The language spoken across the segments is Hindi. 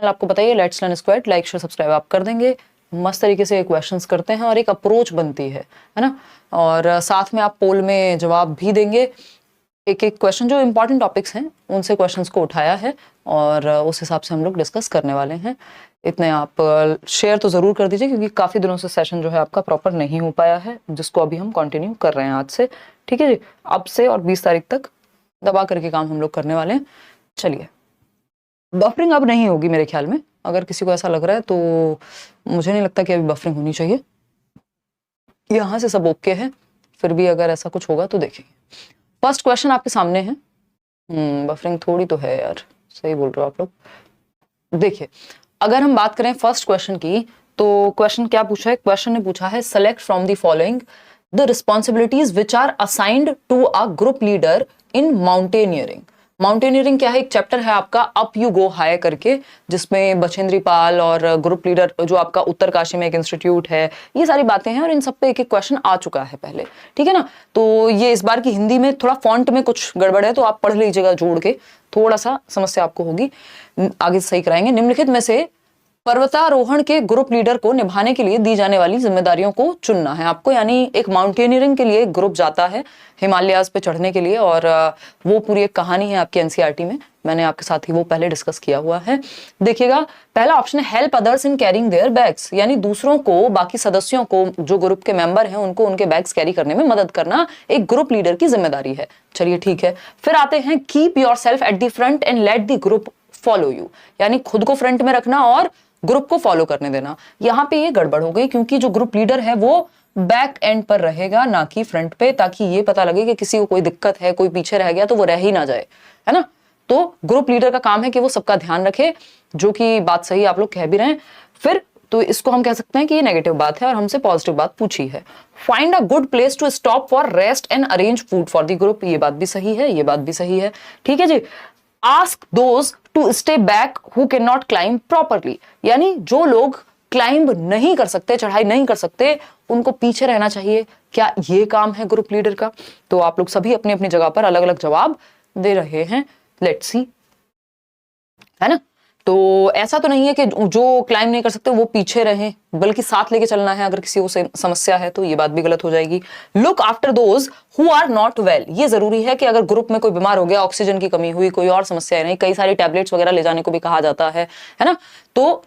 आपको बताइए let's learn squad, like share subscribe आप कर देंगे। मस्त तरीके से क्वेश्चंस करते हैं और एक अप्रोच बनती है ना। और साथ में आप पोल में जवाब भी देंगे। एक एक क्वेश्चन जो इंपॉर्टेंट टॉपिक्स हैं उनसे क्वेश्चंस को उठाया है और उस हिसाब से हम लोग डिस्कस करने वाले हैं। इतने आप शेयर तो ज़रूर कर दीजिए क्योंकि काफ़ी दिनों से सेशन जो है आपका प्रॉपर नहीं हो पाया है, जिसको अभी हम कंटिन्यू कर रहे हैं आज से। ठीक है जी, अब से और 20 तारीख तक दबा करके काम हम लोग करने वाले हैं। चलिए, बफरिंग अब नहीं होगी मेरे ख्याल में। अगर किसी को ऐसा लग रहा है तो मुझे नहीं लगता कि अभी बफरिंग होनी चाहिए। यहाँ से सब ओके है, फिर भी अगर ऐसा कुछ होगा तो देखेंगे। फर्स्ट क्वेश्चन आपके सामने है। बफरिंग थोड़ी तो है यार, सही बोल रहे हो आप लोग। देखिए, अगर हम बात करें फर्स्ट क्वेश्चन की तो क्वेश्चन क्या पूछा है? क्वेश्चन ने पूछा है select from the following the responsibilities which are assigned to a group leader in mountaineering. Mountaineering क्या है? एक चैप्टर है आपका अप यू गो हाई करके, जिसमें बछेंद्री पाल और ग्रुप लीडर जो आपका उत्तरकाशी में एक इंस्टीट्यूट है, ये सारी बातें हैं और इन सब पे एक एक क्वेश्चन आ चुका है पहले। ठीक है ना। तो ये इस बार की हिंदी में थोड़ा फॉन्ट में कुछ गड़बड़ है तो आप पढ़ लीजिएगा जोड़ के, थोड़ा सा समस्या आपको होगी, आगे सही कराएंगे। निम्नलिखित में से पर्वतारोहण के ग्रुप लीडर को निभाने के लिए दी जाने वाली जिम्मेदारियों को चुनना है आपको। यानी एक माउंटेनियरिंग के लिए एक ग्रुप जाता है हिमालयाज पे चढ़ने के लिए और वो पूरी एक कहानी है आपकी एनसीईआरटी में। मैंने आपके साथ ही वो पहले डिस्कस किया हुआ है। देखिएगा, पहला ऑप्शन है help others in carrying there bags, यानी दूसरों को, बाकी सदस्यों को, जो ग्रुप के मेंबर हैं उनको उनके बैग्स कैरी करने में मदद करना एक ग्रुप लीडर की जिम्मेदारी है। चलिए ठीक है। फिर आते हैं keep your self at the front and let the group follow you, यानी खुद को फ्रंट में रखना और ग्रुप को फॉलो करने देना। यहाँ पे ये गड़बड़ हो गई क्योंकि जो ग्रुप लीडर है वो बैक एंड पर रहेगा ना कि फ्रंट पे, ताकि ये पता लगे कि किसी को कोई दिक्कत है, कोई पीछे रह गया तो वो रह ही ना जाए, है ना। तो ग्रुप लीडर का काम है कि वो सबका ध्यान रखे, जो कि बात सही आप लोग कह भी रहे हैं। फिर तो इसको हम कह सकते हैं कि ये नेगेटिव बात है और हमसे पॉजिटिव बात पूछी है। Find a good place to stop for rest and arrange food for the group, ये बात भी सही है, ये बात भी सही है। ठीक है जी। Ask those to stay back who can not climb properly, यानी जो लोग क्लाइंब नहीं कर सकते, चढ़ाई नहीं कर सकते, उनको पीछे रहना चाहिए। क्या ये काम है ग्रुप लीडर का? तो आप लोग सभी अपनी अपनी जगह पर अलग अलग जवाब दे रहे हैं। लेट्स सी, है ना। तो ऐसा तो नहीं है कि जो क्लाइम नहीं कर सकते वो पीछे रहें, बल्कि साथ लेके चलना है। अगर किसी को समस्या है तो ये बात भी गलत हो जाएगी। Look after those who are not well, ये जरूरी है कि अगर ग्रुप में कोई बीमार हो गया, ऑक्सीजन की कमी हुई, कोई और समस्या है नहीं, कई सारी टैबलेट्स वगैरह ले जाने को भी कहा जाता है ना, तो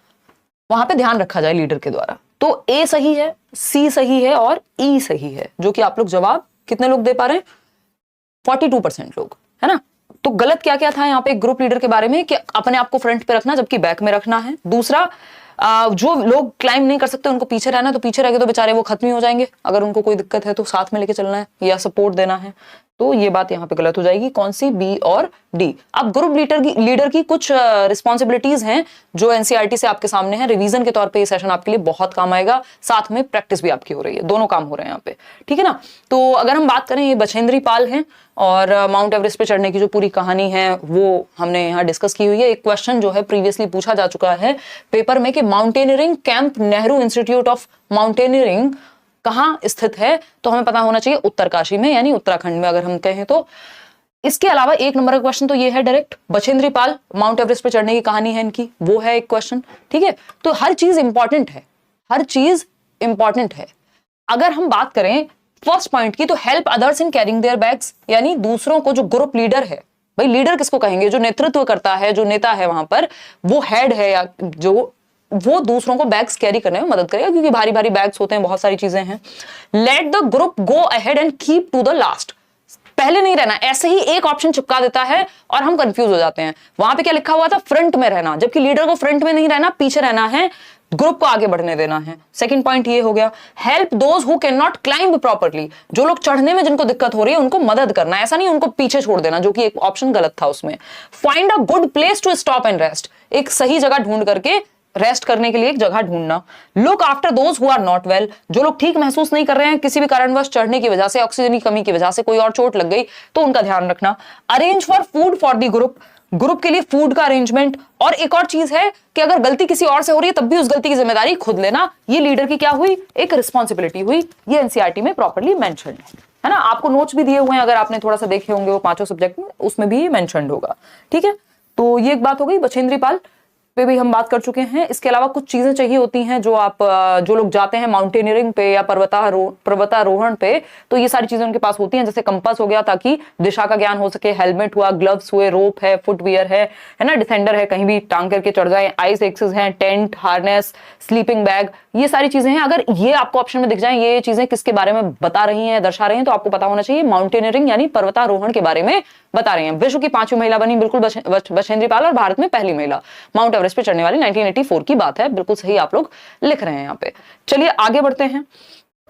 वहां पे ध्यान रखा जाए लीडर के द्वारा। तो ए सही है, सी सही है और ई सही है, जो कि आप लोग जवाब कितने लोग दे पा रहे हैं? 42% लोग, है ना। तो गलत क्या क्या था यहाँ पे ग्रुप लीडर के बारे में कि अपने आप को फ्रंट पे रखना जबकि बैक में रखना है। दूसरा, जो लोग क्लाइम नहीं कर सकते उनको पीछे रहना, तो पीछे रह गए तो बेचारे वो खत्म ही हो जाएंगे। अगर उनको कोई दिक्कत है तो साथ में लेके चलना है या सपोर्ट देना है, तो ये बात यहाँ पे गलत हो जाएगी। कौन सी? बी और डी। अब ग्रुप लीडर की कुछ रिस्पॉन्सिबिलिटीज हैं जो एनसीईआरटी से आपके सामने है। रिवीजन के तौर पे ये सेशन आपके लिए बहुत काम आएगा, साथ में प्रैक्टिस भी आपकी हो रही है, दोनों काम हो रहे हैं यहाँ पे। ठीक है ना। तो अगर हम बात करें, ये बछेंद्री पाल हैं और माउंट एवरेस्ट पे चढ़ने की जो पूरी कहानी है वो हमने यहाँ डिस्कस की हुई है। एक क्वेश्चन जो है प्रीवियसली पूछा जा चुका है पेपर में कि mountaineering camp Nehru institute of mountaineering कहाँ स्थित है, तो हमें पता होना चाहिए उत्तरकाशी में, यानी उत्तराखंड में अगर हम कहें तो। इसके अलावा एक नंबर का क्वेश्चन तो ये है direct, Bachendri Pal mount Everest पे चढ़ने की कहानी है इनकी, वो है एक क्वेश्चन। ठीक है। तो हर चीज इंपॉर्टेंट है, हर चीज इंपॉर्टेंट है। अगर हम बात करें फर्स्ट पॉइंट की, तो help others in carrying there bags, यानी दूसरों को, जो ग्रुप लीडर है, भाई लीडर किसको कहेंगे? जो नेतृत्व करता है, जो नेता है वहां पर, वो हेड है, या जो वो दूसरों को बैग्स कैरी करने में मदद करेगा, क्योंकि भारी भारी बैग्स होते हैं, बहुत सारी चीजें हैं। Let the group go ahead and keep to the last, पहले नहीं रहना। ऐसे ही एक ऑप्शन चिपका देता है और हम कंफ्यूज हो जाते हैं। वहां पे क्या लिखा हुआ था? फ्रंट में रहना, जबकि लीडर को फ्रंट में नहीं रहना, पीछे रहना है, ग्रुप को आगे बढ़ने देना है। सेकंड पॉइंट ये हो गया। Help those who can not climb properly, जो लोग चढ़ने में जिनको दिक्कत हो रही है उनको मदद करना, ऐसा नहीं उनको पीछे छोड़ देना, जो कि एक ऑप्शन गलत था उसमें। Find a good place to stop and rest, एक सही जगह ढूंढ करके रेस्ट करने के लिए एक जगह ढूंढना। Look after those who are not well, जो लोग ठीक महसूस नहीं कर रहे हैं, किसी भी कारणवश चढ़ने की वजह से, ऑक्सीजन की कमी की वजह से, कोई और चोट लग गई तो उनका ध्यान रखना। Arrange for food for the group, group के लिए फूड का अरेंजमेंट। और एक और चीज है कि अगर गलती किसी और से हो रही है तब भी उस गलती की जिम्मेदारी खुद लेना, ये लीडर की क्या हुई? एक रिस्पॉन्सिबिलिटी हुई। ये एनसीईआरटी में प्रॉपर्ली मेंशन्ड है ना। आपको नोट्स भी दिए हुए हैं, अगर आपने थोड़ा सा देखे होंगे वो पांचों सब्जेक्ट में, उसमें भी मेंशन्ड होगा। ठीक है। तो ये एक बात हो गई बछेंद्री पाल। पे भी हम बात कर चुके हैं। इसके अलावा कुछ चीजें चाहिए होती हैं जो आप जो लोग जाते हैं माउंटेनियरिंग पे या पर्वतारोहण पे, तो ये सारी चीजें उनके पास होती हैं, जैसे कंपास हो गया ताकि दिशा का ज्ञान हो सके, हेलमेट हुआ, ग्लव्स हुए, रोप है, फुटवियर है ना, डिफेंडर है, कहीं भी टांग करके चढ़ जाए, आइस एक्सेस है, टेंट, हार्नेस, स्लीपिंग बैग, ये सारी चीजें हैं। अगर ये आपको ऑप्शन में दिख जाए, ये चीजें किसके बारे में बता रही हैं, दर्शा रही हैं, तो आपको पता होना चाहिए माउंटेनियरिंग यानी पर्वतारोहण के बारे में बता रही हैं। विश्व की 5वीं महिला बनी बिल्कुल बछेंद्री पाल, और भारत में पहली महिला माउंट एवरेस्ट पे चढ़ने वाली 1984 की बात है। बिल्कुल सही आप लोग लिख रहे हैं यहाँ पे। चलिए आगे बढ़ते हैं।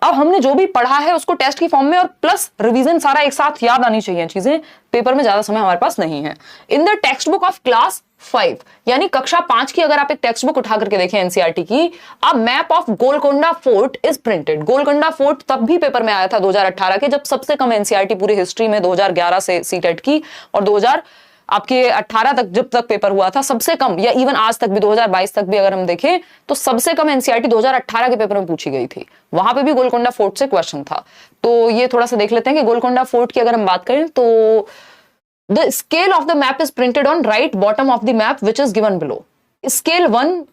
अब हमने जो भी पढ़ा है उसको टेस्ट की फॉर्म में और प्लस रिवीजन सारा एक साथ याद आनी चाहिए चीजें, पेपर में ज्यादा समय हमारे पास नहीं है। In the text book of class 5 यानी कक्षा 5 की अगर आप एक टेक्स्ट बुक उठा करके देखें एनसीईआरटी की, अब map of Golconda fort is printed. Golconda fort तब भी पेपर में आया था 2018 के, जब सबसे कम एनसीईआरटी पूरी हिस्ट्री में 2011 से सीटेट की, और 2018 तक जब तक पेपर हुआ था सबसे कम, या इवन आज तक भी 2022 तक भी अगर हम देखें तो सबसे कम एनसीईआरटी 2018 के पेपर में पूछी गई थी। वहां पे भी गोलकोंडा फोर्ट से क्वेश्चन था। तो ये थोड़ा सा देख लेते हैं कि गोलकोंडा फोर्ट की अगर हम बात करें तो the scale of the map is printed on right bottom of the map which is given below. Scale 1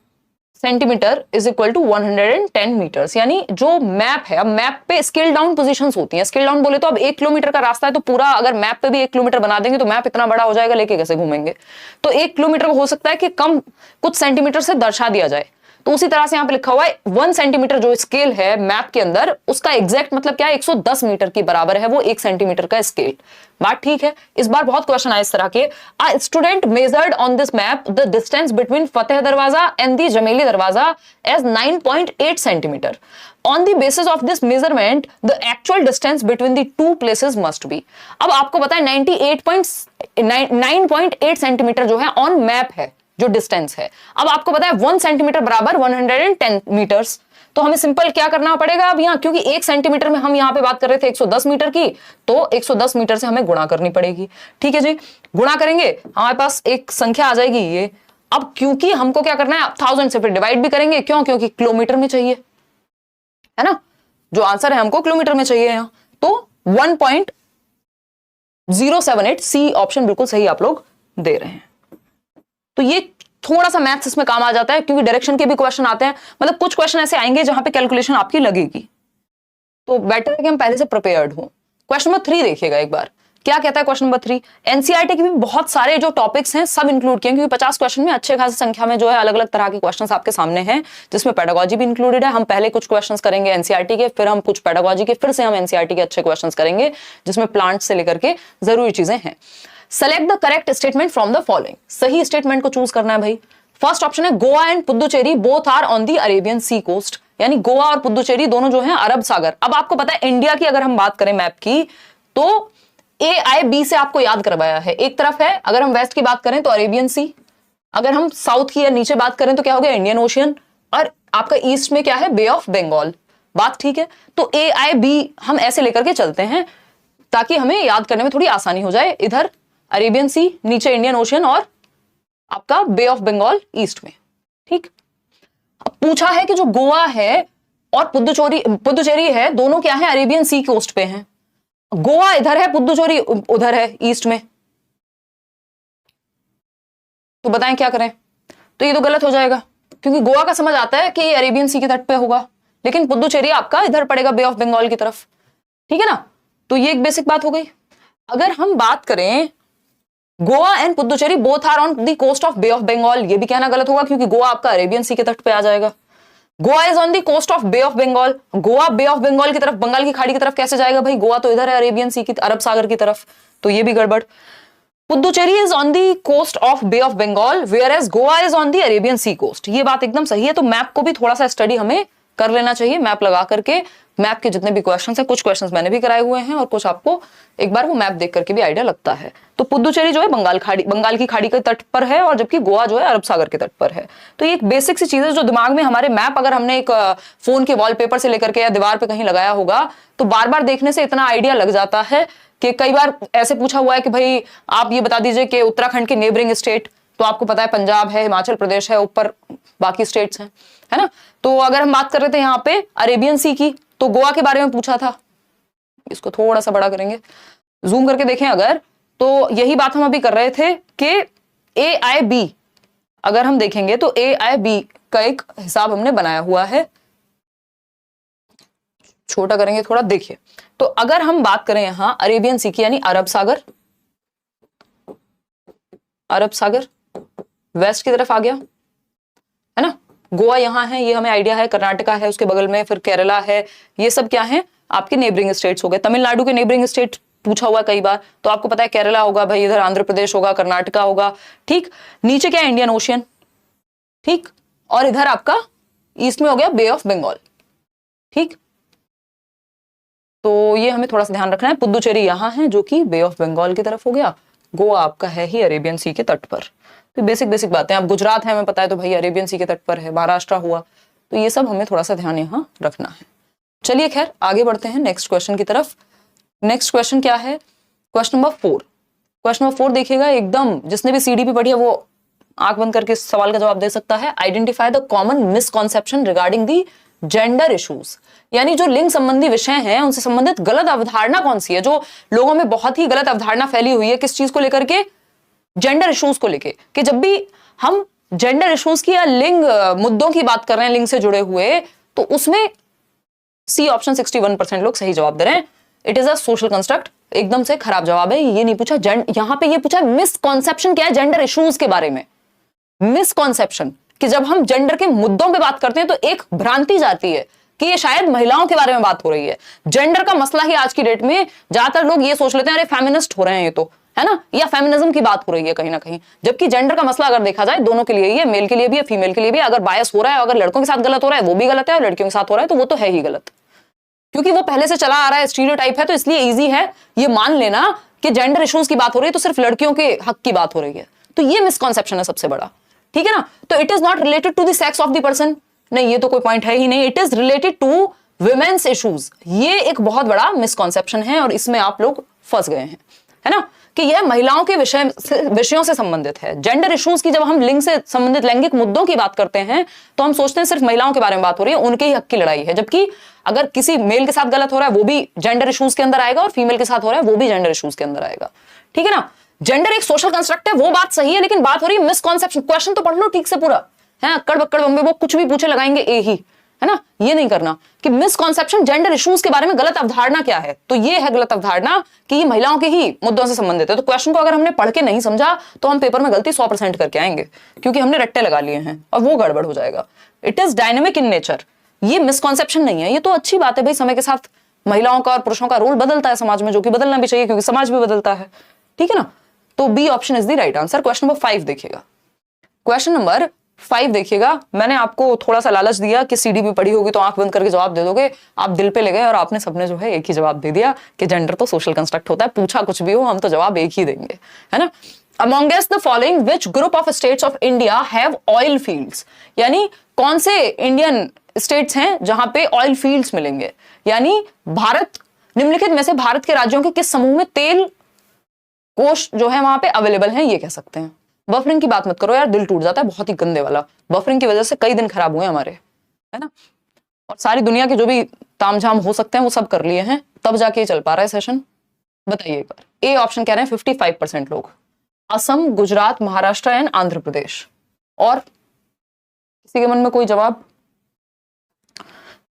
centimetre is equal to 110 metres. यानी जो मैप है, अब मैप पे स्केल डाउन पोजीशंस होती हैं। स्केल डाउन बोले तो अब 1 किलोमीटर का रास्ता है तो पूरा अगर मैप पे भी 1 किलोमीटर बना देंगे तो मैप इतना बड़ा हो जाएगा, लेके कैसे घूमेंगे। तो 1 किलोमीटर हो सकता है कि कम कुछ सेंटीमीटर से दर्शा दिया जाए। तो उसी तरह से यहां पे लिखा हुआ है 1 सेंटीमीटर जो स्केल है मैप के अंदर, उसका एग्जैक्ट मतलब क्या है, 110 मीटर की बराबर है वो 1 सेंटीमीटर का स्केल। बात ठीक है। इस बार बहुत क्वेश्चन आए इस तरह के। A student measured on this map the distance between Fateh Darwaza and the Jameli Darwaza as 9.8 centimetre. On the basis of this measurement, the actual distance between the two places must be। अब आपको पता है 9.8 सेंटीमीटर जो है ऑन मैप है जो डिस्टेंस है। अब आपको पता है 1 सेंटीमीटर बराबर 110 मीटर्स। तो हमें सिंपल क्या करना पड़ेगा अब यहाँ, क्योंकि 1 सेंटीमीटर में हम यहाँ पे बात कर रहे थे 110 मीटर की, तो 110 मीटर से हमें गुणा करनी पड़ेगी। ठीक है जी, गुणा करेंगे हमारे पास एक संख्या आ जाएगी ये। अब क्योंकि हमको क्या करना है 1000 से फिर डिवाइड भी करेंगे, क्यों, क्योंकि किलोमीटर में चाहिए, है ना। जो आंसर है हमको किलोमीटर में चाहिए यहाँ, तो 1.078 सी ऑप्शन बिल्कुल सही आप लोग दे रहे हैं। तो ये थोड़ा सा मैथ्स इसमें काम आ जाता है क्योंकि डायरेक्शन के भी क्वेश्चन आते हैं, मतलब कुछ क्वेश्चन ऐसे आएंगे जहां पे कैलकुलेशन आपकी लगेगी, तो बेटर है कि हम पहले से प्रिपेयर्ड हो। क्वेश्चन नंबर 3 देखिएगा एक बार, क्या कहता है क्वेश्चन नंबर 3। एनसीईआरटी के भी बहुत सारे जो टॉपिक्स हैं सब इंक्लूड किए, क्योंकि 50 क्वेश्चन में अच्छे खासी संख्या में जो है अलग अलग तरह के क्वेश्चंस आपके सामने हैं, जिसमें पेडागोजी भी इंक्लूडेड है। हम पहले कुछ क्वेश्चंस करेंगे एनसीईआरटी के, फिर हम कुछ पेडागोजी के, फिर से हम एनसीईआरटी के अच्छे क्वेश्चंस करेंगे जिसमें प्लांट से लेकर के जरूरी चीजें हैं। Select the correct statement from the following. सही स्टेटमेंट को चूज करना है भाई। फर्स्ट ऑप्शन है Goa and Puducherry both are on the Arabian Sea coast, यानी गोवा और पुदुचेरी दोनों जो हैं अरब सागर। अब आपको पता है इंडिया की अगर हम बात करें मैप की तो ए आई बी से आपको याद करवाया है, एक तरफ है अगर हम वेस्ट की बात करें तो अरेबियन सी, अगर हम साउथ की या नीचे बात करें तो क्या हो गया इंडियन ओशियन, और आपका ईस्ट में क्या है बे ऑफ बंगाल। बात ठीक है। तो ए आई बी हम ऐसे लेकर के चलते हैं ताकि हमें याद करने में थोड़ी आसानी हो जाए। इधर अरेबियन सी, नीचे इंडियन ओशियन और आपका बे ऑफ बंगाल ईस्ट में। ठीक। अब पूछा है कि जो गोवा है और पुदुचेरी है दोनों क्या है अरेबियन सी कोस्ट पे हैं। गोवा इधर है, पुदुचेरी उधर है ईस्ट में, तो बताएं क्या करें। तो ये तो गलत हो जाएगा क्योंकि गोवा का समझ आता है कि ये अरेबियन सी के तट पे होगा, लेकिन पुदुचेरी आपका इधर पड़ेगा बे ऑफ बंगाल की तरफ। ठीक है ना। तो ये एक बेसिक बात हो गई। अगर हम बात करें Goa and Puducherry both are on the coast of Bay of Bengal, ये भी कहना गलत होगा क्योंकि गोवा आपका अरेबियन सी के तट पे आ जाएगा। Goa is on the coast of Bay of Bengal, Goa Bay of Bengal की तरफ, बंगाल की खाड़ी की तरफ कैसे जाएगा भाई, गोवा तो इधर है अरेबियन सी की, अरब सागर की तरफ, तो ये भी गड़बड़। Puducherry is on the coast of Bay of Bengal whereas Goa is on the Arabian Sea coast, ये बात एकदम सही है। तो मैप को भी थोड़ा सा स्टडी हमें कर लेना चाहिए, मैप लगा करके। मैप के जितने भी क्वेश्चंस हैं, कुछ क्वेश्चंस मैंने भी कराए हुए हैं और कुछ आपको एक बार वो मैप देख करके भी आइडिया लगता है। तो पुदुचेरी जो है बंगाल की खाड़ी के तट पर है और जबकि गोवा जो है अरब सागर के तट पर है। तो ये एक बेसिक सी चीज है जो दिमाग में हमारे मैप अगर हमने एक फोन के वॉलपेपर से लेकर के या दीवार पे कहीं लगाया होगा तो बार बार देखने से इतना आइडिया लग जाता है कि कई बार ऐसे पूछा हुआ है कि भाई आप ये बता दीजिए कि उत्तराखंड के नेबरिंग स्टेट, तो आपको पता है पंजाब है, हिमाचल प्रदेश है, ऊपर बाकी स्टेट्स हैं, है ना। तो अगर हम बात कर रहे थे यहाँ पे अरेबियन सी की तो गोवा के बारे में पूछा था। इसको थोड़ा सा बड़ा करेंगे, जूम करके देखें अगर, तो यही बात हम अभी कर रहे थे कि ए आई बी अगर हम देखेंगे तो AIB का एक हिसाब हमने बनाया हुआ है, छोटा करेंगे थोड़ा, देखिए। तो अगर हम बात करें यहां अरेबियन सी की, यानी अरब सागर, अरब सागर वेस्ट की तरफ आ गया, है ना। गोवा यहां है, ये हमें आइडिया है, कर्नाटका है उसके बगल में, फिर केरला है, ये सब क्या है आपके नेबरिंग स्टेट्स हो गए। तमिलनाडु के नेबरिंग स्टेट पूछा हुआ कई बार, तो आपको पता है केरला होगा भाई, इधर आंध्र प्रदेश होगा, कर्नाटका होगा, ठीक। नीचे क्या है, इंडियन ओशियन, ठीक। और इधर आपका ईस्ट में हो गया बे ऑफ बंगाल, ठीक। तो ये हमें थोड़ा सा ध्यान रखना है। पुदुचेरी यहां है जो कि बे ऑफ बंगाल की तरफ हो गया। गोवा आपका है ही अरेबियन सी के तट पर। तो बेसिक बेसिक बातें। अब गुजरात है हमें पता है, तो भाई अरेबियन सी के तट पर है। महाराष्ट्र हुआ, तो ये सब हमें थोड़ा सा ध्यान यहाँ रखना है। चलिए खैर आगे बढ़ते हैं नेक्स्ट क्वेश्चन की तरफ। नेक्स्ट क्वेश्चन क्या है, क्वेश्चन नंबर 4। क्वेश्चन नंबर 4 देखिएगा, एकदम जिसने भी CDP पढ़ी है वो आंख बंद करके इस सवाल का जवाब दे सकता है। Identify the common misconception regarding the gender issues, यानी जो लिंग संबंधी विषय हैं उनसे संबंधित गलत अवधारणा कौन सी है, जो लोगों में बहुत ही गलत अवधारणा फैली हुई है। किस चीज को लेकर के, जेंडर इश्यूज को लेके, कि जब भी हम जेंडर इश्यूज की या लिंग मुद्दों की बात कर रहे हैं लिंग से जुड़े हुए, तो उसमें सी ऑप्शन 61% लोग सही जवाब दे रहे हैं। It is a social construct, एकदम से खराब जवाब है। ये नहीं पूछा, यहां पे ये पूछा मिसकॉन्सेप्शन क्या है जेंडर इश्यूज के बारे में। मिसकॉन्सेप्शन कि जब हम जेंडर के मुद्दों पे बात करते हैं तो एक भ्रांति जाती है कि ये शायद महिलाओं के बारे में बात हो रही है। जेंडर का मसला ही आज की डेट में ज्यादातर लोग ये सोच लेते हैं अरे फेमिनिस्ट हो रहे हैं ये तो, है ना, या फेमिनिज्म की बात हो रही है कहीं ना कहीं। जबकि जेंडर का मसला अगर देखा जाए दोनों के लिए ही है, मेल के लिए भी है, फीमेल के लिए भी है। अगर बायस हो रहा है, अगर लड़कों के साथ गलत हो रहा है वो भी गलत है, और लड़कियों के साथ हो रहा है तो वो तो है ही गलत, क्योंकि वो पहले से चला आ रहा है, स्टीरियोटाइप है। तो इसलिए इजी है ये मान लेना कि जेंडर इश्यूज की बात हो रही है तो सिर्फ लड़कियों के हक की बात हो रही है। तो ये मिसकॉन्सेप्शन है सबसे बड़ा, ठीक है ना। तो it is not related to the sex of the person, नहीं ये तो कोई पॉइंट है ही नहीं। It is related to women's issues, ये एक बहुत बड़ा मिसकॉन्सेप्शन है और इसमें आप लोग फंस गए हैं, है ना, कि यह महिलाओं के विषयों से संबंधित है। जेंडर इश्यूज की जब हम लिंग से संबंधित लैंगिक मुद्दों की बात करते हैं तो हम सोचते हैं सिर्फ महिलाओं के बारे में बात हो रही है, उनके ही हक की लड़ाई है। जबकि अगर किसी मेल के साथ गलत हो रहा है वो भी जेंडर इश्यूज के अंदर आएगा, और फीमेल के साथ हो रहा है वो भी जेंडर इश्यूज के अंदर आएगा, ठीक है ना। जेंडर एक सोशल कंस्ट्रक्ट है, वो बात सही है, लेकिन बात हो रही है मिसकॉन्सेप्शन। क्वेश्चन तो पढ़ लो ठीक से पूरा, है अक्कड़ बक्कड़ बम्बे वो कुछ भी पूछे लगाएंगे ए ही, है ना। ये नहीं करना कि मिसकॉन्सेप्शन जेंडर इश्यूज के बारे में गलत अवधारणा क्या है। तो ये है गलत अवधारणा कि ये महिलाओं के ही मुद्दों से संबंधित है। तो क्वेश्चन को अगर हमने पढ़ के नहीं समझा तो हम पेपर में गलती 100% करके आएंगे, क्योंकि हमने रट्टे लगा लिए हैं और वो गड़बड़ हो जाएगा। It is dynamic in nature, ये मिसकॉन्सेप्शन नहीं है। ये तो अच्छी बात है भाई, समय के साथ महिलाओं का और पुरुषों का रोल बदलता है समाज में, जो कि बदलना भी चाहिए क्योंकि समाज भी बदलता है, ठीक है ना। तो B option is the right answer. Question number 5 देखिएगा, क्वेश्चन नंबर 5 देखिएगा। मैंने आपको थोड़ा सा लालच दिया कि CDP पढ़ी होगी तो आंख बंद करके जवाब दे दोगे, आप दिल पे ले गए और आपने सबने जो है एक ही जवाब दे दिया कि जेंडर तो सोशल कंस्ट्रक्ट होता है, पूछा कुछ भी हो हम तो जवाब एक ही देंगे, है ना। Amongst the following which group of states of India have oil fields, यानी कौन से इंडियन स्टेट्स हैं जहां पे ऑयल फील्ड्स मिलेंगे, यानी भारत निम्नलिखित में से भारत के राज्यों के किस समूह में तेल कोष जो है वहां पे अवेलेबल हैं, ये कह सकते हैं। बफरिंग की बात मत करो यार, दिल टूट जाता है, बहुत ही गंदे वाला। बफरिंग की वजह से कई दिन खराब हुए हमारे, है ना, और सारी दुनिया के जो भी तामझाम हो सकते हैं वो सब कर लिए हैं, तब जाके चल पा रहा है सेशन। बताइए एक बार। ए ऑप्शन कह रहे हैं 55% लोग, असम, गुजरात, महाराष्ट्र एंड आंध्र प्रदेश। और किसी के मन में कोई जवाब?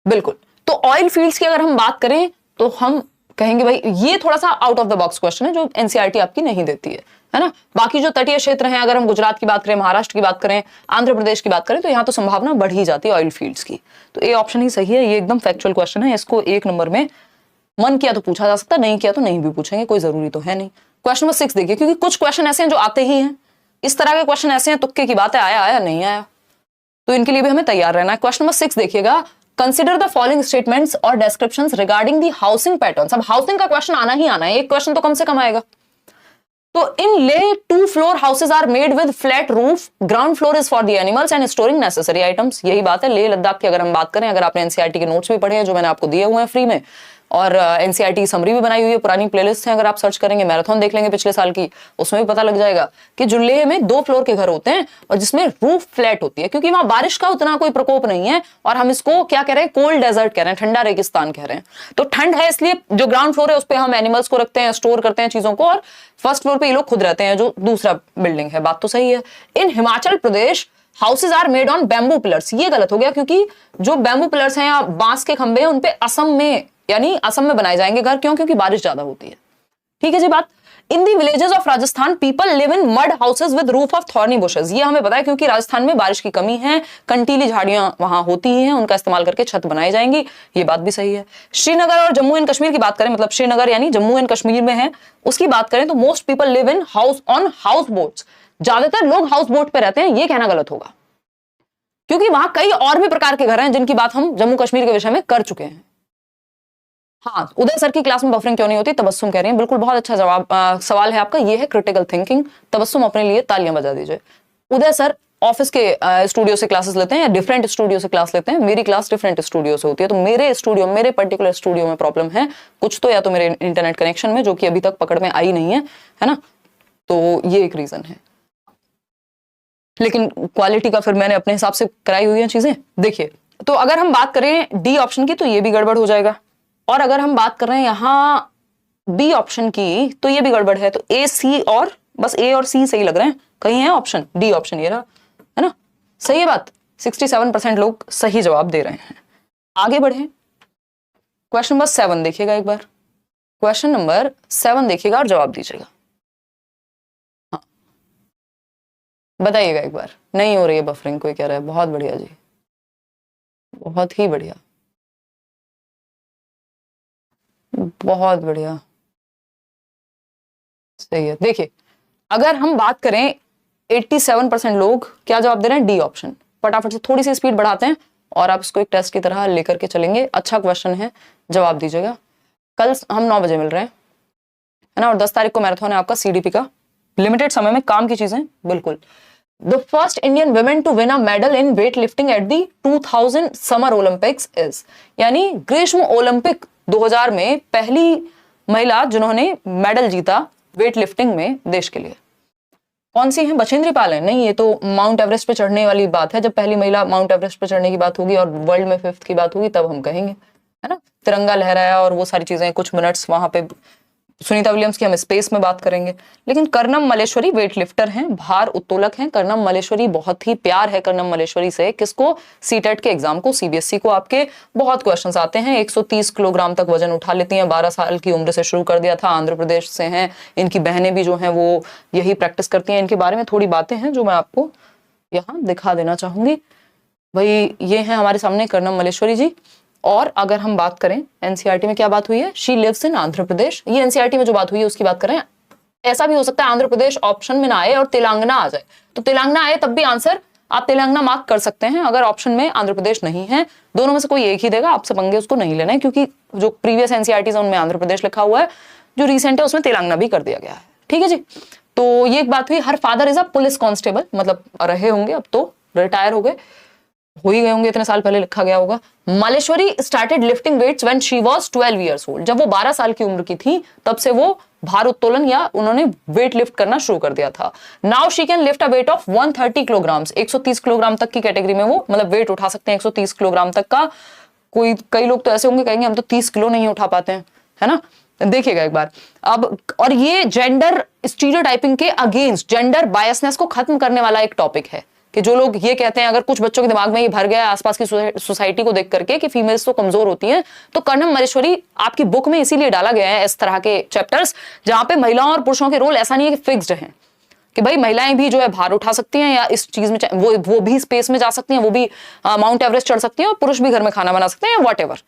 बिल्कुल। तो ऑयल फील्ड्स की अगर हम बात करें तो हम कहेंगे भाई ये थोड़ा सा out of the box question है जो एनसीईआरटी आपकी नहीं देती है ना। बाकी जो तटीय क्षेत्र हैं, अगर हम गुजरात की बात करें, महाराष्ट्र की बात करें, आंध्र प्रदेश की बात करें, तो यहाँ तो संभावना बढ़ ही जाती है ऑयल फील्ड्स की। तो ए ऑप्शन ही सही है, ये एकदम फैक्चुअल क्वेश्चन है, इसको 1 नंबर में मन किया तो पूछा जा सकता है, नहीं किया तो नहीं भी पूछेंगे, कोई जरूरी तो है नहीं। क्वेश्चन नंबर 6 देखिए, क्योंकि कुछ क्वेश्चन ऐसे हैं जो आते ही हैं, इस तरह के क्वेश्चन ऐसे हैं तुक्के की बात है, आया आया नहीं आया, तो इनके लिए भी हमें तैयार रहना है। क्वेश्चन नंबर 6 देखिएगा, कंसिडर द फॉलोइंग स्टेटमेंट्स और descriptions regarding the housing patterns. अब हाउसिंग का क्वेश्चन आना ही आना है, एक क्वेश्चन तो कम से कम आएगा। तो इन Leh 2 floor houses are made with flat roof, ground floor is for the animals and storing necessary items. यही बात है लेह लद्दाख की अगर हम बात करें, अगर आपने एनसीईआरटी के नोट्स भी पढ़े हैं जो मैंने आपको दिए हुए हैं फ्री में, और एनसीईआरटी समरी भी बनाई हुई है, पुरानी प्लेलिस्ट है, अगर आप सर्च करेंगे, मैराथन देख लेंगे पिछले साल की, उसमें भी पता लग जाएगा कि जो लेह में 2 फ्लोर के घर होते हैं और जिसमें रूफ फ्लैट होती है, क्योंकि वहां बारिश का उतना कोई प्रकोप नहीं है और हम इसको क्या कह रहे हैं, कोल्ड डेजर्ट कह रहे हैं, ठंडा रेगिस्तान कह रहे हैं। तो ठंड है इसलिए जो ग्राउंड फ्लोर है उस पर हम एनिमल्स को रखते हैं, स्टोर करते हैं चीजों को, और फर्स्ट फ्लोर पे ये लोग खुद रहते हैं, जो दूसरा बिल्डिंग है। बात तो सही है। In Himachal Pradesh houses are made on bamboo pillars, ये गलत हो गया, क्योंकि जो बैम्बू पिलर्स हैं या बांस के खंभे हैं उन पे असम में, यानी असम में बनाए जाएंगे घर। क्यों? क्योंकि बारिश ज्यादा होती है। ठीक है जी बात। In the villages of Rajasthan people live in mud houses with roof of thorny bushes, ये हमें पता है क्योंकि राजस्थान में बारिश की कमी है, कंटीली झाड़ियां वहां होती हैं, उनका इस्तेमाल करके छत बनाई जाएंगी, ये बात भी सही है। श्रीनगर और जम्मू एंड कश्मीर की बात करें, मतलब श्रीनगर यानी जम्मू एंड कश्मीर में है, उसकी बात करें तो most people live in house on house boats, ज्यादातर लोग हाउस बोट पे रहते हैं, ये कहना गलत होगा, क्योंकि वहां कई और भी प्रकार के घर हैं जिनकी बात हम जम्मू कश्मीर के विषय में कर चुके हैं। हाँ, उदय सर की क्लास में बफरिंग क्यों नहीं होती, तबस्सुम कह रही है, बिल्कुल बहुत अच्छा सवाल है आपका, ये है क्रिटिकल थिंकिंग। तबस्सुम अपने लिए तालियां बजा दीजिए। उदय सर ऑफिस के स्टूडियो से क्लासेस लेते हैं या डिफरेंट स्टूडियो से क्लास लेते हैं, मेरी क्लास डिफरेंट स्टूडियो से होती है, तो मेरे स्टूडियो, मेरे पर्टिकुलर स्टूडियो में प्रॉब्लम है कुछ तो, या तो मेरे इंटरनेट कनेक्शन में, जो कि अभी तक पकड़ में आई नहीं है ना, तो ये एक रीजन है। लेकिन क्वालिटी का फिर मैंने अपने हिसाब से कराई हुई है चीजें। देखिए, तो अगर हम बात करें डी ऑप्शन की तो ये भी गड़बड़ हो जाएगा, और अगर हम बात कर रहे हैं यहाँ बी ऑप्शन की तो ये भी गड़बड़ है। तो ए, सी और बस ए और सी सही लग रहे हैं, कहीं है ऑप्शन डी ऑप्शन ये रहा, है ना, सही है बात। 67% लोग सही जवाब दे रहे हैं। आगे बढ़े, क्वेश्चन नंबर 7 देखिएगा एक बार, क्वेश्चन नंबर 7 देखिएगा और जवाब दीजिएगा। हाँ, बताइएगा एक बार। नहीं हो रही है बफरिंग, कोई कह रहा है, बहुत बढ़िया जी, बहुत ही बढ़िया, बहुत बढ़िया, सही है। देखिए, अगर हम बात करें 87% लोग क्या जवाब दे रहे हैं, डी ऑप्शन। फटाफट से थोड़ी सी स्पीड बढ़ाते हैं और आप इसको एक टेस्ट की तरह लेकर के चलेंगे। अच्छा क्वेश्चन है, जवाब दीजिएगा। कल हम 9 बजे मिल रहे हैं, है ना, और 10 तारीख को मैराथन है आपका सीडीपी का, लिमिटेड समय में काम की चीजें, बिल्कुल। The first Indian woman to win a medal in weightlifting at the 2000 Summer Olympics is, यानी ग्रीष्म ओलंपिक 2000 में पहली महिला जिन्होंने मेडल जीता वेटलिफ्टिंग में देश के लिए, कौन सी है? बछेंद्री पाल है? नहीं, ये तो माउंट एवरेस्ट पे चढ़ने वाली बात है। जब पहली महिला माउंट एवरेस्ट पे चढ़ने की बात होगी और वर्ल्ड में 5th की बात होगी तब हम कहेंगे, है ना, तिरंगा लहराया और वो सारी चीजें, कुछ मिनट्स वहां पे। सुनीता विलियम्स की हम स्पेस में बात करेंगे। लेकिन कर्णम मल्लेश्वरी वेट लिफ्टर हैं, भार उत्तोलक हैं। कर्णम मल्लेश्वरी, बहुत ही प्यार है कर्णम मल्लेश्वरी से। किसको? सीटेट के एग्जाम को, सीबीएसई को आपके बहुत क्वेश्चंस आते हैं। 130 किलोग्राम तक वजन उठा लेती हैं, 12 साल की उम्र से शुरू कर दिया था, आंध्र प्रदेश से हैं। इनकी बहनें भी जो हैं वो यही प्रैक्टिस करती हैं। इनके बारे में थोड़ी बातें हैं जो मैं आपको यहाँ दिखा देना चाहूंगी। भाई ये हैं हमारे सामने कर्णम मल्लेश्वरी जी। और अगर हम बात करें एनसीईआरटी में क्या बात हुई है, she lives in Andhra Pradesh, ये एनसीईआरटी में जो बात हुई है उसकी बात करें। ऐसा भी हो सकता है आंध्र प्रदेश ऑप्शन में ना आए और तेलंगाना आ जाए, तो तेलंगाना आए तब भी आंसर आप तेलंगाना मार्क कर सकते हैं। अगर ऑप्शन में आंध्र प्रदेश नहीं है, दोनों में से कोई एक ही देगा, आपसे पंगे उसको नहीं लेना है, क्योंकि जो प्रीवियस एनसीईआरटी है उनमें आंध्र प्रदेश लिखा हुआ है, जो रिसेंट है उसमें तेलंगाना भी कर दिया गया है। ठीक है जी, तो ये एक बात हुई। Her father is a police constable, मतलब रहे होंगे, अब तो रिटायर हो ही गए होंगे, इतने साल पहले लिखा गया होगा। Malleswari started lifting weights when she was 12 years old, जब वो 12 साल की उम्र की थी तब से वो भार उत्तोलन या उन्होंने वेट लिफ्ट करना शुरू कर दिया था। Now she can lift a weight of 130 kilograms, 130 kilogram तक की कैटेगरी में वो मतलब वेट उठा सकते हैं 130 किलोग्राम तक का। कई लोग तो ऐसे होंगे कहेंगे हम तो 30 किलो नहीं उठा पाते हैं, है ना। देखिएगा एक बार अब, और ये जेंडर स्टीरियोटाइपिंग के अगेंस्ट, जेंडर बायसनेस को खत्म करने वाला एक टॉपिक है कि जो लोग ये कहते हैं, अगर कुछ बच्चों के दिमाग में ये भर गया आसपास की सोसाइटी को देख करके कि फीमेल्स तो कमजोर होती हैं, तो कर्णम मल्लेश्वरी आपकी बुक में इसीलिए डाला गया है इस तरह के चैप्टर्स, जहां पे महिलाओं और पुरुषों के रोल ऐसा नहीं है कि फिक्स्ड हैं, कि भाई महिलाएं भी जो है भार उठा सकती हैं या इस चीज में वो भी स्पेस में जा सकती हैं, वो भी माउंट एवरेस्ट चढ़ सकती हैं, और पुरुष भी घर में खाना बना सकते हैं, व्हाटएवर,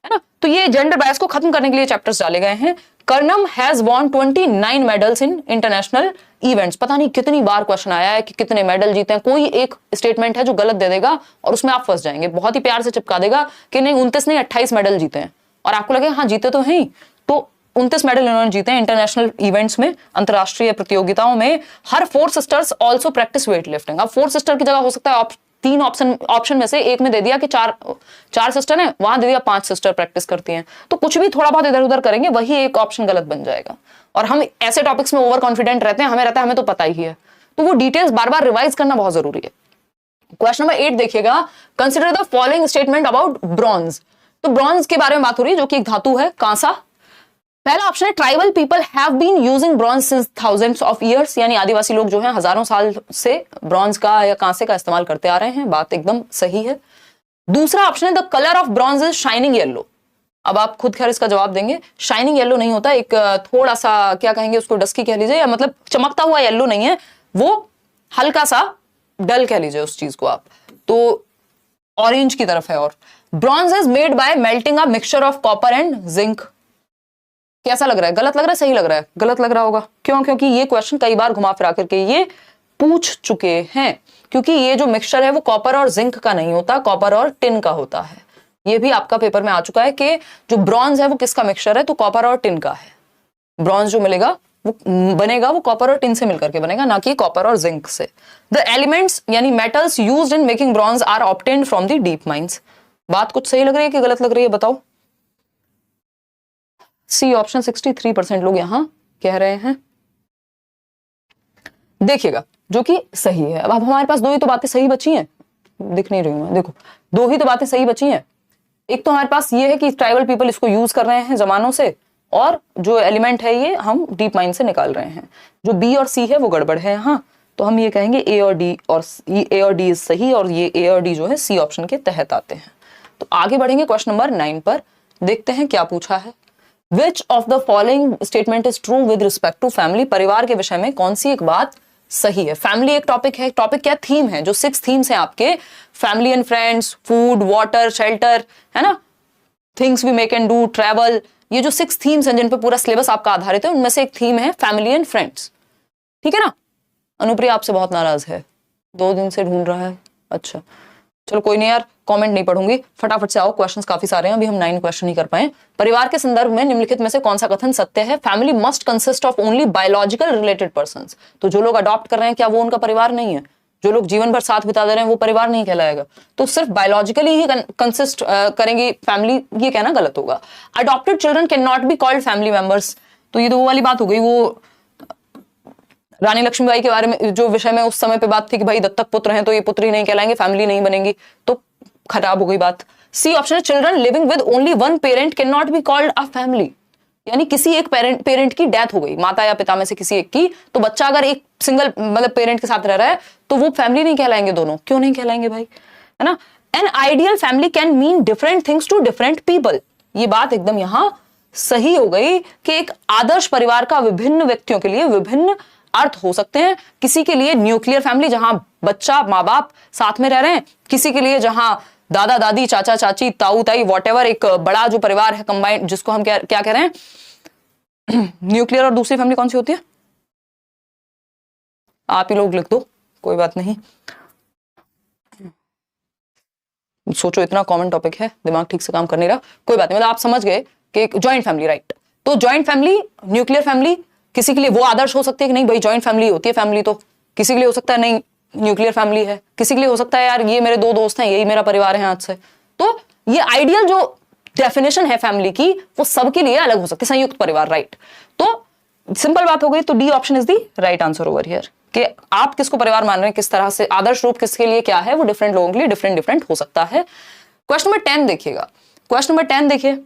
है ना। तो ये जेंडर बायस को खत्म करने के लिए चैप्टर्स डाले गए हैं। Karnam has won 29 medals in international events. पता नहीं कितनी बार क्वेश्चन आया है कि कितने मेडल जीते हैं, कोई एक स्टेटमेंट है जो गलत दे देगा और उसमें आप फंस जाएंगे, बहुत ही प्यार से चिपका देगा कि नहीं 29 नहीं 28 मेडल जीते हैं, और आपको लगेगा हाँ जीते तो हैं। तो 29 मेडल इन्होंने जीते हैं इंटरनेशनल इवेंट्स में, अंतरराष्ट्रीय प्रतियोगिताओं में। हर 4 sisters also practice weight lifting. अब 4 सिस्टर की जगह हो सकता है 3 ऑप्शन में से एक में दे दिया कि चार सिस्टर हैं, वहां दे दिया 5 सिस्टर प्रैक्टिस करती हैं, तो कुछ भी थोड़ा बहुत इधर उधर करेंगे वही एक ऑप्शन गलत बन जाएगा। और हम ऐसे टॉपिक्स में ओवर कॉन्फिडेंट रहते हैं, हमें तो पता ही है, तो वो डिटेल्स बार बार रिवाइज करना बहुत जरूरी है। क्वेश्चन नंबर 8 देखिएगा, consider the following statement about bronze. तो ब्रॉन्ज के बारे में बात हो रही है, जो कि एक धातु है, कांसा। पहला ऑप्शन है tribal people have been using bronze since thousands of years, यानी आदिवासी लोग जो हैं हजारों साल से ब्रॉन्ज का या कांसे का इस्तेमाल करते आ रहे हैं, बात एकदम सही है। दूसरा ऑप्शन है the colour of bronze is shining yellow. अब आप खुद खैर इसका जवाब देंगे, शाइनिंग येलो नहीं होता, एक थोड़ा सा क्या कहेंगे उसको, डस्की कह लीजिए, या मतलब चमकता हुआ येलो नहीं है, वो हल्का सा डल कह लीजिए उस चीज को आप, तो ऑरेंज की तरफ है। और bronze is made by melting a mixture of copper and zinc. कैसा लग रहा है, गलत लग रहा है, सही लग रहा है? गलत लग रहा होगा, क्यों? क्योंकि ये क्वेश्चन कई बार घुमा फिरा करके ये पूछ चुके हैं, क्योंकि ये जो मिक्सचर है वो कॉपर और जिंक का नहीं होता, कॉपर और टिन का होता है। ये भी आपका पेपर में आ चुका है कि जो ब्रॉन्ज है वो किसका मिक्सचर है, तो कॉपर और टिन का है। ब्रॉन्ज जो मिलेगा वो बनेगा, वो कॉपर और टिन से मिलकर के बनेगा, ना कि कॉपर और जिंक से। द एलिमेंट्स यानी metals used in making bronze are obtained from the deep mines. बात कुछ सही लग रही है कि गलत लग रही है, बताओ? सी ऑप्शन 63% लोग यहां कह रहे हैं, देखिएगा, जो कि सही है। अब हमारे पास 2 ही तो बातें सही बची हैं, दिख नहीं रही हूं मैं, देखो 2 ही तो बातें सही बची हैं। एक तो हमारे पास ये है कि ट्राइबल पीपल इसको यूज कर रहे हैं जमानों से, और जो एलिमेंट है ये हम डीप माइंड से निकाल रहे हैं। जो बी और सी है वो गड़बड़ है यहाँ, तो हम ये कहेंगे ए और डी, और ए और डी सही, और ये ए और डी जो है सी ऑप्शन के तहत आते हैं। तो आगे बढ़ेंगे क्वेश्चन नंबर 9 पर, देखते हैं क्या पूछा है। Which of the following statement is true with respect to family. परिवार के विषय में कौन सी एक बात सही है? फैमिली एक टॉपिक है, टॉपिक क्या, थीम है, जो 6 थीम्स हैं आपके, family and friends, food, water, shelter, है ना, things we make and do, travel, ये जो 6 थीम्स हैं जिन पे पूरा सिलेबस आपका आधारित है, उनमें से एक थीम है फैमिली एंड फ्रेंड्स। ठीक है ना? अनुप्रिया आपसे बहुत नाराज है, 2 दिन से ढूंढ रहा है। अच्छा चलो कोई नहीं यार, कमेंट नहीं पढ़ूंगी, फटाफट से आओ, क्वेश्चंस काफी सारे हैं, अभी हम 9 क्वेश्चन ही कर पाए। परिवार के संदर्भ में निम्नलिखित में से कौन सा कथन सत्य है? Family must consist of only biological related persons. तो जो लोग अडॉप्ट कर रहे हैं क्या वो उनका परिवार नहीं है? जो लोग जीवन भर साथ बिता दे रहे हैं वो परिवार नहीं कहलाएगा, तो सिर्फ बायोलॉजिकली ही कंसिस्ट करेंगी फैमिली, ये कहना गलत होगा। Adopted children can not be called family members, तो ये तो वो वाली बात हो गई, वो रानी लक्ष्मीबाई के बारे में जो विषय में उस समय पे बात थी कि भाई दत्तक पुत्र हैं तो ये पुत्री नहीं कहलाएंगे, फैमिली नहीं बनेंगी, तो खराब हो गई बात। सी ऑप्शन है children living with only one parent can not be called a family, यानी किसी एक पेरेंट की डेथ हो गई, माता या पिता में से किसी एक की, तो बच्चा अगर एक सिंगल मतलब पेरेंट के साथ रह रहा है तो वो फैमिली नहीं कहलाएंगे दोनों। क्यों नहीं कहलाएंगे भाई, है ना? An ideal family can mean different things to different people, ये बात एकदम यहां सही हो गई कि एक आदर्श परिवार का विभिन्न व्यक्तियों के लिए विभिन्न अर्थ हो सकते हैं। किसी के लिए न्यूक्लियर फैमिली जहां बच्चा माँ बाप साथ में रह रहे हैं, किसी के लिए जहां दादा दादी चाचा चाची ताऊ ताई वॉटेवर एक बड़ा जो परिवार है कंबाइंड, जिसको हम क्या कह रहे हैं न्यूक्लियर। और दूसरी फैमिली कौन सी होती है? आप ही लोग लिख दो, कोई बात नहीं, सोचो, इतना कॉमन टॉपिक है, दिमाग ठीक से काम कर नहीं रहा, कोई बात नहीं, मतलब आप समझ गए कि ज्वाइंट फैमिली, राइट? तो ज्वाइंट फैमिली, न्यूक्लियर फैमिली, किसी के लिए वो आदर्श हो सकती है कि नहीं भाई ज्वाइंट फैमिली होती है फैमिली, तो किसी के लिए हो सकता है नहीं न्यूक्लियर फैमिली है, किसी के लिए हो सकता है यार ये मेरे 2 दोस्त हैं यही मेरा परिवार है आज से। तो ये आइडियल जो डेफिनेशन है फैमिली की वो सबके लिए अलग हो सकती है, संयुक्त परिवार, राइट? तो सिंपल बात हो गई, तो D option is the right answer over here, कि आप किसको परिवार मान रहे हैं, किस तरह से आदर्श रूप किसके लिए क्या है, वो डिफरेंट लोगों के लिए डिफरेंट हो सकता है। क्वेश्चन नंबर 10 देखिएगा, क्वेश्चन नंबर 10 देखिए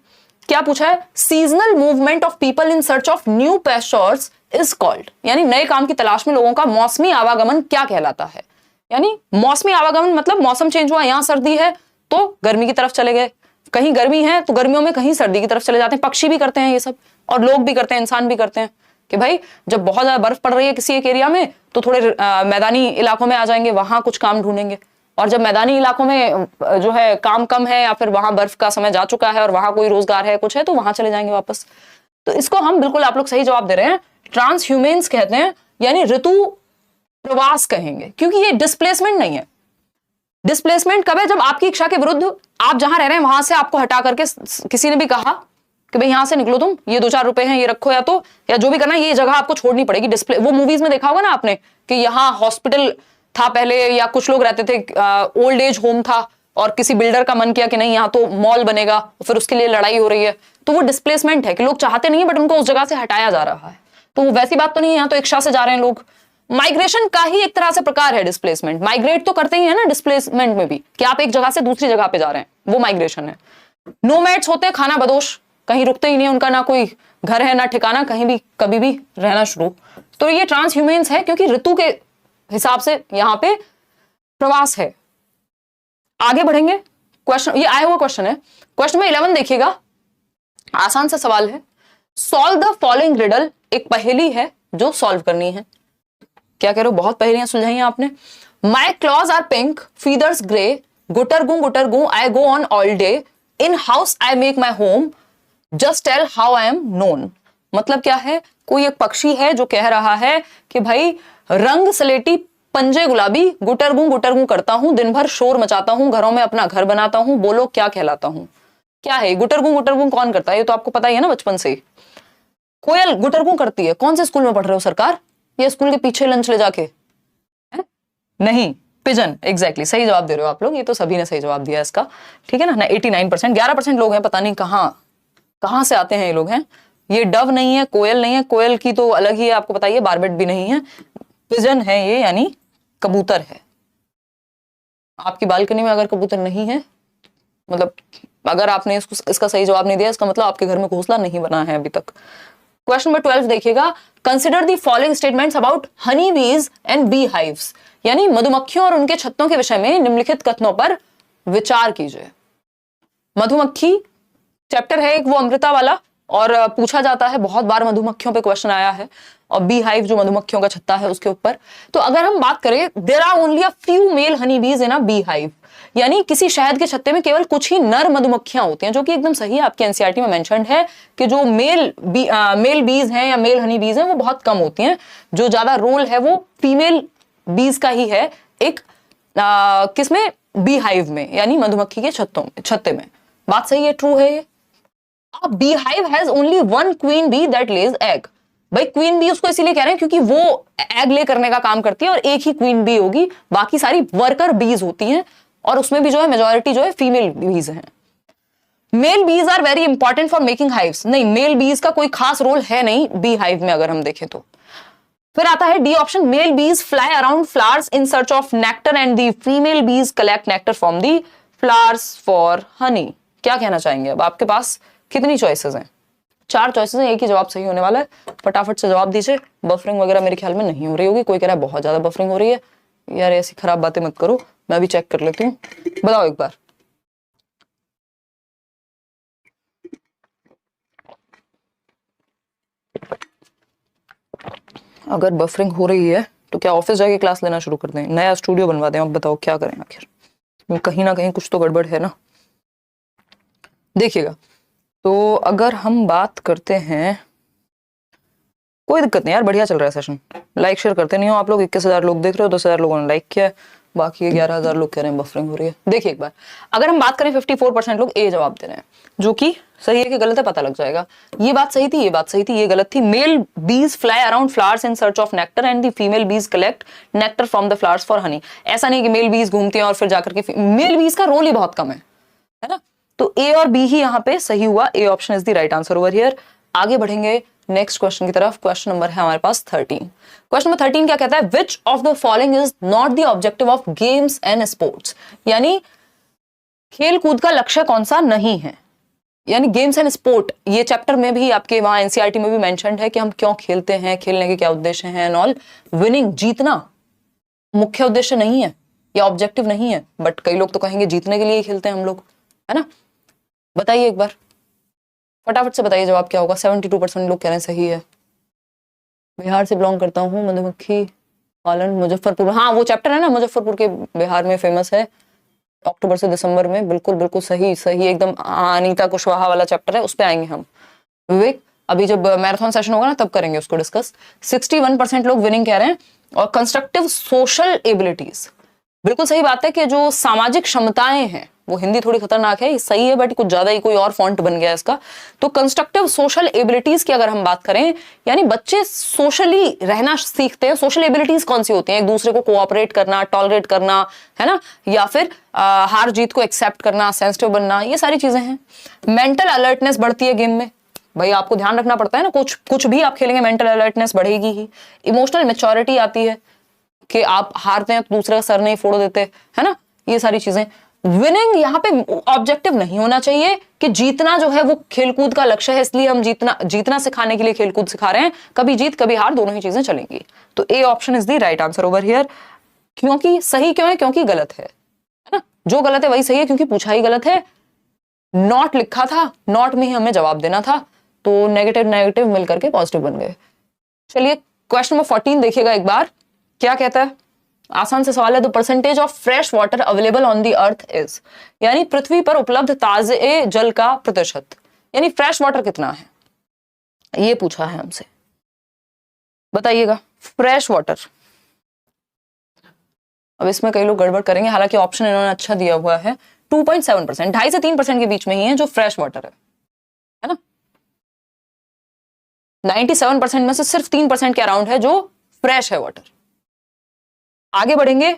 क्या पूछा है। Seasonal movement of people in search of new pastures is called, यानी नए काम की तलाश में लोगों का मौसमी आवागमन क्या कहलाता है? यानी मौसमी आवागमन मतलब मौसम चेंज हुआ, यहां सर्दी है तो गर्मी की तरफ चले गए, कहीं गर्मी है तो गर्मियों में कहीं सर्दी की तरफ चले जाते हैं। पक्षी भी करते हैं ये सब, और लोग भी करते हैं, इंसान भी करते हैं कि भाई जब बहुत ज्यादा बर्फ पड़ रही है किसी एक एरिया में तो थोड़े मैदानी इलाकों में आ जाएंगे, वहां कुछ काम ढूंढेंगे, और जब मैदानी इलाकों में जो है काम कम है या फिर वहां बर्फ का समय जा चुका है और वहां कोई रोजगार है कुछ है तो वहां चले जाएंगे वापस। तो इसको हम बिल्कुल, आप लोग सही जवाब दे रहे हैं, ट्रांसह्यूमेंस कहते हैं, यानी ऋतु प्रवास कहेंगे, क्योंकि ये डिस्प्लेसमेंट नहीं है। डिस्प्लेसमेंट कब है? जब आपकी इच्छा के विरुद्ध आप जहां रह रहे हैं वहां से आपको हटा करके किसी ने भी कहा कि भाई यहां से निकलो तुम, ये 2-4 रुपए हैं ये रखो, या जो भी करना है ये जगह आपको छोड़नी पड़ेगी। डिस्प्ले, वो मूवीज में देखा होगा ना आपने कि यहाँ हॉस्पिटल था पहले, या कुछ लोग रहते थे ओल्ड एज होम था और किसी बिल्डर का मन किया कि नहीं यहाँ तो मॉल बनेगा, फिर उसके लिए लड़ाई हो रही है, तो वो डिस्प्लेसमेंट है कि लोग चाहते नहीं है बट उनको उस जगह से हटाया जा रहा है। तो वैसी बात तो नहीं है, यहाँ तो इच्छा से जा रहे हैं लोग। माइग्रेशन का ही एक तरह से प्रकार है डिस्प्लेसमेंट, माइग्रेट तो करते ही है ना डिस्प्लेसमेंट में भी, कि आप एक जगह से दूसरी जगह पे जा रहे हैं, वो माइग्रेशन है। नोमैड्स होते हैं खाना बदोश, कहीं रुकते ही नहीं, उनका ना कोई घर है ना ठिकाना, कहीं भी कभी भी रहना शुरू। तो ये ट्रांस ह्यूमेंस है क्योंकि ऋतु के हिसाब से यहाँ पे प्रवास है। आगे बढ़ेंगे, क्वेश्चन ये आया हुआ क्वेश्चन है, क्वेश्चन में 11 देखिएगा, आसान सा सवाल है। सॉल्व द फॉलोइंग रिडल, एक पहेली है जो सॉल्व करनी है। क्या कह रहे हो, बहुत पहेलियां सुलझाई हैं आपने। My claws are pink, feathers grey, गुटर गू I go on all day, in house I make my home, just tell how I am known. मतलब क्या है, कोई एक पक्षी है जो कह रहा है कि भाई रंग सलेटी पंजे गुलाबी, गुटर गू करता हूं, दिन भर शोर मचाता हूं, घरों में अपना घर बनाता हूं, बोलो क्या कहलाता हूं। क्या है गुटर गू कौन करता है, ये तो आपको पता ही है ना बचपन से। कोयल गुटर गू करती है, कौन से स्कूल में पढ़ रहे हो सरकार, ये स्कूल के पीछे लंच ले जाके है? नहीं, पिजन, एग्जैक्टली सही जवाब दे रहे हो आप लोग, ये तो सभी ने सही जवाब दिया इसका, ठीक है ना 89%। 11% लोग हैं, पता नहीं कहां से आते हैं ये लोग हैं। ये डव नहीं है, कोयल नहीं है, कोयल की तो अलग ही है, आपको पता ही है, बारबेट भी नहीं है, पिजन है ये, यानी कबूतर है। आपकी बालकनी में अगर कबूतर नहीं है, मतलब अगर आपने इसका सही जवाब नहीं दिया, इसका मतलब आपके घर में घोंसला नहीं बना है अभी तक। क्वेश्चन नंबर 12 देखिएगा, consider the following statements about Honey बीज एंड बी हाइव्स, यानी मधुमक्खियों और उनके छत्तों के विषय में निम्नलिखित कथनों पर विचार कीजिए। मधुमक्खी चैप्टर है एक वो अमृता वाला, और पूछा जाता है बहुत बार, मधुमक्खियों पे क्वेश्चन आया है, और बी हाइव जो मधुमक्खियों का छत्ता है उसके ऊपर। तो अगर हम बात करें, there are only a few male honey bees in a bee hive, यानी किसी शहद के छत्ते में केवल कुछ ही नर मधुमक्खियां होती हैं, जो कि एकदम सही है, आपके एनसीईआरटी में मेंशन्ड है कि जो मेल बीज हैं या मेल हनी बीज हैं वो बहुत कम होती हैं, जो ज्यादा रोल है वो फीमेल बीज का ही है, एक किसमें, बी हाइव में, यानी मधुमक्खी के छत्ते में। बात सही है, ट्रू है ये। A beehive has only one queen bee that lays egg। भाई क्वीन बी उसको इसीलिए कह रहे हैं क्योंकि वो एग ले करने का काम करती है और एक ही क्वीन बी होगी, बाकी सारी वर्कर बीज होती हैं, और उसमें भी जो है मेजॉरिटी जो है फीमेल बीज हैं। Male bees are very important for making hives, नहीं मेल बीज का कोई खास रोल है नहीं बी हाइव में अगर हम देखें तो। फिर आता है D option, male bees fly around flowers in search of nectar and the female bees collect nectar from the flowers for honey. क्या कहना चाहेंगे, अब आपके पास कितनी चॉइसेस हैं, 4 चॉइसेस हैं, एक ही जवाब सही होने वाला है, फटाफट से जवाब दीजिए। बफरिंग वगैरह मेरे ख्याल में नहीं हो रही होगी, कोई कह रहा है बहुत ज्यादा बफरिंग हो रही है, यार ऐसी खराब बातें मत करो, मैं भी चेक कर लेती हूँ, बताओ एक बार। अगर बफरिंग हो रही है तो क्या ऑफिस जाके क्लास लेना शुरू कर दें, नया स्टूडियो बनवा दें, अब बताओ क्या करें, आखिर कहीं ना कहीं कुछ तो गड़बड़ है ना। देखिएगा, तो अगर हम बात करते हैं, कोई दिक्कत नहीं यार, बढ़िया चल रहा है सेशन, लाइक शेयर करते नहीं हो आप लोग, 21,000 लोग देख रहे हो, 10,000 लोगों ने लाइक किया है, बाकी 11,000 लोग कह रहे हैं बफरिंग हो रही है। देखिए एक बार, अगर हम बात करें 54% लोग ए जवाब दे रहे हैं, जो कि सही है कि गलत है पता लग जाएगा। ये बात सही थी, ये बात सही थी, ये गलत थी। Male bees fly around flowers in search of nectar and the female bees collect nectar from the flowers for honey. ऐसा नहीं कि मेल बीज घूमते हैं और फिर जाकर के, मेल बीज का रोल ही बहुत कम है ना। तो ए और बी ही यहाँ पे सही हुआ, A option is the right answer over here. आगे बढ़ेंगे नेक्स्ट क्वेश्चन की तरफ। क्वेश्चन नंबर है हमारे पास 13। क्वेश्चन नंबर 13 क्या कहता है, which of the following is not the objective of games and sports, यानी खेल कूद का लक्ष्य कौन सा नहीं है, यानी गेम्स एंड स्पोर्ट, ये चैप्टर में भी आपके वहां एनसीईआरटी में भी मेंशन्ड है कि हम क्यों खेलते हैं, खेलने के क्या उद्देश्य हैं एंड ऑल। विनिंग, जीतना मुख्य उद्देश्य नहीं है या ऑब्जेक्टिव नहीं है, बट कई लोग तो कहेंगे जीतने के लिए ही खेलते हैं हम लोग, है ना। बताइए एक बार, फटाफट से बताइए जवाब क्या होगा। 72% लोग कह रहे हैं सही है। बिहार से बिलोंग करता हूँ, मधुमक्खी पालन मुजफ्फरपुर, हाँ वो चैप्टर है ना मुजफ्फरपुर के, बिहार में फेमस है, अक्टूबर से दिसंबर में, बिल्कुल बिल्कुल सही सही एकदम, अनीता कुशवाहा वाला चैप्टर है, उस पे आएंगे हम। विवेक, अभी जब मैराथन सेशन होगा ना तब करेंगे उसको डिस्कस। 61% लोग विनिंग कह रहे हैं, और कंस्ट्रक्टिव सोशल एबिलिटीज, बिल्कुल सही बात है कि जो सामाजिक क्षमताएं हैं वो हिंदी थोड़ी खतरनाक है, ये सही है बट कुछ ज्यादा ही कोई और फॉन्ट बन गया इसका। तो कंस्ट्रक्टिव सोशल एबिलिटीज की अगर हम बात करें, यानी बच्चे सोशली रहना सीखते हैं। सोशल एबिलिटीज कौन सी होती हैं? एक दूसरे को कोऑपरेट करना, टॉलरेट करना, है ना, या फिर हार जीत को एक्सेप्ट करना, सेंसिटिव बनना, ये सारी चीजें हैं। मेंटल अलर्टनेस बढ़ती है गेम में, भाई आपको ध्यान रखना पड़ता है ना, कुछ भी आप खेलेंगे मेंटल अलर्टनेस बढ़ेगी ही। इमोशनल मैच्योरिटी आती है कि आप हारते हैं तो दूसरे का सर नहीं फोड़ देते, है ना, ये सारी चीजें। विनिंग यहाँ पे ऑब्जेक्टिव नहीं होना चाहिए कि जीतना जो है वो खेलकूद का लक्ष्य है, इसलिए हम जीतना सिखाने के लिए खेलकूद सिखा रहे हैं। कभी जीत कभी हार, दोनों ही चीजें चलेंगी। तो A option is the right answer over here. क्योंकि सही क्यों है? क्योंकि गलत है ना, जो गलत है वही सही है, क्योंकि पूछा ही गलत है। नॉट लिखा था, नॉट में ही हमें जवाब देना था, तो नेगेटिव नेगेटिव मिलकर के पॉजिटिव बन गए। चलिए क्वेश्चन नंबर 14 देखिएगा एक बार, क्या कहता है। आसान से सवाल है। The percentage of fresh water available on the earth is, यानी पृथ्वी पर उपलब्ध ताजे जल का प्रतिशत, यानी फ्रेश वाटर कितना है, ये पूछा है हमसे, बताइएगा। फ्रेश वाटर, अब इसमें कई लोग गड़बड़ करेंगे, हालांकि ऑप्शन इन्होंने अच्छा दिया हुआ है। 2.7%, 2.5 से 3% के बीच में ही है जो फ्रेश वाटर है ना। 97% में से सिर्फ 3% के अराउंड है जो फ्रेश है वाटर। आगे बढ़ेंगे,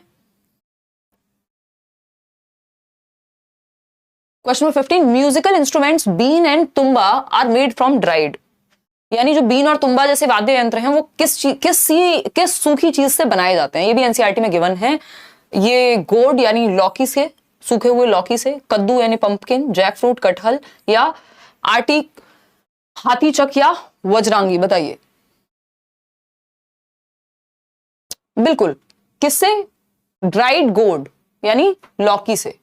question number 15। Musical instruments been and tumba are made from dried, यानी जो बीन और तुम्बा जैसे वाद्य यंत्र हैं वो किस सूखी चीज से बनाए जाते हैं, ये भी एनसीईआरटी में गिवन है। ये गोड यानी लौकी से, सूखे हुए लौकी से, कद्दू यानी पंपकिन, जैक फ्रूट कटहल, या आर्टिक हाथी चक या वज्रांगी, बताइए। बिल्कुल, किससे? ड्राइड गोड यानी लौकी से।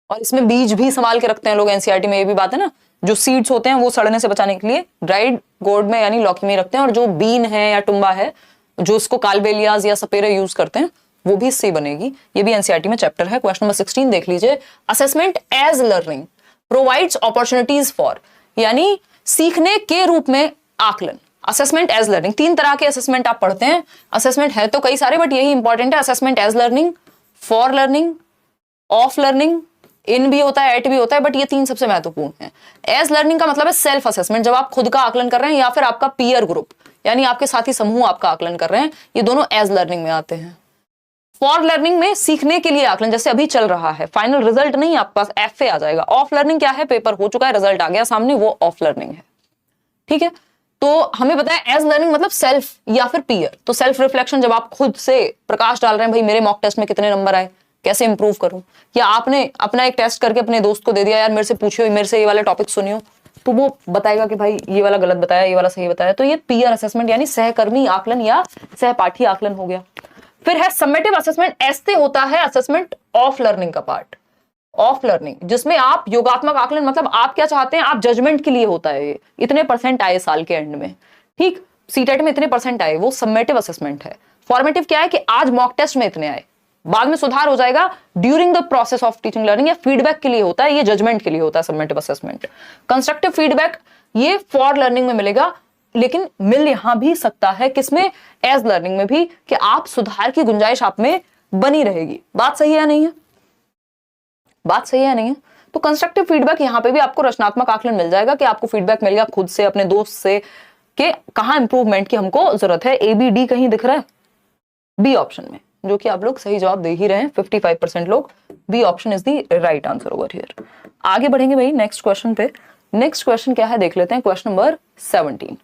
और इसमें बीज भी संभाल के रखते हैं लोग, एनसीईआरटी में ये भी बात है ना, जो सीड्स होते हैं वो सड़ने से बचाने के लिए ड्राइड गोड में यानी लौकी में रखते हैं। और जो बीन है या टुम्बा है, जो इसको कालबेलियाज या सपेरे यूज करते हैं, वो भी इससे बनेगी। ये भी एनसीईआरटी में चैप्टर है। क्वेश्चन नंबर 16 देख लीजिए। Assessment as learning provides opportunities for, यानी सीखने के रूप में आकलन। असेसमेंट एज लर्निंग, 3 तरह के असेसमेंट आप पढ़ते हैं। असेसमेंट है तो कई सारे, बट यही इंपॉर्टेंट है। Assessment as learning, for learning, of learning, in भी होता है, एट भी होता है, बट ये 3 सबसे महत्वपूर्ण है। एज लर्निंग का मतलब है सेल्फ असेसमेंट, जब आप खुद का आकलन कर रहे हैं, या फिर आपका पीयर ग्रुप यानी आपके साथी समूह आपका आकलन कर रहे हैं, ये दोनों एज लर्निंग में आते हैं। फॉर लर्निंग में सीखने के लिए आकलन, जैसे अभी चल रहा है, फाइनल रिजल्ट नहीं, आपके पास FA आ जाएगा। ऑफ लर्निंग क्या है? पेपर हो चुका है, रिजल्ट आ गया सामने, वो ऑफ लर्निंग है। ठीक है, तो हमें पता है एज लर्निंग मतलब सेल्फ या फिर पीयर। तो सेल्फ रिफ्लेक्शन, जब आप खुद से प्रकाश डाल रहे हैं, भाई मेरे मॉक टेस्ट में कितने नंबर आए, कैसे इंप्रूव करूं, या आपने अपना एक टेस्ट करके अपने दोस्त को दे दिया, यार मेरे से पूछियो, मेरे से ये वाला टॉपिक सुनियो, तो वो बताएगा कि भाई ये वाला गलत बताया, ये वाला सही बताया। तो ये पीयर असेसमेंट यानी सहकर्मी आकलन या सहपाठी आकलन हो गया। फिर है समेटिव असेसमेंट, ऐसे होता है असेसमेंट ऑफ लर्निंग का पार्ट। ऑफ लर्निंग जिसमें आप योगात्मक आकलन, मतलब आप क्या चाहते हैं, आप जजमेंट के लिए होता है। ये इतने % आए साल के एंड में, ठीक, सीटेट में इतने % आए, वो समेटिव असेसमेंट है। फॉर्मेटिव क्या है कि आज मॉक टेस्ट में इतने आए, बाद में सुधार हो जाएगा during the process of teaching learning, या फीडबैक के लिए होता है, ये जजमेंट के लिए होता है समेटिव असेसमेंट। कंस्ट्रक्टिव फीडबैक ये फॉर लर्निंग में मिलेगा, लेकिन मिल यहां भी सकता है किसमें? एज लर्निंग में भी, कि आप सुधार की गुंजाइश आप में बनी रहेगी। बात सही है नहीं है? बात सही है नहीं है? तो कंस्ट्रक्टिव फीडबैक यहां पे भी आपको रचनात्मक आकलन मिल जाएगा, कि आपको फीडबैक मिल गया खुद से, अपने दोस्त से, कि कहां इंप्रूवमेंट की हमको जरूरत है। ABD कहीं दिख रहा है? बी ऑप्शन में, जो कि आप लोग सही जवाब दे ही रहे हैं, 55% लोग। B option is the right answer over here. आगे बढ़ेंगे भाई नेक्स्ट क्वेश्चन पे। नेक्स्ट क्वेश्चन क्या है देख लेते हैं, क्वेश्चन नंबर 17।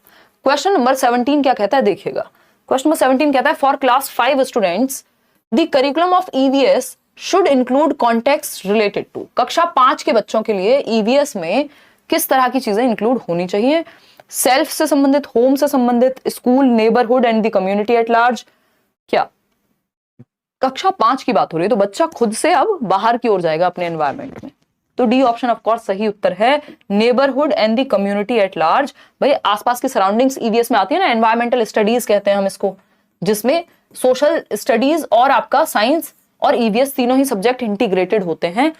क्वेश्चन नंबर 17 क्या कहता है देखिएगा। क्वेश्चन नंबर 17 कहता है, for class 5 students the curriculum of EVS should include context related to. कक्षा 5 के बच्चों के लिए EVS में किस तरह की चीजें इंक्लूड होनी चाहिए? सेल्फ से संबंधित, होम से संबंधित, school, neighbourhood and the community at large. क्या कक्षा 5 की बात हो रही है, तो बच्चा खुद से अब बाहर की ओर जाएगा अपने एनवायरमेंट में, तो डी ऑप्शन ऑफ कोर्स सही उत्तर है, neighbourhood and the community at large. भाई आसपास की सराउंडिंग्स EVS में आती है ना, एनवायरमेंटल स्टडीज कहते हैं हम इसको, जिसमें सोशल स्टडीज और आपका साइंस और EVS तीनों ही सब्जेक्ट इंटीग्रेटेड होते हैं।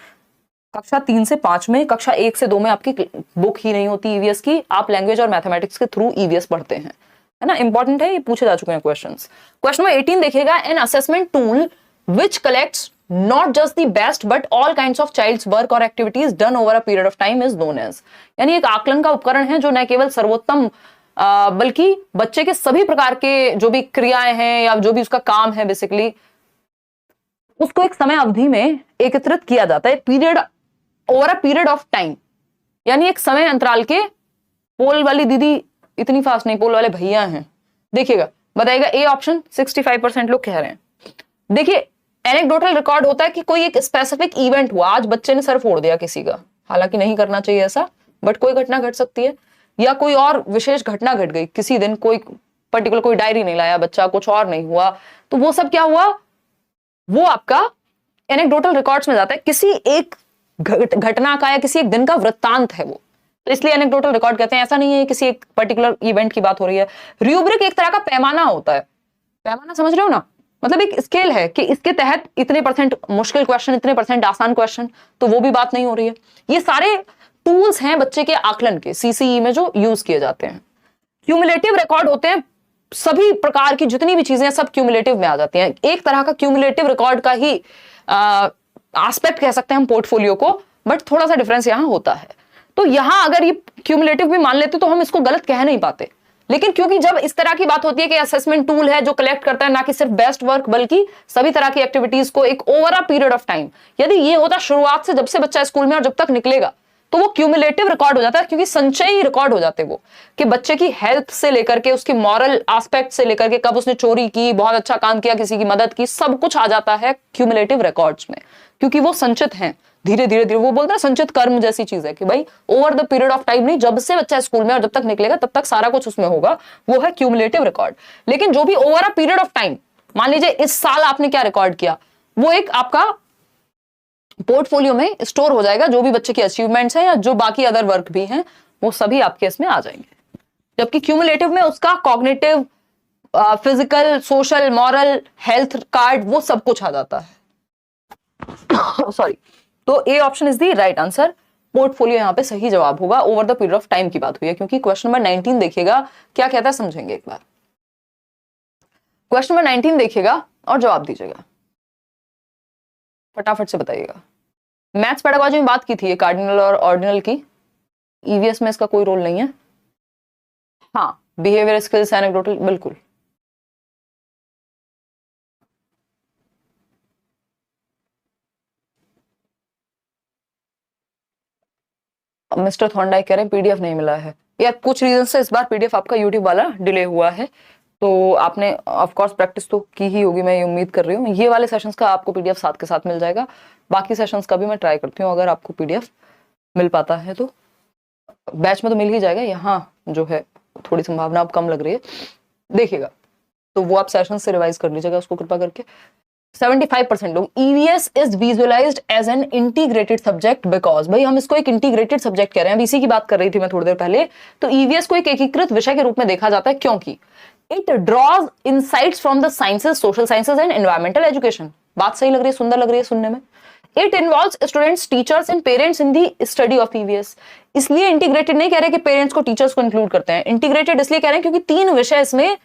कक्षा 3 से 5 में, कक्षा 1 से 2 में आपकी बुक ही नहीं होती EVS की, आप लैंग्वेज और मैथमेटिक्स के थ्रू EVS पढ़ते हैं, है ना, इंपॉर्टेंट है, ये पूछे जा चुके हैं क्वेश्चंस। क्वेश्चन नंबर 18 देखिएगा, an assessment tool which collects not just the best but all kinds of child's work और activities done over a period of time is known as, यानी एक आकलन का उपकरण है जो न केवल सर्वोत्तम बल्कि बच्चे के सभी प्रकार के जो भी क्रियाएं हैं या जो भी उसका काम है बेसिकली उसको एक समय अवधि में एकत्रित किया जाता है, period over a period of time, यानी एक समय अंतराल के। पोल वाली दीदी इतनी फास्ट नहीं, पोल वाले भैया हैं, देखिएगा बताइएगा ए ऑप्शन 65% लोग कह रहे हैं। देखिए एनेक्डोटल रिकॉर्ड होता है कि कोई एक स्पेसिफिक इवेंट हुआ, आज बच्चे ने सर फोड़ दिया किसी का, हालांकि नहीं करना चाहिए ऐसा, बट कोई घटना घट सकती है, या कोई और विशेष घटना घट गई किसी दिन, कोई पर्टिकुलर कोई डायरी नहीं लाया बच्चा, कुछ और नहीं हुआ, तो वो सब क्या हुआ, वो आपका एनेक्डोटल रिकॉर्ड्स में जाता है, किसी एक घटना का या किसी एक दिन का वृत्तांत है वो, तो इसलिए एनेक्डोटल रिकॉर्ड कहते हैं। ऐसा नहीं है किसी एक पर्टिकुलर इवेंट की बात हो रही है। रूब्रिक एक तरह का पैमाना होता है, पैमाना समझ रहे हो ना, मतलब एक स्केल है कि इसके तहत इतने % मुश्किल क्वेश्चन, इतने % आसान क्वेश्चन, तो वो भी बात नहीं हो रही है। ये सारे टूल्स हैं बच्चे के आकलन के सीसीई में जो यूज किए जाते हैं। क्यूमुलेटिव रिकॉर्ड होते हैं, सभी प्रकार की जितनी भी चीजें सब क्यूमुलेटिव में आ जाती हैं, एक तरह का क्यूमुलेटिव रिकॉर्ड का ही एस्पेक्ट कह सकते हैं हम पोर्टफोलियो को, बट थोड़ा सा डिफरेंस यहां होता है। तो यहां अगर ये क्यूमुलेटिव भी मान लेते तो हम इसको गलत कह नहीं पाते, लेकिन क्योंकि जब इस तरह की बात होती है कि असेसमेंट टूल है जो कलेक्ट करता है ना कि सिर्फ बेस्ट वर्क बल्कि सभी तरह की एक्टिविटीज को एक over a period of time, यदि ये होता शुरुआत से जब से बच्चा स्कूल में और जब तक निकलेगा तो वो क्यूमुलेटिव रिकॉर्ड हो जाता है, क्योंकि संचयी रिकॉर्ड हो जाते वो, कि बच्चे की हेल्थ से लेकर के उसकी मॉरल एस्पेक्ट से लेकर के कब उसने चोरी की, बहुत अच्छा काम किया, किसी की मदद की, सब कुछ आ जाता है क्यूमुलेटिव रिकॉर्ड्स में, क्योंकि वो संचित हैं धीरे धीरे धीरे। वो बोलते हैं संचित कर्म जैसी चीज है कि भाई over the period of time नहीं, जब से बच्चा स्कूल में और जब तक निकलेगा तब तक सारा कुछ उसमें होगा, वो है क्यूमुलेटिव रिकॉर्ड। लेकिन जो भी over a period of time, मान लीजिए इस साल आपने क्या रिकॉर्ड किया, वो एक आपका पोर्टफोलियो में स्टोर हो जाएगा, जो भी बच्चे के अचीवमेंट्स हैं या जो बाकी अदर वर्क भी हैं वो सभी आपके इसमें आ जाएंगे। जबकि क्यूमुलेटिव में उसका cognitive, physical, social, moral, health card, वो सब कुछ आ जाता है। सॉरी, तो A option is the right answer. Portfolio यहां पे सही जवाब होगा। Over the period of time की बात हुई है, क्योंकि क्वेश्चन नंबर 19 देखिएगा क्या कहता है, समझेंगे एक बार। क्वेश्चन नंबर 19 देखिएगा और जवाब दीजिएगा, फटाफट से बताइएगा। मैथ्स पेडागोजी में बात की थी कार्डिनल और ऑर्डिनल की, ईवीएस में इसका कोई रोल नहीं है। हाँ, बिहेवियर स्किल्स, एनेक्डोटल, बिल्कुल। मिस्टर थॉर्नडाइक कह रहे हैं पीडीएफ नहीं मिला है, या कुछ रीजन से इस बार पीडीएफ आपका यूट्यूब वाला डिले हुआ है, तो आपने ऑफ कोर्स प्रैक्टिस तो की ही होगी, मैं ये उम्मीद कर रही हूँ। ये वाले सेशंस का आपको पीडीएफ साथ के साथ मिल जाएगा, बाकी सेशंस का भी मैं ट्राई करती हूँ, अगर आपको पीडीएफ मिल पाता है तो बैच में तो मिल ही जाएगा, यहाँ जो है थोड़ी संभावना अब कम लग रही है, देखिएगा तो वो आप सेशन से रिवाइज कर लीजिएगा उसको कृपा करके। 75% लोग EVS is visualised as an integrated subject because, भाई हम इसको एक इंटीग्रेटेड सब्जेक्ट कह रहे हैं, इसी की बात कर रही थी मैं थोड़ी देर पहले। तो ईवीएस को एक एकीकृत विषय के रूप में देखा जाता है क्योंकि it draws insights from the sciences, social sciences and environmental education. बात सही लग रही है, सुंदर लग रही है सुनने में। It involves students, teachers and parents in the study of EVS. इसलिए इंटीग्रेटेड नहीं कह रहे कि पेरेंट्स को, टीचर्स को इंक्लूड करते हैं, इंटीग्रेटेड इसलिए कह रहे हैं क्योंकि 3 विषय इसमें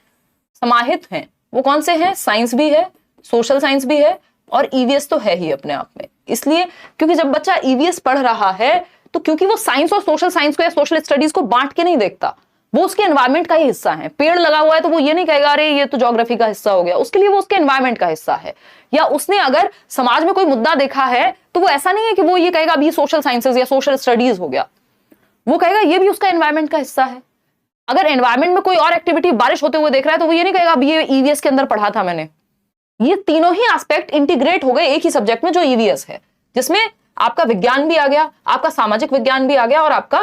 समाहित हैं। वो कौन से हैं? साइंस भी है, सोशल साइंस भी है और ईवीएस तो है ही अपने आप में। इसलिए क्योंकि जब बच्चा ईवीएस पढ़ रहा है तो क्योंकि वो साइंस और सोशल साइंस को या सोशल स्टडीज को बांट के नहीं देखता, वो उसके एनवायरमेंट का ही हिस्सा है। पेड़ लगा हुआ है तो वो ये नहीं कहेगा अरे ये तो ज्योग्राफी का हिस्सा हो गया, उसके लिए वो उसके एनवायरमेंट का हिस्सा है। या उसने अगर समाज में कोई मुद्दा देखा है तो वो ऐसा नहीं है कि वो ये कहेगा अभी सोशल साइंसेस या सोशल स्टडीज हो गया, वो कहेगा ये भी उसका एनवायरमेंट का हिस्सा है। अगर एनवायरमेंट में कोई और एक्टिविटी, बारिश होते हुए देख रहा है तो वो ये नहीं कहेगा अभी ये ईवीएस के अंदर पढ़ा था मैंने। ये तीनों ही एस्पेक्ट इंटीग्रेट हो गए एक ही सब्जेक्ट में जो ईवीएस है, जिसमें आपका विज्ञान भी आ गया, आपका सामाजिक विज्ञान भी आ गया और आपका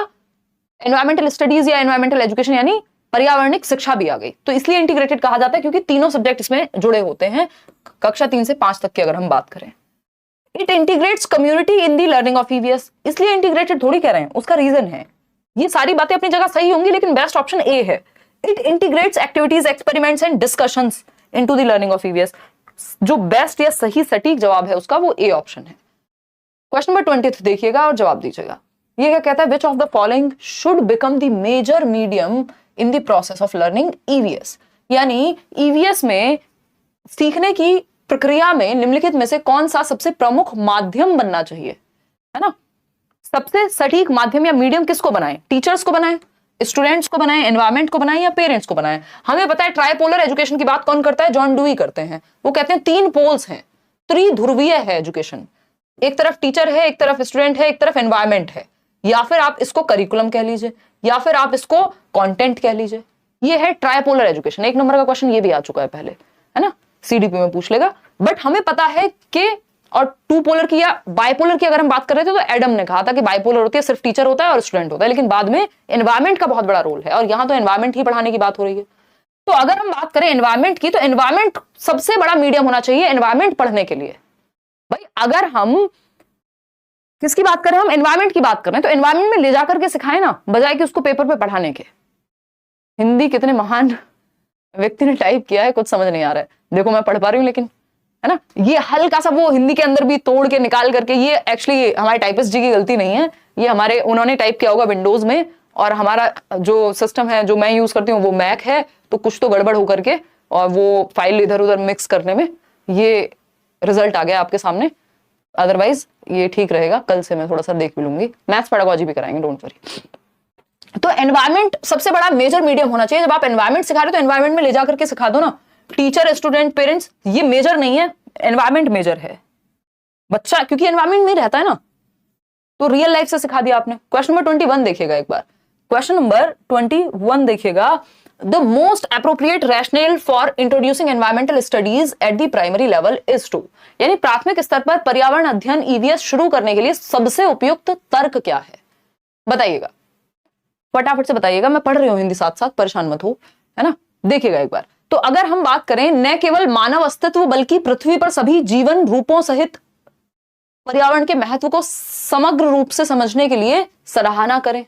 एनवायरमेंटल स्टडीज या एनवायरमेंटल एजुकेशन यानी पर्यावरणिक शिक्षा भी आ गई। तो इसलिए इंटीग्रेटेड कहा जाता है क्योंकि तीनों सब्जेक्ट इसमें जुड़े होते हैं, कक्षा 3 से 5 तक की अगर हम बात करें। It integrates community in the learning of EVS, इसलिए इंटीग्रेटेड थोड़ी कह रहे हैं, उसका रीजन है। ये सारी बातें अपनी जगह सही होंगी लेकिन बेस्ट ऑप्शन ए है। It integrates activities, experiments and discussions into the learning of EVS. जो बेस्ट या सही सटीक जवाब है उसका वो ए ऑप्शन है। क्वेश्चन नंबर 20 देखिएगा और जवाब दीजिएगा। ये क्या कहता है? Which of the following should become the major medium in the process of learning EVS. यानी ईवीएस में सीखने की प्रक्रिया में निम्नलिखित में से कौन सा सबसे प्रमुख माध्यम बनना चाहिए, है ना? सबसे सटीक माध्यम या मीडियम किसको बनाएं? टीचर्स को बनाएं, स्टूडेंट्स को बनाएं, एनवायरमेंट को बनाएं या पेरेंट्स को बनाएं? हमें पता है ट्राइपोलर एजुकेशन की बात कौन करता है? जॉन डुई करते हैं। वो कहते हैं 3 पोल्स हैं, त्रिध्रुवीय है एजुकेशन। एक तरफ टीचर है, एक तरफ स्टूडेंट है, एक तरफ एनवायरमेंट है। या फिर आप इसको करिकुलम कह लीजिए या फिर आप इसको कंटेंट कह लीजिए। ये है ट्राइपोलर एजुकेशन। 1 नंबर का क्वेश्चन ये भी आ चुका है पहले, है ना? सीडीपी में पूछ लेगा। बट हमें पता है कि और 2 पोलर की या बाइपोलर की अगर हम बात कर रहे थे तो एडम ने कहा था कि बाइपोलर होती है, सिर्फ टीचर होता है और स्टूडेंट होता है, लेकिन बाद में एनवायरमेंट का बहुत बड़ा रोल है और यहां तो एनवायरमेंट ही पढ़ाने की बात हो रही है। तो अगर हम बात करें एनवायरमेंट की, तो एनवायरमेंट सबसे बड़ा मीडियम होना चाहिए एनवायरमेंट पढ़ने के लिए। भाई अगर हम किसकी बात कर रहे हैं? हम एनवायरमेंट की बात कर रहे हैं, तो एनवायरमेंट में ले जाकर के सिखाएं ना, बजाय कि उसको पेपर पे पढ़ाने के। हिंदी कितने महान व्यक्ति ने टाइप किया है, कुछ समझ नहीं आ रहा है। देखो मैं पढ़ पा रही हूं, लेकिन है ना, ये हल्का सा वो हिंदी के अंदर भी तोड़ के निकाल करके, ये एक्चुअली हमारे टाइपिस्ट जी की गलती नहीं है, ये हमारे उन्होंने टाइप किया होगा विंडोज में, और हमारा जो सिस्टम है जो मैं यूज करती हूँ वो मैक है, तो कुछ तो गड़बड़ होकर के और वो फाइल इधर उधर मिक्स करने में ये रिजल्ट आ गया आपके सामने। अदरवाइज ये ठीक रहेगा, कल से मैं थोड़ा सा देख भी लूंगी, मैथ्स पेडागोजी भी कराएंगे, डोंट वरी। तो एनवायरमेंट सबसे बड़ा मेजर मीडियम होना चाहिए। जब आप एनवायरमेंट सिखा रहे हो तो एनवायरमेंट में ले जाकर के सिखा दो ना। टीचर, स्टूडेंट, पेरेंट्स ये मेजर नहीं है, एनवायरमेंट मेजर है। बच्चा क्योंकि एनवायरमेंट में रहता है ना, तो रियल लाइफ से सिखा दिया आपने। क्वेश्चन नंबर 21 देखिएगा एक बार। क्वेश्चन नंबर 21 देखिएगा। The most appropriate rationale for introducing environmental studies at the primary level is to, यानी प्राथमिक स्तर पर पर्यावरण अध्ययन ईवीएस शुरू करने के लिए सबसे उपयुक्त तर्क क्या है? बताइएगा, फटाफट से बताइएगा। मैं पढ़ रही हूं हिंदी साथ साथ, परेशान मत हो, है ना? देखिएगा एक बार। तो अगर हम बात करें न केवल मानव अस्तित्व बल्कि पृथ्वी पर सभी जीवन रूपों सहित पर्यावरण के महत्व को समग्र रूप से समझने के लिए सराहना करें।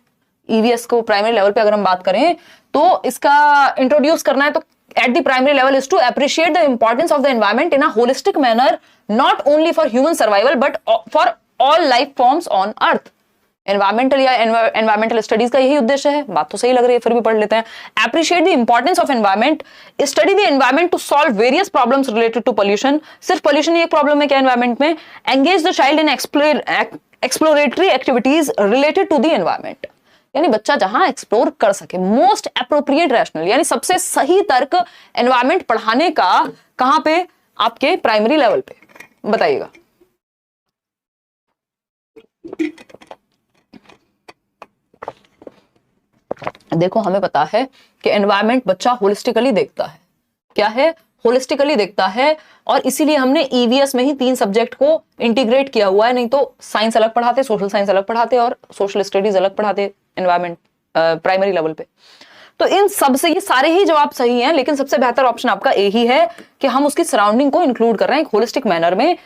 ईवीएस को प्राइमरी लेवल पे अगर हम बात करें तो इसका इंट्रोड्यूस करना है, तो at the primary level is to appreciate the importance of the environment in a holistic manner, not only for human survival but for all life forms on earth. Environmental या एनवायरमेंटल स्टडीज का यही उद्देश्य है। बात तो सही लग रही है, फिर भी पढ़ लेते हैं। Appreciate the importance of environment, study the environment to solve various problems related to pollution. सिर्फ पोल्यूशन ही एक प्रॉब्लम है क्या एनवायरमेंट में? Engage the child in exploratory activities related to the environment, यानी बच्चा जहां एक्सप्लोर कर सके। मोस्ट एप्रोप्रिएट रैशनल, यानी सबसे सही तर्क एनवायरमेंट पढ़ाने का कहां पे? आपके प्राइमरी लेवल पे। बताइएगा। देखो हमें पता है कि एनवायरमेंट बच्चा होलिस्टिकली देखता है। क्या है? होलिस्टिकली देखता है, और इसीलिए हमने ईवीएस में ही 3 सब्जेक्ट को इंटीग्रेट किया हुआ है। नहीं तो साइंस अलग पढ़ाते, सोशल साइंस अलग पढ़ाते और सोशल स्टडीज अलग पढ़ाते एनवायरमेंट प्राइमरी लेवल पे। तो इन सब से ये सारे ही जवाब सही हैं, लेकिन सबसे बेहतर ऑप्शन आपका ए ही है कि हम उसकी सराउंडिंग को इंक्लूड कर रहे हैं एक होलिस्टिक मैनर में,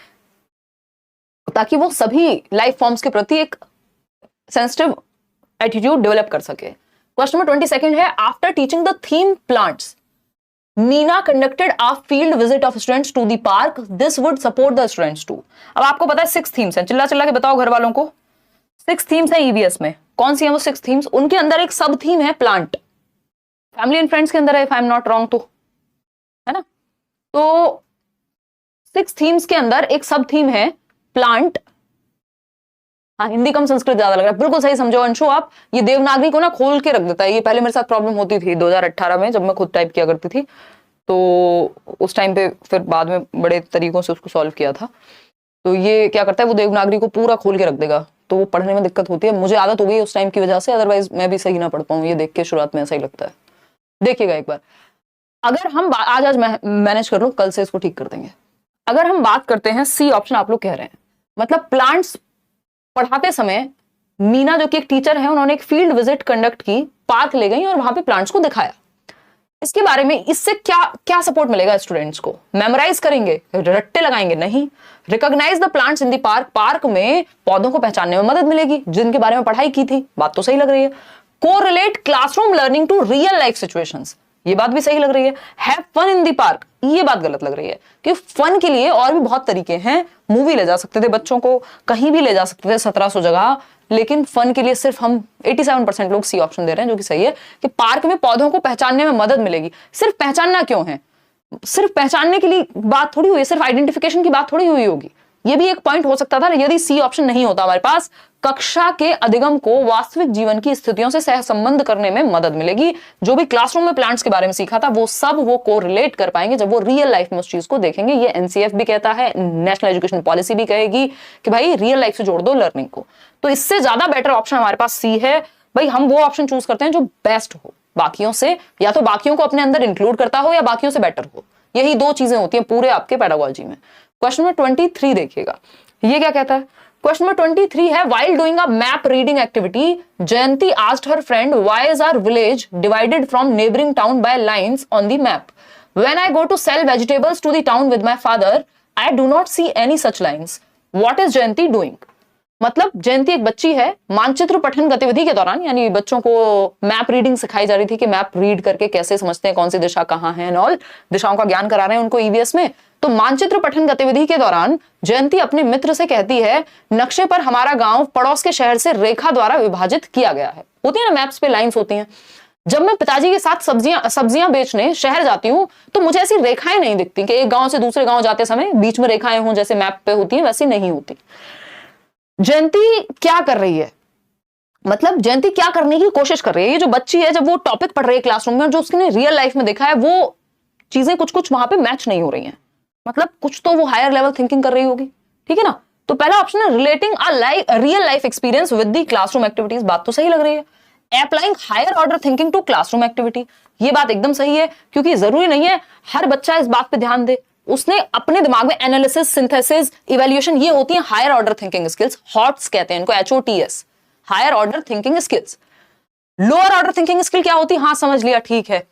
ताकि वो सभी लाइफ फॉर्म्स के प्रति एक सेंसिटिव एटीट्यूड डेवलप कर सके। क्वेश्चन नंबर 22 है। After teaching the theme plants, Meena conducted a field visit of students to the park, this would support the students to. अब आपको पता है 6 थीम्स हैं, चिल्ला चिल्ला के बताओ घर वालों को। 6 थीम्स हैं ईवीएस में। कौन सी हैं वो 6 थीम्स? उनके अंदर एक सब थीम है प्लांट। फैमिली एंड फ्रेंड्स के अंदर है, if I am not wrong, तो है ना? तो 6 थीम्स के अंदर एक सब थीम है प्लांट। हाँ, हिंदी कम संस्कृत ज्यादा लग रहा है। बिल्कुल सही समझो अंशु आप। ये देवनागरी को ना खोल के रख देता है। ये पहले मेरे साथ प्रॉब्लम होती थी 2018 में, जब मैं खुद टाइप किया करती थी, तो उस टाइम पे फिर बाद में बड़े तरीकों से उसको सॉल्व किया था। तो ये क्या करता है, वो देवनागरी को पूरा खोल के रख देगा, तो वो पढ़ने में दिक्कत होती है। मुझे आदत हो गई उस टाइम की वजह से, अदरवाइज मैं भी सही ना पढ़ पाऊँ। ये देख के शुरुआत में ऐसा ही लगता है। देखिएगा एक बार। अगर हम आज मैनेज कर लो, कल से इसको ठीक कर देंगे। अगर हम बात करते हैं, सी ऑप्शन आप लोग कह रहे हैं, मतलब प्लांट्स पढ़ाते समय मीना जो कि एक टीचर है, उन्होंने एक फील्ड विजिट कंडक्ट की, पार्क ले गई और वहां पे प्लांट्स को दिखाया। इसके बारे में, इससे क्या क्या सपोर्ट मिलेगा स्टूडेंट्स को? मेमोराइज करेंगे, रट्टे लगाएंगे? नहीं। Recognise the plants in the park, park में पौधों को पहचानने में मदद मिलेगी जिनके बारे में पढ़ाई की थी। बात तो सही लग रही है। Correlate classroom learning to real life situations, ये बात भी सही लग रही है। Have fun in the park, ये बात गलत लग रही है, कि फन के लिए और भी बहुत तरीके हैं। मूवी ले जा सकते थे बच्चों को, कहीं भी ले जा सकते थे 1700 जगह, लेकिन फन के लिए सिर्फ हम 87% लोग सी ऑप्शन दे रहे हैं, जो कि सही है, कि पार्क में पौधों को पहचानने में मदद मिलेगी। सिर्फ पहचानना क्यों है? सिर्फ पहचानने के लिए बात थोड़ी हुई, सिर्फ आइडेंटिफिकेशन की बात थोड़ी हुई होगी। ये भी एक पॉइंट हो सकता था यदि सी ऑप्शन नहीं होता हमारे पास। कक्षा के अधिगम को वास्तविक जीवन की स्थितियों से सहसंबंध करने में मदद मिलेगी। जो भी क्लासरूम में प्लांट्स के बारे में सीखा था वो सब वो कोरिलेट कर पाएंगे जब वो रियल लाइफ में उस चीज को देखेंगे। ये एनसीएफ भी कहता है, नेशनल एजुकेशन पॉलिसी भी कहेगी कि भाई रियल लाइफ से जोड़ दो लर्निंग को। तो इससे ज्यादा बेटर ऑप्शन हमारे पास सी है। भाई हम वो ऑप्शन चूज करते हैं जो बेस्ट हो बाकियों से, या तो बाकियों को अपने अंदर इंक्लूड करता हो या बाकियों से बेटर हो। यही दो चीजें होती हैं पूरे आपके पेडागोजी में। क्वेश्चन नंबर 23 देखिएगा, ये क्या कहता है। क्वेश्चन नंबर 23 है, while doing a map reading activity, Jayanti asked her friend, why is our village divided from neighboring town by lines on the map? When I go to sell vegetables to the town with my father, I do not see any such lines. What is Jayanti doing? मतलब जयंती एक बच्ची है, मानचित्र पठन गतिविधि के दौरान, यानी बच्चों को मैप रीडिंग सिखाई जा रही थी कि मैप रीड करके कैसे समझते हैं कौन सी दिशा कहाँ है, और दिशाओं का ज्ञान करा रहे हैं उनको ईवीएस में। तो मानचित्र पठन गतिविधि के दौरान जयंती अपने मित्र से कहती है, नक्शे पर हमारा गांव पड़ोस के शहर से रेखा द्वारा विभाजित किया गया है। होती है ना मैप्स पे लाइंस होती हैं। जब मैं पिताजी के साथ सब्जियां बेचने शहर जाती हूँ तो मुझे ऐसी रेखाएं नहीं दिखती कि एक गांव से दूसरे गांव जाते समय बीच में रेखाएं हों जैसे मैप पे होती हैं, वैसी नहीं होती। जयंती क्या कर रही है, मतलब जयंती क्या करने की कोशिश कर रही है। ये जो बच्ची है जब वो टॉपिक पढ़ रही है क्लासरूम में, जो उसने रियल लाइफ में देखा है वो चीजें कुछ कुछ वहां पे मैच नहीं हो रही हैं। मतलब कुछ तो वो हायर लेवल थिंकिंग कर रही होगी, ठीक है ना। तो पहला ऑप्शन है relating a real life experience with the classroom activities, बात तो सही लग रही है। Applying higher order thinking to classroom activity, ये बात एकदम सही है, क्योंकि जरूरी नहीं है हर बच्चा इस बात पे ध्यान दे। उसने अपने दिमाग में एनालिसिस, सिंथेसिस, इवैल्यूएशन, ये होती है higher order thinking skills. HOTS कहते हैं इनको, HOTS, higher order thinking skills. Lower order thinking skill क्या होती है, हाँ समझ लिया, ठीक है,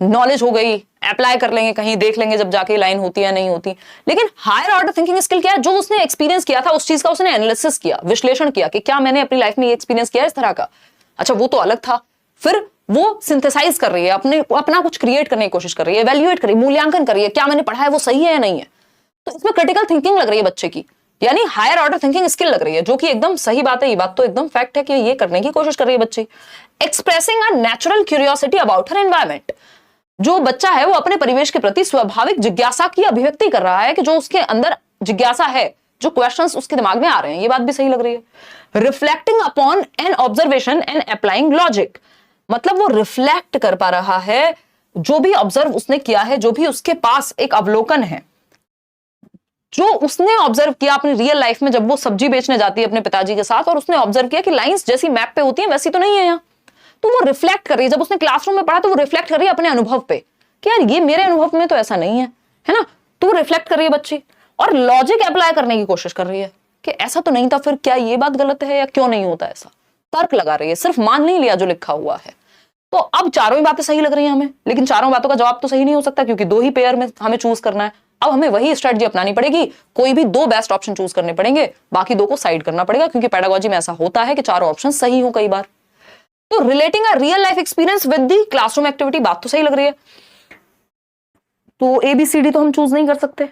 नॉलेज हो गई, अप्लाई कर लेंगे, कहीं देख लेंगे जब जाके लाइन होती है नहीं होती। लेकिन हायर ऑर्डर थिंकिंग स्किल क्या है, जो उसने एक्सपीरियंस किया था उस चीज का उसने एनालिसिस किया, विश्लेषण किया कि क्या मैंने अपनी लाइफ में ये एक्सपीरियंस किया इस तरह का, अच्छा वो तो अलग था। फिर वो सिंथेसाइज कर रही है, अपना कुछ क्रिएट करने की कोशिश कर रही है, इवैल्यूएट कर रही है, मूल्यांकन कर रही है, क्या मैंने पढ़ा है वो सही है या नहीं है। तो इसमें क्रिटिकल थिंकिंग लग रही है बच्चे की, यानी हायर ऑर्डर थिंकिंग स्किल लग रही है, जो कि एकदम सही बात है। ये बात तो एकदम फैक्ट है कि ये करने की कोशिश कर रही है बच्ची। Expressing a natural curiosity about her environment, जो बच्चा है वो अपने परिवेश के प्रति स्वाभाविक जिज्ञासा की अभिव्यक्ति कर रहा है, कि जो उसके अंदर जिज्ञासा है, जो क्वेश्चंस उसके दिमाग में आ रहे हैं, ये बात भी सही लग रही है। Reflecting upon an observation and applying logic, मतलब वो रिफ्लेक्ट कर पा रहा है जो भी ऑब्जर्व उसने किया है, जो भी उसके पास एक अवलोकन है, जो उसने ऑब्जर्व किया अपनी रियल लाइफ में जब वो सब्जी बेचने जाती है अपने पिताजी के साथ, और उसने ऑब्जर्व किया कि लाइंस जैसी मैप पे होती हैं वैसी तो नहीं है यहाँ। तो वो रिफ्लेक्ट कर रही है, जब उसने क्लासरूम में पढ़ा तो वो रिफ्लेक्ट कर रही है अपने अनुभव पे कि यार ये मेरे अनुभव में तो ऐसा नहीं है ना। तो वो रिफ्लेक्ट कर रही है बच्ची, और लॉजिक अप्लाई करने की कोशिश कर रही है कि ऐसा तो नहीं था, फिर क्या ये बात गलत है या क्यों नहीं होता ऐसा, तर्क लगा रही है, सिर्फ मान नहीं लिया जो लिखा हुआ है। तो अब चारों ही बातें सही लग रही हैं हमें, लेकिन चारों बातों का जवाब तो सही नहीं हो सकता, क्योंकि दो ही पेयर में हमें चूज करना है। अब हमें वही स्ट्रेटजी अपनानी पड़ेगी, कोई भी दो बेस्ट ऑप्शन चूज करने पड़ेंगे, बाकी दो को साइड करना पड़ेगा, क्योंकि पेडागोजी में ऐसा होता है कि चारों ऑप्शन सही हो कई बार। तो relating a real life experience with the classroom activity, बात तो सही लग रही है, तो ABCD तो हम चूज नहीं कर सकते।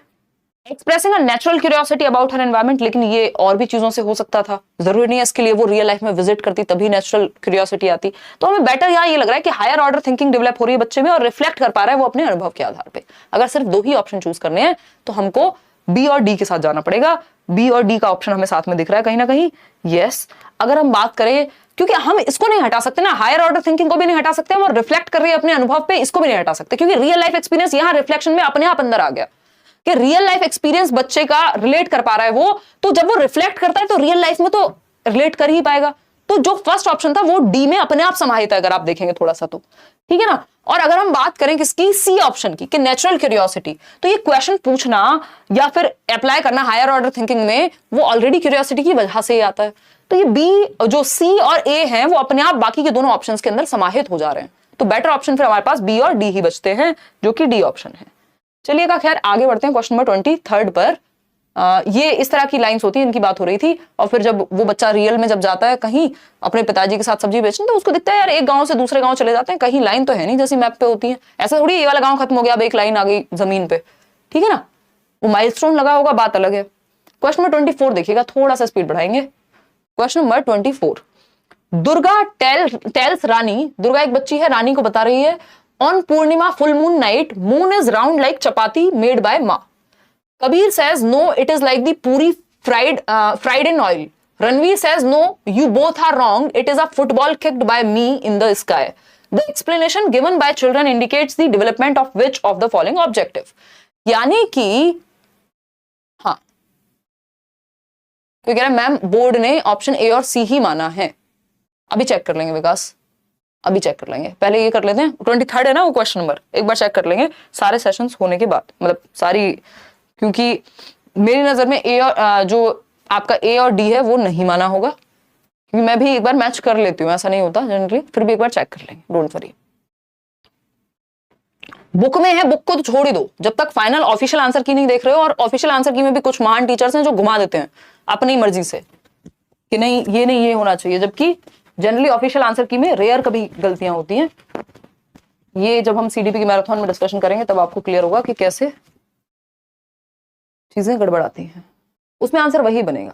Expressing a natural curiosity about her environment, लेकिन ये और भी चीजों से हो सकता था, जरूरी नहीं है इसके लिए वो रियल लाइफ में विजिट करती तभी नेचुरल क्यूरियोसिटी आती। तो हमें बेटर यहाँ ये लग रहा है कि हायर ऑर्डर थिंकिंग डेवलप हो रही है बच्चे में, और रिफ्लेक्ट कर पा रहा है वो अपने अनुभव के आधार पे। अगर सिर्फ दो ही ऑप्शन चूज करने हैं तो हमको B और D के साथ जाना पड़ेगा। B और D का ऑप्शन हमें साथ में दिख रहा है कहीं ना कहीं, यस। अगर हम बात करें, क्योंकि हम इसको नहीं हटा सकते ना, हायर ऑर्डर थिंकिंग को भी नहीं हटा सकते हम, और रिफ्लेक्ट कर रही है अपने अनुभव पे, इसको भी नहीं हटा सकते, क्योंकि रियल लाइफ एक्सपीरियंस यहाँ रिफ्लेक्शन में अपने आप अंदर आ गया कि रियल लाइफ एक्सपीरियंस बच्चे का रिलेट कर पा रहा है वो, तो जब वो रिफ्लेक्ट करता है तो रियल लाइफ में तो रिलेट कर ही पाएगा। तो जो फर्स्ट ऑप्शन था वो D में अपने आप समाहित है, अगर आप देखेंगे थोड़ा सा तो, ठीक है ना। और अगर हम बात करें किसकी, C ऑप्शन की, कि नेचुरल क्यूरियोसिटी, तो ये क्वेश्चन पूछना या फिर अप्लाई करना हायर ऑर्डर थिंकिंग में, वो ऑलरेडी क्यूरियोसिटी की वजह से ही आता है। तो ये B, जो C और A हैं, वो अपने आप बाकी के दोनों ऑप्शंस के अंदर समाहित हो जा रहे हैं। तो बेटर ऑप्शन फिर हमारे पास B और D ही बचते हैं, जो कि D ऑप्शन है। चलिएगा खैर आगे बढ़ते हैं क्वेश्चन नंबर 23 पर। ये इस तरह की लाइंस होती है, इनकी बात हो रही थी। और फिर जब वो बच्चा रियल में जब जाता है कहीं अपने पिताजी के साथ सब्जी बेचने, तो उसको दिखता है यार एक गांव से दूसरे गांव चले जाते हैं, कहीं लाइन तो है नहीं जैसी मैप पे होती है, ऐसा थोड़ी ये वाला गांव खत्म हो गया अब एक लाइन आ गई जमीन पे, ठीक है ना। वो माइलस्टोन लगा होगा, बात अलग है। क्वेश्चन नंबर 24 देखिएगा, थोड़ा सा स्पीड बढ़ाएंगे। क्वेश्चन नंबर 24, दुर्गा टेल्स रानी, दुर्गा एक बच्ची है, रानी को बता रही है, On Purnima full moon night, moon is round like chapati made by Ma. Kabir says no, it is like the puri fried in oil. Ranveer says no, you both are wrong. It is a football kicked by me in the sky. The explanation given by children indicates the development of which of the following objective. यानी कि हाँ, तो कह रहा है मैम बोर्ड ने ऑप्शन ए और सी ही माना है। अभी चेक कर लेंगे विकास, अभी चेक कर लेंगे, पहले ये कर लेते हैं। 23 है ना वो क्वेश्चन नंबर, एक बार चेक कर लेंगे सारे सेशंस होने के बाद, मतलब सारी, क्योंकि मेरी नजर में ए और जो आपका ए और डी है वो नहीं माना होगा, क्योंकि मैं भी एक बार मैच कर लेती हूँ, ऐसा नहीं होता जनरली, फिर भी एक बार चेक कर लेंगे, डोंट वरी। बुक में है, बुक को तो छोड़ ही दो जब तक फाइनल ऑफिशियल आंसर की नहीं देख रहे हो। और ऑफिशियल आंसर की में भी कुछ महान टीचर्स हैं जो घुमा देते हैं अपनी मर्जी से कि नहीं ये होना चाहिए, जबकि जनरली ऑफिशियल आंसर की में रेयर कभी गलतियां होती हैं। ये जब हम सीडीपी की मैराथन में डिस्कशन करेंगे तब आपको क्लियर होगा कि कैसे चीजें गड़बड़ाती हैं, उसमें आंसर वही बनेगा।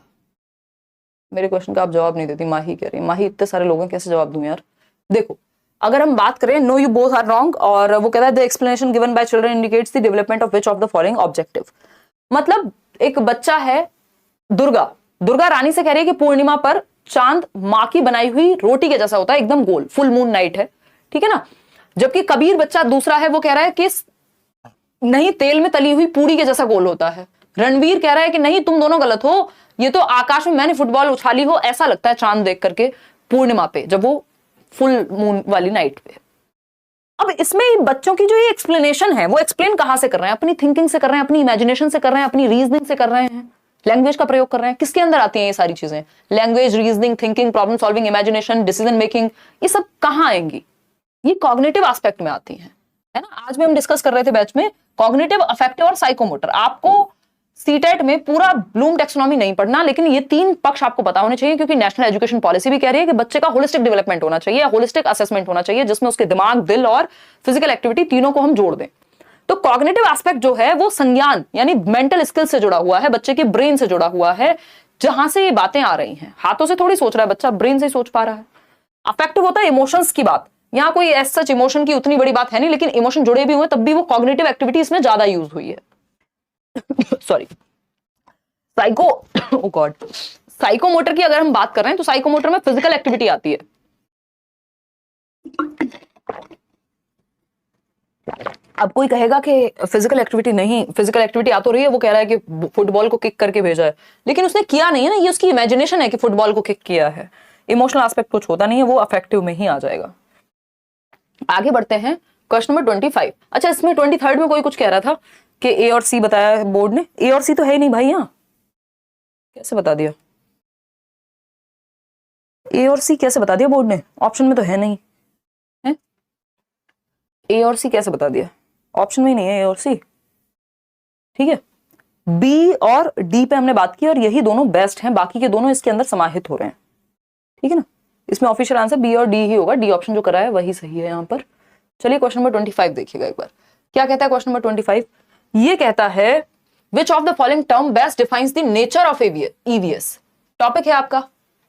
मेरे क्वेश्चन का आप जवाब नहीं देती, माही कह रही है, माही इतने सारे लोग हैं कैसे जवाब दूं यार। देखो अगर हम बात करें no you both are wrong, और वो कहता है the explanation given by children indicates the development of which of the following objective. मतलब एक बच्चा है, दुर्गा रानी से कह रही है कि पूर्णिमा पर चांद माँ की बनाई हुई रोटी के जैसा होता है, एकदम गोल, फुल मून नाइट है, ठीक है ना। जबकि कबीर बच्चा दूसरा है, वो कह रहा है कि नहीं तेल में तली हुई पूरी के जैसा गोल होता है। रणवीर कह रहा है कि नहीं तुम दोनों गलत हो, ये तो आकाश में मैंने फुटबॉल उछाली हो ऐसा लगता है चांद देख करके पूर्णिमा पे, जब वो फुल मून वाली नाइट पे। अब इसमें बच्चों की जो ये एक्सप्लेनेशन है वो एक्सप्लेन कहां से कर रहे हैं? अपनी थिंकिंग से कर रहे हैं, अपनी इमेजिनेशन से कर रहे हैं, अपनी रीजनिंग से कर रहे हैं, लैंग्वेज का प्रयोग कर रहे हैं। किसके अंदर आती हैं ये सारी चीजें? Language, reasoning, thinking, problem solving, imagination, decision making, ये सब कहां आएंगी? ये कॉग्निटिव एस्पेक्ट में आती हैं, है ना। आज भी हम डिस्कस कर रहे थे बैच में कॉग्निटिव, अफेक्टिव और साइकोमोटर। आपको सीटेट में पूरा ब्लूम टैक्सोनॉमी नहीं पढ़ना, लेकिन ये तीन पक्ष आपको पता होने चाहिए, क्योंकि नेशनल एजुकेशन पॉलिसी भी कह रही है कि बच्चे का होलिस्टिक डेवलपमेंट होना चाहिए, होलिस्टिक असेसमेंट होना चाहिए, जिसमें उसके दिमाग, दिल और फिजिकल एक्टिविटी तीनों को हम जोड़ दें। तो कॉग्निटिव एस्पेक्ट जो है वो संज्ञान यानी मेंटल स्किल से जुड़ा हुआ है, बच्चे के ब्रेन से जुड़ा हुआ है, जहां से ये बातें आ रही हैं। हाथों से थोड़ी सोच रहा है बच्चा, ब्रेन से सोच पा रहा है। अफेक्टिव होता है इमोशंस की बात, यहाँ कोई एज सच इमोशन की उतनी बड़ी बात है नहीं, लेकिन इमोशन जुड़े भी हुए तब भी वो कॉग्निटिव एक्टिविटी इसमें ज्यादा यूज हुई है। सॉरी, साइकोमोटर की अगर हम बात कर रहे हैं तो साइकोमोटर में फिजिकल एक्टिविटी आती है। अब कोई कहेगा कि फिजिकल एक्टिविटी नहीं, फिजिकल एक्टिविटी आ तो रही है, वो कह रहा है कि फुटबॉल को किक करके भेजा है, लेकिन उसने किया नहीं है ना, ये उसकी इमेजिनेशन है कि फुटबॉल को किक किया है। इमोशनल एस्पेक्ट कुछ होता नहीं है, वो अफेक्टिव में ही आ जाएगा। आगे बढ़ते हैं क्वेश्चन नंबर 25। अच्छा, इसमें 23 में कोई कुछ कह रहा था कि ए और सी बताया बोर्ड ने। ए और सी तो है नहीं भाई, यहाँ कैसे बता दिया? ए और सी कैसे बता दिया बोर्ड ने? ऑप्शन में तो है नहीं है। ए और सी कैसे बता दिया? ऑप्शन में ही नहीं है ए और सी, ठीक है। बी और डी पे हमने बात की और यही दोनों बेस्ट हैं, बाकी के दोनों इसके अंदर समाहित हो रहे हैं, ठीक है ना। इसमें ऑफिशियल आंसर बी और डी ही होगा, डी ऑप्शन जो करा है वही सही है यहाँ पर। चलिए क्वेश्चन नंबर 25 देखिएगा एक बार, क्या कहता है क्वेश्चन नंबर 25। ये कहता है Which of the following term best defines the nature of EVS? Topic है आपका,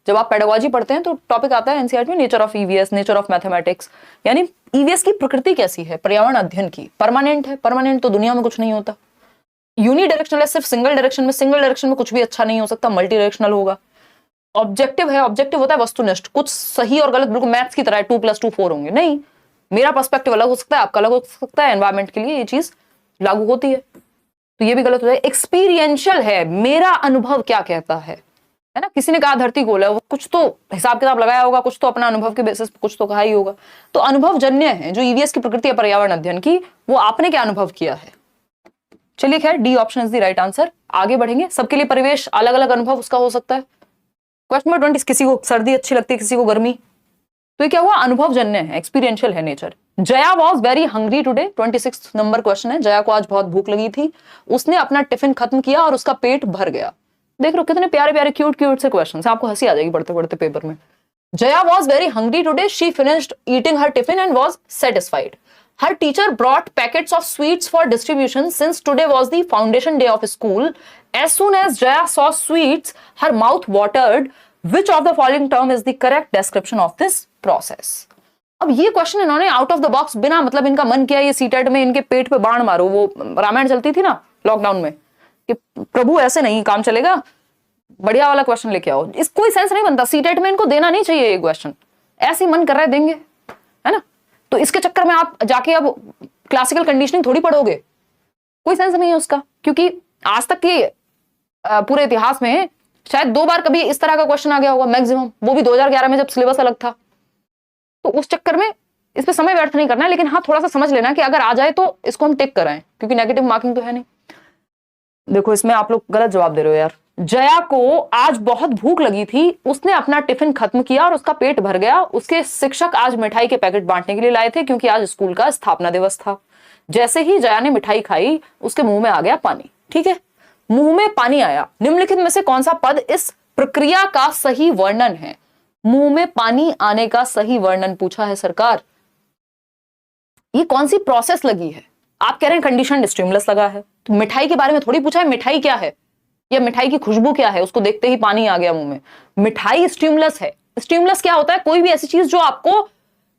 जब आप पेडागोजी पढ़ते हैं तो टॉपिक आता है एनसीईआरटी में, nature of EVS, nature of mathematics, यानी EVS की प्रकृति कैसी है, पर्यावरण अध्ययन की। परमानेंट है, परमानेंट तो दुनिया में कुछ नहीं होता। यूनिडायरेक्शनल है, सिर्फ सिंगल डायरेक्शन में, सिंगल डायरेक्शन में कुछ भी अच्छा नहीं हो सकता, मल्टी डायरेक्शनल होगा। ऑब्जेक्टिव है, ऑब्जेक्टिव होता है वस्तुनिष्ठ, कुछ सही और गलत बिल्कुल मैथ्स की तरह 2 + 2 4 होंगे, नहीं, मेरा पर्सपेक्टिव अलग हो सकता है, आपका अलग हो सकता है, एनवायरमेंट के लिए ये चीज लागू होती है, तो ये भी गलत हो जाए। एक्सपीरियंशियल है, मेरा अनुभव क्या कहता है ना। किसी ने कहा धरती गोल है, वो कुछ तो हिसाब किताब लगाया होगा, कुछ तो अपना अनुभव के बेसिस पे कुछ तो कहा ही होगा। तो अनुभव जन्य है जो ईवीएस की प्रकृति है पर्यावरण अध्ययन की, वो आपने क्या अनुभव किया है। चलिए खैर, D option is the right answer. आगे बढ़ेंगे, सबके लिए परिवेश अलग अलग अनुभव उसका हो सकता है। क्वेश्चन नंबर 20, किसी को सर्दी अच्छी लगती है, किसी को गर्मी, तो ये क्या हुआ, अनुभव जन्य है, एक्सपीरियंशियल है nature. Jaya was very hungry today, 26 number question है। जया को आज बहुत भूख लगी थी, उसने अपना टिफिन खत्म किया और उसका पेट भर गया। देख लो कितने प्यारे प्यारे क्यूट क्यूट से क्वेश्चन, आपको हंसी आ जाएगी पढ़ते पढ़ते पेपर में। Jaya was very hungry today, she finished eating her tiffin and was satisfied. Her teacher brought packets of sweets for distribution since today was the foundation day of school. As soon as Jaya saw sweets her mouth watered. Which of the following term is the correct description of this process? अब ये क्वेश्चन इन्होंने आउट ऑफ द बॉक्स, बिना मतलब इनका मन किया ये सीटेट में इनके पेट पे बाण मारो, वो रामायण चलती थी ना लॉकडाउन में कि प्रभु ऐसे नहीं काम चलेगा, बढ़िया वाला क्वेश्चन लेके आओ। इस कोई सेंस नहीं बनता, सीटेट में इनको देना नहीं चाहिए ये क्वेश्चन, ऐसे ही मन कर रहा है देंगे, है ना। तो इसके चक्कर में आप जाके अब क्लासिकल कंडीशनिंग थोड़ी पढ़ोगे, कोई सेंस नहीं है उसका, क्योंकि आज तक के पूरे इतिहास में शायद 2 बार कभी इस तरह का क्वेश्चन आ गया होगा मैक्सिमम, वो भी 2011 में जब सिलेबस अलग था। तो उस चक्कर में इस पे समय व्यर्थ नहीं करना है, लेकिन हाँ थोड़ा सा समझ लेना कि अगर आ जाए तो इसको हम टिक कराएं, क्योंकि नेगेटिव मार्किंग तो है नहीं। देखो इसमें आप लोग गलत जवाब दे रहे हो यार। जया को आज बहुत भूख लगी थी, उसने अपना टिफिन खत्म किया और उसका पेट भर गया। उसके शिक्षक आज मिठाई के पैकेट बांटने के लिए लाए थे क्योंकि आज स्कूल का स्थापना दिवस था। जैसे ही जया ने मिठाई खाई उसके मुंह में आ गया पानी। ठीक है, मुंह में पानी आया, निम्नलिखित में से कौन सा पद इस प्रक्रिया का सही वर्णन है? मुंह में पानी आने का सही वर्णन पूछा है सरकार। ये कौन सी प्रोसेस लगी है? आप कह रहे हैं कंडीशनड स्टिमुलस लगा है, तो मिठाई के बारे में थोड़ी पूछा है मिठाई क्या है या मिठाई की खुशबू क्या है, उसको देखते ही पानी आ गया मुंह में। मिठाई स्टिमुलस है। स्टिमुलस क्या होता है? कोई भी ऐसी चीज जो आपको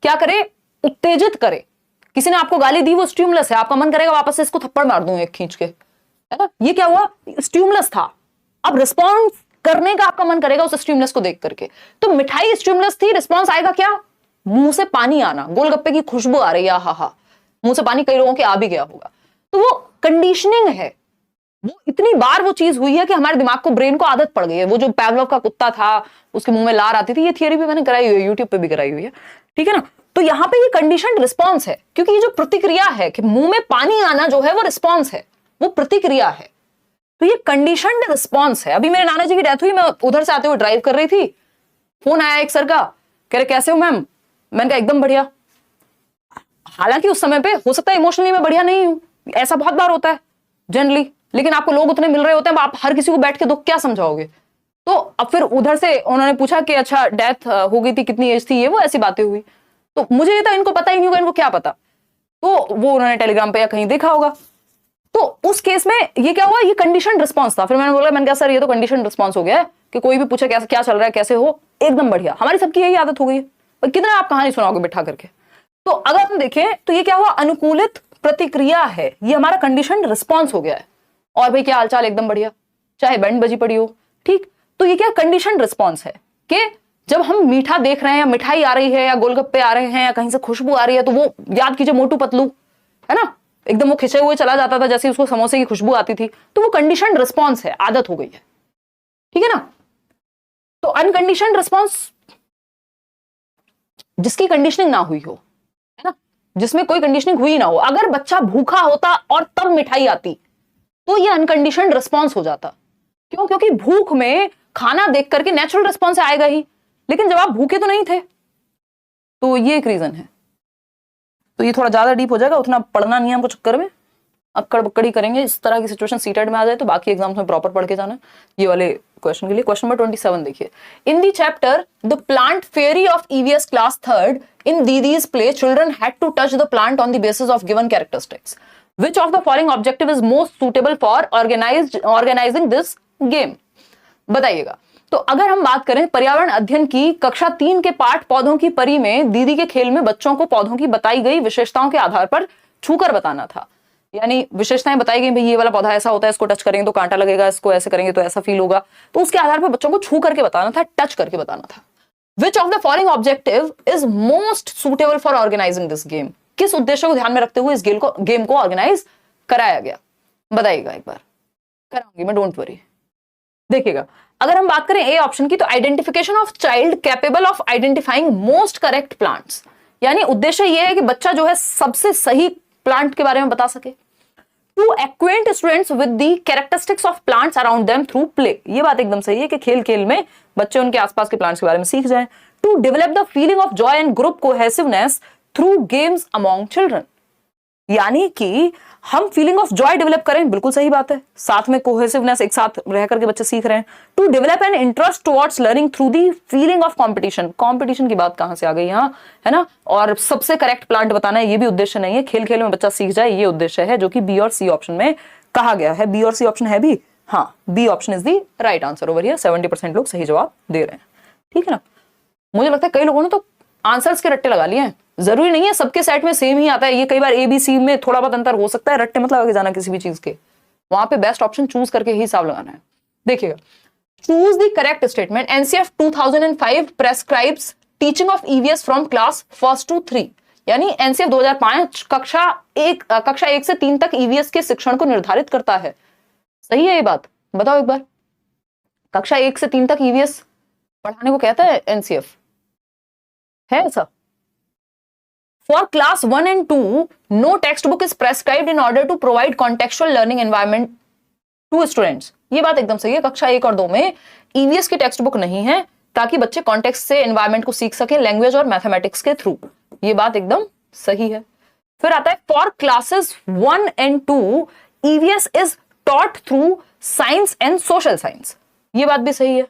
क्या करे, उत्तेजित करे। किसी ने आपको गाली दी, वो स्टिमुलस है, आपका मन करेगा वापस से इसको थप्पड़ मार दूं एक खींच के, है ना। ये क्या हुआ? स्टिमुलस था। अब रिस्पॉन्स करने का आपका मन करेगा उस स्टिमुलस को देख करके। तो मिठाई स्टिमुलस थी, रिस्पॉन्स आएगा क्या? मुंह से पानी आना, गोलगप्पे की खुशबू आ रही है, हा हा, मुंह से पानी कई लोगों के आ भी गया होगा। तो वो कंडीशनिंग है, वो इतनी बार वो चीज हुई है कि हमारे दिमाग को, ब्रेन को आदत पड़ गई है। वो जो पैवलोव का कुत्ता था, उसके मुंह में लार आती थी, ये थियरी भी मैंने कराई हुई है, यूट्यूब पे भी कराई हुई है, ठीक है ना। तो यहाँ पे ये कंडीशनड रिस्पॉन्स है, क्योंकि ये जो प्रतिक्रिया है कि मुंह में पानी आना जो है वो रिस्पॉन्स है, वो प्रतिक्रिया है। तो ये कंडीशनड रिस्पॉन्स है। अभी मेरे नाना जी की डेथ हुई, मैं उधर से आते हुए ड्राइव कर रही थी, फोन आया एक सर का, कह रहे कैसे हो मैम? मैंने कहा एकदम बढ़िया। हालांकि उस समय पे हो सकता है इमोशनली मैं बढ़िया नहीं हूं, ऐसा बहुत बार होता है जनरली, लेकिन आपको लोग उतने मिल रहे होते हैं, आप हर किसी को बैठ के दुख क्या समझाओगे। तो अब फिर उधर से उन्होंने पूछा कि अच्छा डेथ हो गई थी, कितनी एज थी, ये वो ऐसी बातें हुई। तो मुझे ये था इनको पता ही नहीं होगा, इनको क्या पता। तो वो उन्होंने टेलीग्राम पे या कहीं देखा होगा। तो उस केस में ये क्या हुआ, ये कंडीशन रिस्पॉन्स था। फिर मैंने बोला, मैंने कहा सर ये तो कंडीशन रिस्पॉन्स हो गया है कि कोई भी पूछे कैसे क्या चल रहा है, कैसे हो, एकदम बढ़िया। हमारी सबकी यही आदत हो गई है, और कितना आप कहानी सुनाओगे बैठा करके। तो अगर हम देखें तो ये क्या हुआ, अनुकूलित प्रतिक्रिया है, ये हमारा कंडीशन रिस्पॉन्स हो गया है। और भाई क्या हालचाल, एकदम बढ़िया, चाहे बैंड बजी पड़ी हो, ठीक। तो ये क्या कंडीशन रिस्पॉन्स है कि जब हम मीठा देख रहे हैं, या मिठाई आ रही है, या गोलगप्पे आ रहे हैं, या कहीं से खुशबू आ रही है, तो वो याद कीजिए मोटू पतलू, है ना, एकदम वो खिंचे हुए चला जाता था जैसे उसको समोसे की खुशबू आती थी। तो वो कंडीशन रिस्पॉन्स है, आदत हो गई है, ठीक है ना। तो अनकंडीशनड रिस्पॉन्स जिसकी कंडीशनिंग ना हुई हो, है ना, जिसमें कोई कंडीशनिंग हुई ना हो। अगर बच्चा भूखा होता और तब मिठाई आती तो ये अनकंडीशनड रिस्पॉन्स हो जाता। क्यों? क्योंकि भूख में खाना देख करके नेचुरल रिस्पॉन्स आएगा ही, लेकिन जब आप भूखे तो नहीं थे। तो ये एक रीजन है। तो ये थोड़ा ज्यादा डीप हो जाएगा, उतना पढ़ना नहीं है हमको चक्कर में, अक्कड़ बक्कड़ी करेंगे। इस तरह की सिचुएशन सीटेट में आ जाए तो बाकी एग्जाम्स में प्रॉपर पढ़ के जाना है ये वाले क्वेश्चन के लिए। क्वेश्चन नंबर 27 देखिए, in the chapter the plant fairy of EVS class 3rd in Didi's play children had to touch the plant on the basis of given characteristics. Which of the following objective is most suitable for organizing this game? बताइएगा। तो अगर हम बात करें पर्यावरण अध्ययन की कक्षा 3 के पाठ पौधों की परी में, दीदी के खेल में बच्चों को पौधों की बताई गई विशेषताओं के आधार पर छूकर बताना था। यानी विशेषताएं बताई गई, भाई ये वाला पौधा ऐसा होता है, इसको टच करेंगे तो कांटा लगेगा, इसको ऐसे करेंगे तो ऐसा फील होगा। तो उसके आधार पर बच्चों को छू करके बताना था, टच करके बताना था। Which of the following objective is most suitable for organizing this game? किस उद्देश्य को ध्यान में रखते हुए इस गेम को ऑर्गेनाइज कराया गया, बताइएगा एक बार। कराऊंगी मैं, डोंट वरी। देखिएगा, अगर हम बात करें ए ऑप्शन की, तो identification of child capable of identifying most correct plants, यानी उद्देश्य यह है कि बच्चा जो है सबसे सही प्लांट के बारे में बता सके। To acquaint students with the characteristics of plants around them through play, ये बात एकदम सही है कि खेल खेल में बच्चे उनके आसपास के प्लांट्स के बारे में सीख जाएं। To develop the feeling of joy and group cohesiveness through games among children, यानी कि हम फीलिंग ऑफ जॉय डेवलप करें, बिल्कुल सही बात है, साथ में कोहेसिवनेस, एक साथ रह करके बच्चे सीख रहे हैं। To develop an interest towards learning through the feeling of competition, competition की बात कहां से आ गई यहाँ, है ना। और सबसे करेक्ट प्लांट बताना है, ये भी उद्देश्य नहीं है, खेल खेल में बच्चा सीख जाए, ये उद्देश्य है, जो कि बी और सी ऑप्शन में कहा गया है। बी और सी ऑप्शन है भी, हाँ, B option is the right answer over here. 70% लोग सही जवाब दे रहे हैं, ठीक है ना। मुझे लगता है कई लोगों ने तो आंसर्स के रट्टे लगा लिए हैं, जरूरी नहीं है सबके सेट में सेम ही आता है, ये कई बार ABC में थोड़ा बहुत अंतर हो सकता है, रट्टे मतलब आगे जाना किसी भी चीज के, वहां पे बेस्ट ऑप्शन चूज करके ही हिसाब लगाना है। देखिएगा, choose the correct statement. NCF 2005 prescribes teaching of EVS from class 1 to 3, यानी NCF 2005 कक्षा 1 से 3 तक EVS के शिक्षण को निर्धारित करता है। सही है ये बात? बताओ एक बार, कक्षा 1 से 3 तक EVS पढ़ाने को कहता है NCF, है ऐसा? For class 1 and 2, no textbook is prescribed in order to provide contextual learning environment to students. ये बात एकदम सही है, कक्षा 1 और 2 में EVS की टेक्स्ट बुक नहीं है ताकि बच्चे कॉन्टेक्स्ट से एनवायरमेंट को सीख सकें लैंग्वेज और मैथमेटिक्स के थ्रू। ये बात एकदम सही है। फिर आता है for classes 1 and 2 EVS is taught through science and social science। ये बात भी सही है,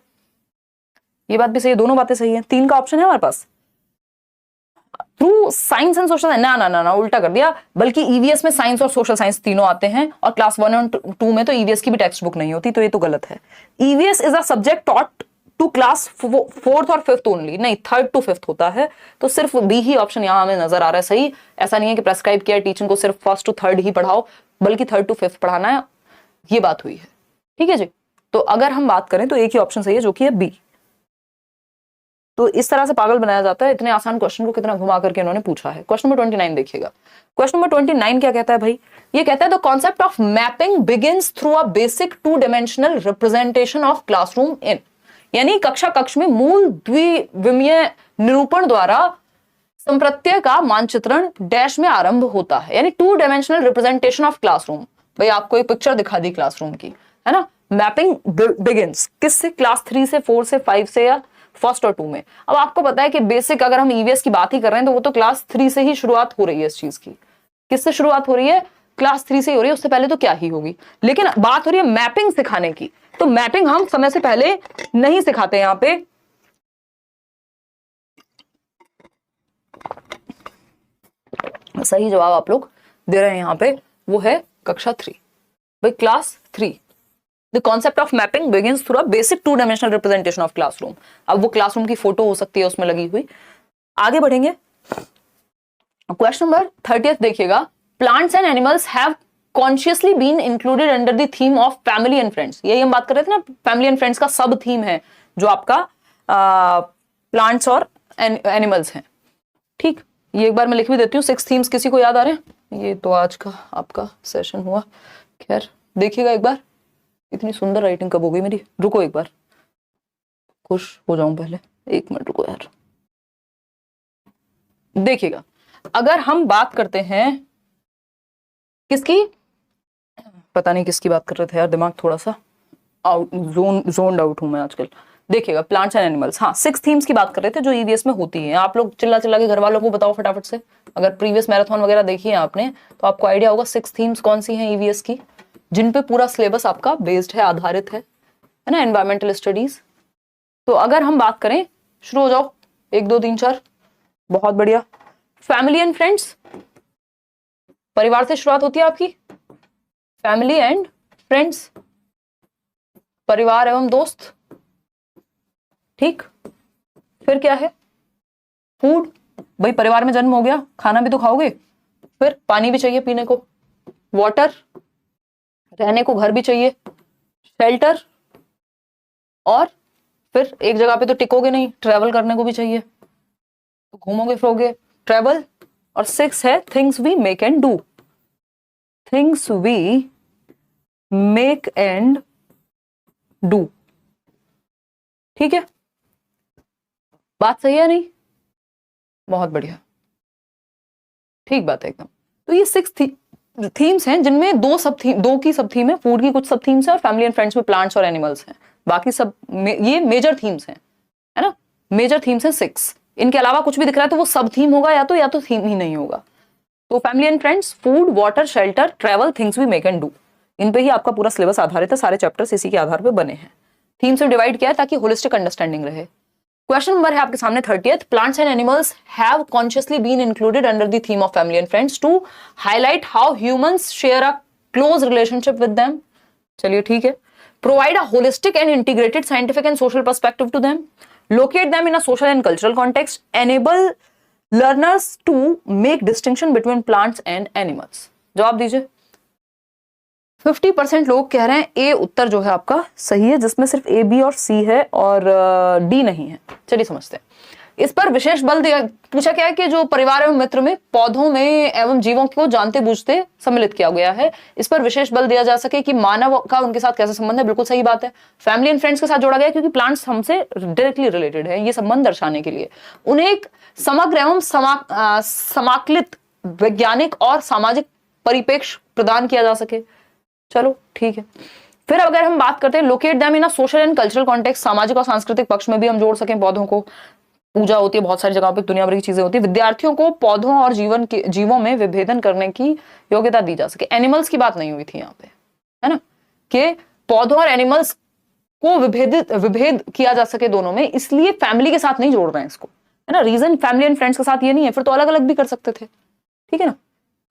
ये बात भी सही है, दोनों बातें सही है। 3 का ऑप्शन है हमारे पास, थ्रू साइंस एंड सोशल। ना ना ना ना, उल्टा कर दिया, बल्कि EVS में साइंस और सोशल साइंस तीनों आते हैं और क्लास 1 और 2 में तो EVS की भी टेक्स्ट बुक नहीं होती, तो ये तो गलत है। EVS is a subject taught to class 4th और 5th ओनली, नहीं 3rd to 5th होता है, तो सिर्फ B ही ऑप्शन यहाँ हमें नजर आ रहा है सही। ऐसा नहीं है कि प्रेस्क्राइब किया टीचिंग को सिर्फ 1st to 3rd ही पढ़ाओ, बल्कि 3rd to 5th पढ़ाना है, ये बात हुई है। ठीक है जी, तो अगर हम बात करें तो एक ही ऑप्शन सही है जो कि है B। तो इस तरह से पागल बनाया जाता है, इतने आसान क्वेश्चन को कितना घुमा करके इन्होंने पूछा है। क्वेश्चन नंबर 29 देखिएगा। क्वेश्चन नंबर 29 क्या कहता है भाई? ये कहता है the concept of mapping begins through a basic 2-dimensional representation of classroom इन, यानी कक्ष में मूल द्विविमीय निरूपण द्वारा संप्रत्यय का मानचित्रण डैश में आरंभ होता है, यानी 2-dimensional रिप्रेजेंटेशन ऑफ क्लासरूम। भाई आपको एक पिक्चर दिखा दी क्लासरूम की, है ना। मैपिंग बिगिंस किससे? क्लास 3 से 4 से 5 से या 1st और 2 में। अब आपको पता है कि बेसिक अगर हम EVS की बात ही कर रहे हैं तो वो तो क्लास 3 से ही शुरुआत हो रही है इस चीज की। किससे शुरुआत हो रही है? क्लास 3 से ही हो रही है, उससे पहले तो क्या ही होगी। लेकिन बात हो रही है मैपिंग सिखाने की, तो मैपिंग हम समय से पहले नहीं सिखाते यहां पे। सही जवाब आप लोग दे रहे हैं यहां पे, वो है कक्षा 3, भाई class 3। The concept of mapping begins through a basic 2-dimensional representation of classroom। अब वो क्लासरूम की फोटो हो सकती है उसमें लगी हुई। आगे बढ़ेंगे, क्वेश्चन नंबर 30 देखिएगा। Plants and animals have consciously been included under the theme of family and friends. यही हम बात कर रहे थे ना, फैमिली एंड फ्रेंड्स का सब थीम है जो आपका प्लांट्स और एनिमल्स हैं। ठीक, ये एक बार मैं लिख भी देती हूँ। 6 थीम्स किसी को याद आ रहे हैं? ये तो आज का आपका सेशन हुआ। खैर देखिएगा एक बार, इतनी सुंदर राइटिंग कब हो गई मेरी? रुको एक बार, खुश हो जाऊं पहले, 1 मिनट रुको यार। देखिएगा, अगर हम बात करते हैं किसकी, पता नहीं किसकी बात कर रहे थे यार, दिमाग थोड़ा सा जोन्ड आउट हूं मैं आजकल। देखिएगा, प्लांट्स एंड एनिमल्स, हाँ 6 थीम्स की बात कर रहे थे जो EVS में होती है। आप लोग चिल्ला चिल्ला के घर वालों को बताओ फटाफट से, अगर प्रीवियस मैराथन वगैरह देखी है आपने तो आपको आइडिया होगा 6 थीम्स कौन सी हैं EVS की, जिन पे पूरा सिलेबस आपका बेस्ड है, आधारित है ना, एनवायरमेंटल स्टडीज। तो अगर हम बात करें, शुरू हो जाओ, 1 2 3 4, बहुत बढ़िया। फैमिली एंड फ्रेंड्स, परिवार से शुरुआत होती है आपकी, फैमिली एंड फ्रेंड्स, परिवार एवं दोस्त। ठीक, फिर क्या है? फूड, भाई परिवार में जन्म हो गया, खाना भी तो खाओगे। फिर पानी भी चाहिए पीने को, वाटर, रहने को घर भी चाहिए, शेल्टर, और फिर एक जगह पे तो टिकोगे नहीं, ट्रेवल करने को भी चाहिए, तो घूमोगे फिरोगे, ट्रेवल। और 6 है things we make and do, things we make and do. ठीक है, बात सही है नहीं? बहुत बढ़िया, ठीक बात है एकदम। तो ये 6 थीम्स हैं जिनमें 2 की सब थीम है, फूड की कुछ सब थीम्स है, और फैमिली एंड फ्रेंड्स में प्लांट्स और एनिमल्स हैं। बाकी सब ये मेजर थीम्स हैं, है ना, मेजर थीम्स हैं 6। इनके अलावा कुछ भी दिख रहा है तो वो सब थीम होगा या तो थीम ही नहीं होगा। तो family and friends, food, water, shelter, travel, things we make and do, इन पे ही आपका पूरा सिलेबस आधारित है, सारे चैप्टर्स इसी के आधार पर बने हैं। थीम से डिवाइड किया है ताकि होलिस्टिक अंडरस्टैंडिंग रहे। क्वेश्चन नंबर है आपके सामने 30th। Plants and animals have consciously been included under the theme of family and friends to highlight how humans share a close relationship with them. चलिए ठीक है। Provide a holistic and integrated scientific and social perspective to them, locate them in a social and cultural context, enable learners to make distinction between plants and animals. जवाब दीजिए। 50% लोग कह रहे हैं ए उत्तर जो है आपका सही है, जिसमें सिर्फ ए, बी और सी है और डी नहीं है। चलिए समझते हैं। इस पर विशेष बल दिया, पूछा क्या है कि जो परिवार एवं मित्र में पौधों में एवं जीवों को जानते बूझते सम्मिलित किया गया है, इस पर विशेष बल दिया जा सके कि मानव का उनके साथ कैसा संबंध है। बिल्कुल सही बात है। फैमिली एंड फ्रेंड्स के साथ जोड़ा गया क्योंकि प्लांट्स हमसे डायरेक्टली रिलेटेड है, ये संबंध दर्शाने के लिए उन्हें एक समग्र एवं समाकलित वैज्ञानिक और सामाजिक परिप्रेक्ष्य प्रदान किया जा सके। चलो ठीक है। फिर अगर हम बात करते हैं locate them in a social and cultural context, सामाजिक और सांस्कृतिक पक्ष में भी हम जोड़ सकें पौधों को। पूजा होती है बहुत सारी जगहों पे, दुनिया भर की चीजें होती है। विद्यार्थियों को पौधों और जीवों में विभेदन करने की योग्यता दी जा सके। एनिमल्स की बात नहीं हुई थी यहाँ पे, है ना, कि पौधों और एनिमल्स को विभेद किया जा सके दोनों में, इसलिए फैमिली के साथ नहीं जोड़ रहे हैं इसको, है ना। रीजन फैमिली एंड फ्रेंड्स के साथ ये नहीं है, फिर तो अलग अलग भी कर सकते थे, ठीक है ना।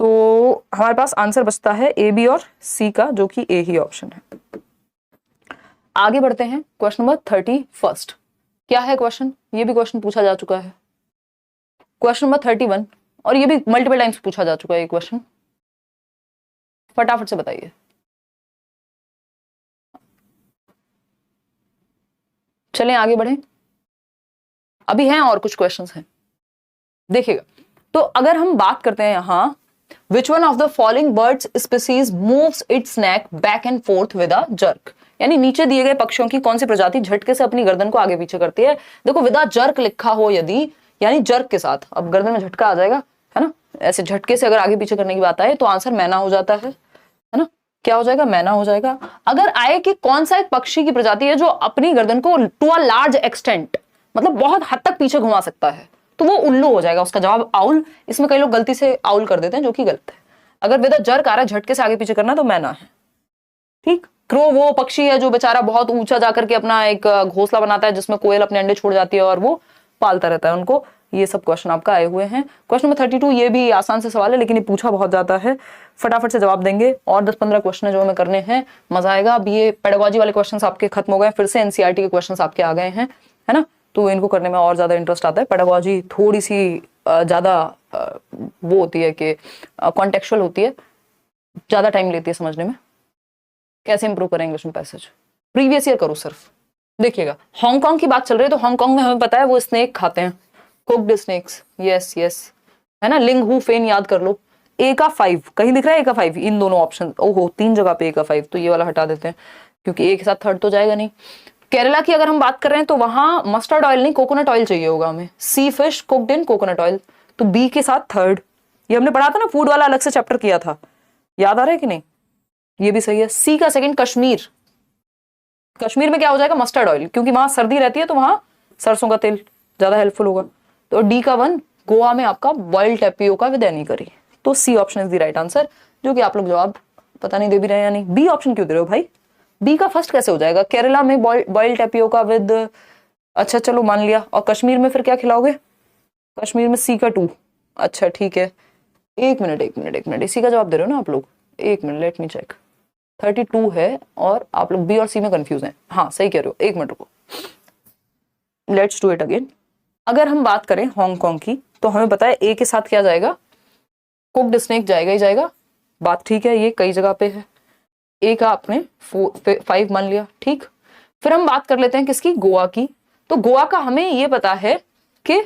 तो हमारे पास आंसर बचता है ए, बी और सी का, जो कि ए ही ऑप्शन है। आगे बढ़ते हैं। क्वेश्चन नंबर 31 क्या है क्वेश्चन, ये भी क्वेश्चन पूछा जा चुका है। क्वेश्चन नंबर 31, और ये भी मल्टीपल टाइम्स पूछा जा चुका है ये क्वेश्चन, फटाफट से बताइए। चलें आगे बढ़ें, अभी हैं और कुछ क्वेश्चंस हैं, देखिएगा। तो अगर हम बात करते हैं यहां, विच one of the following birds species moves it's neck back and fourth with a jerk, यानी नीचे दिए गए पक्षियों की कौन सी प्रजाति झटके से अपनी गर्दन को आगे पीछे करती है। देखो विद अ जर्क लिखा हो यदि, यानी जर्क के साथ, अब गर्दन में झटका आ जाएगा, है ना, ऐसे झटके से अगर आगे पीछे करने की बात आए तो आंसर मैना हो जाता है ना। क्या हो जाएगा, मैना हो जाएगा। अगर आए कि कौन सा एक पक्षी की प्रजाति है जो अपनी गर्दन को टू अ लार्ज एक्सटेंट, मतलब बहुत हद तक पीछे घुमा सकता है, तो वो उल्लू हो जाएगा। उसका जवाब आउल। इसमें कई लोग गलती से आउल कर देते हैं, जो कि गलत है। अगर विद अ जर्क आ रहा है, झटके से आगे पीछे करना, तो मैना है, ठीक। क्रो वो पक्षी है जो बेचारा बहुत ऊंचा जाकर के अपना एक घोंसला बनाता है, जिसमें कोयल अपने अंडे छोड़ जाती है और वो पालता रहता है उनको। ये सब क्वेश्चन आपका आए हुए हैं। क्वेश्चन नंबर 32, ये भी आसान से सवाल है, लेकिन ये पूछा बहुत जाता है, फटाफट से जवाब देंगे। और 10-15 क्वेश्चन है जो हमें करने हैं, मजा आएगा। अब ये पेडागोजी वाले क्वेश्चन आपके खत्म हो गए, फिर से एनसीईआरटी के क्वेश्चन आपके आ गए हैं, है ना। तो इनको करने में और ज्यादा इंटरेस्ट आता है। पेडागोजी थोड़ी सी ज्यादा वो होती है कि कॉन्टेक्चुअल होती है, ज्यादा टाइम लेती है समझने में। कैसे इंप्रूव करें इंग्लिश में पैसेज, प्रीवियस ईयर करो सिर्फ। देखिएगा हांगकांग की बात चल रही है, तो हांगकांग में हमें पता है वो स्नेक खाते हैं, कुक्ड स्नेक्स, यस यस, है ना। लिंग हु फेन याद कर लो। ए का 5 कहीं दिख रहा है, ए का 5 इन दोनों ऑप्शन, ओहो 3 जगह पे ए का 5, तो ये वाला हटा देते हैं क्योंकि ए के साथ थर्ड तो जाएगा नहीं। केरला की अगर हम बात कर रहे हैं तो वहां मस्टर्ड ऑयल नहीं, कोकोनट ऑयल चाहिए होगा हमें। Sea fish cooked in coconut oil, तो बी के साथ थर्ड। ये हमने पढ़ा था ना, फूड वाला अलग से चैप्टर किया था, याद आ रहा है कि नहीं। ये भी सही है। सी का सेकंड कश्मीर, कश्मीर में क्या हो जाएगा, मस्टर्ड ऑयल, क्योंकि वहां सर्दी रहती है तो वहां सरसों का तेल ज्यादा हेल्पफुल होगा। तो डी का 1 गोवा में आपका boiled tapioca with any curry, तो C option is the right answer, जो कि आप लोग जवाब पता नहीं दे भी रहे हैं या नहीं। बी ऑप्शन क्यों दे रहे हो भाई, बी का फर्स्ट कैसे हो जाएगा, केरला में बॉइल्ड टेपियोका विद, अच्छा चलो मान लिया। और कश्मीर में फिर क्या खिलाओगे, कश्मीर में सी का 2, अच्छा ठीक है। एक मिनट, इसी का जवाब दे रहे हो ना आप लोग, एक मिनट लेट मी चेक। 32 है और आप लोग बी और सी में कंफ्यूज हैं, हाँ सही कह रहे हो, एक मिनट रुको, लेट्स डू इट अगेन। अगर हम बात करें हांगकांग की, तो हमें पता है ए के साथ क्या जाएगा, कुक्ड स्नेक जाएगा ही जाएगा, बात ठीक है, ये कई जगह पे है। ए का आपने 5 मान लिया, ठीक। फिर हम बात कर लेते हैं किसकी, गोवा की। तो गोवा का हमें ये पता है कि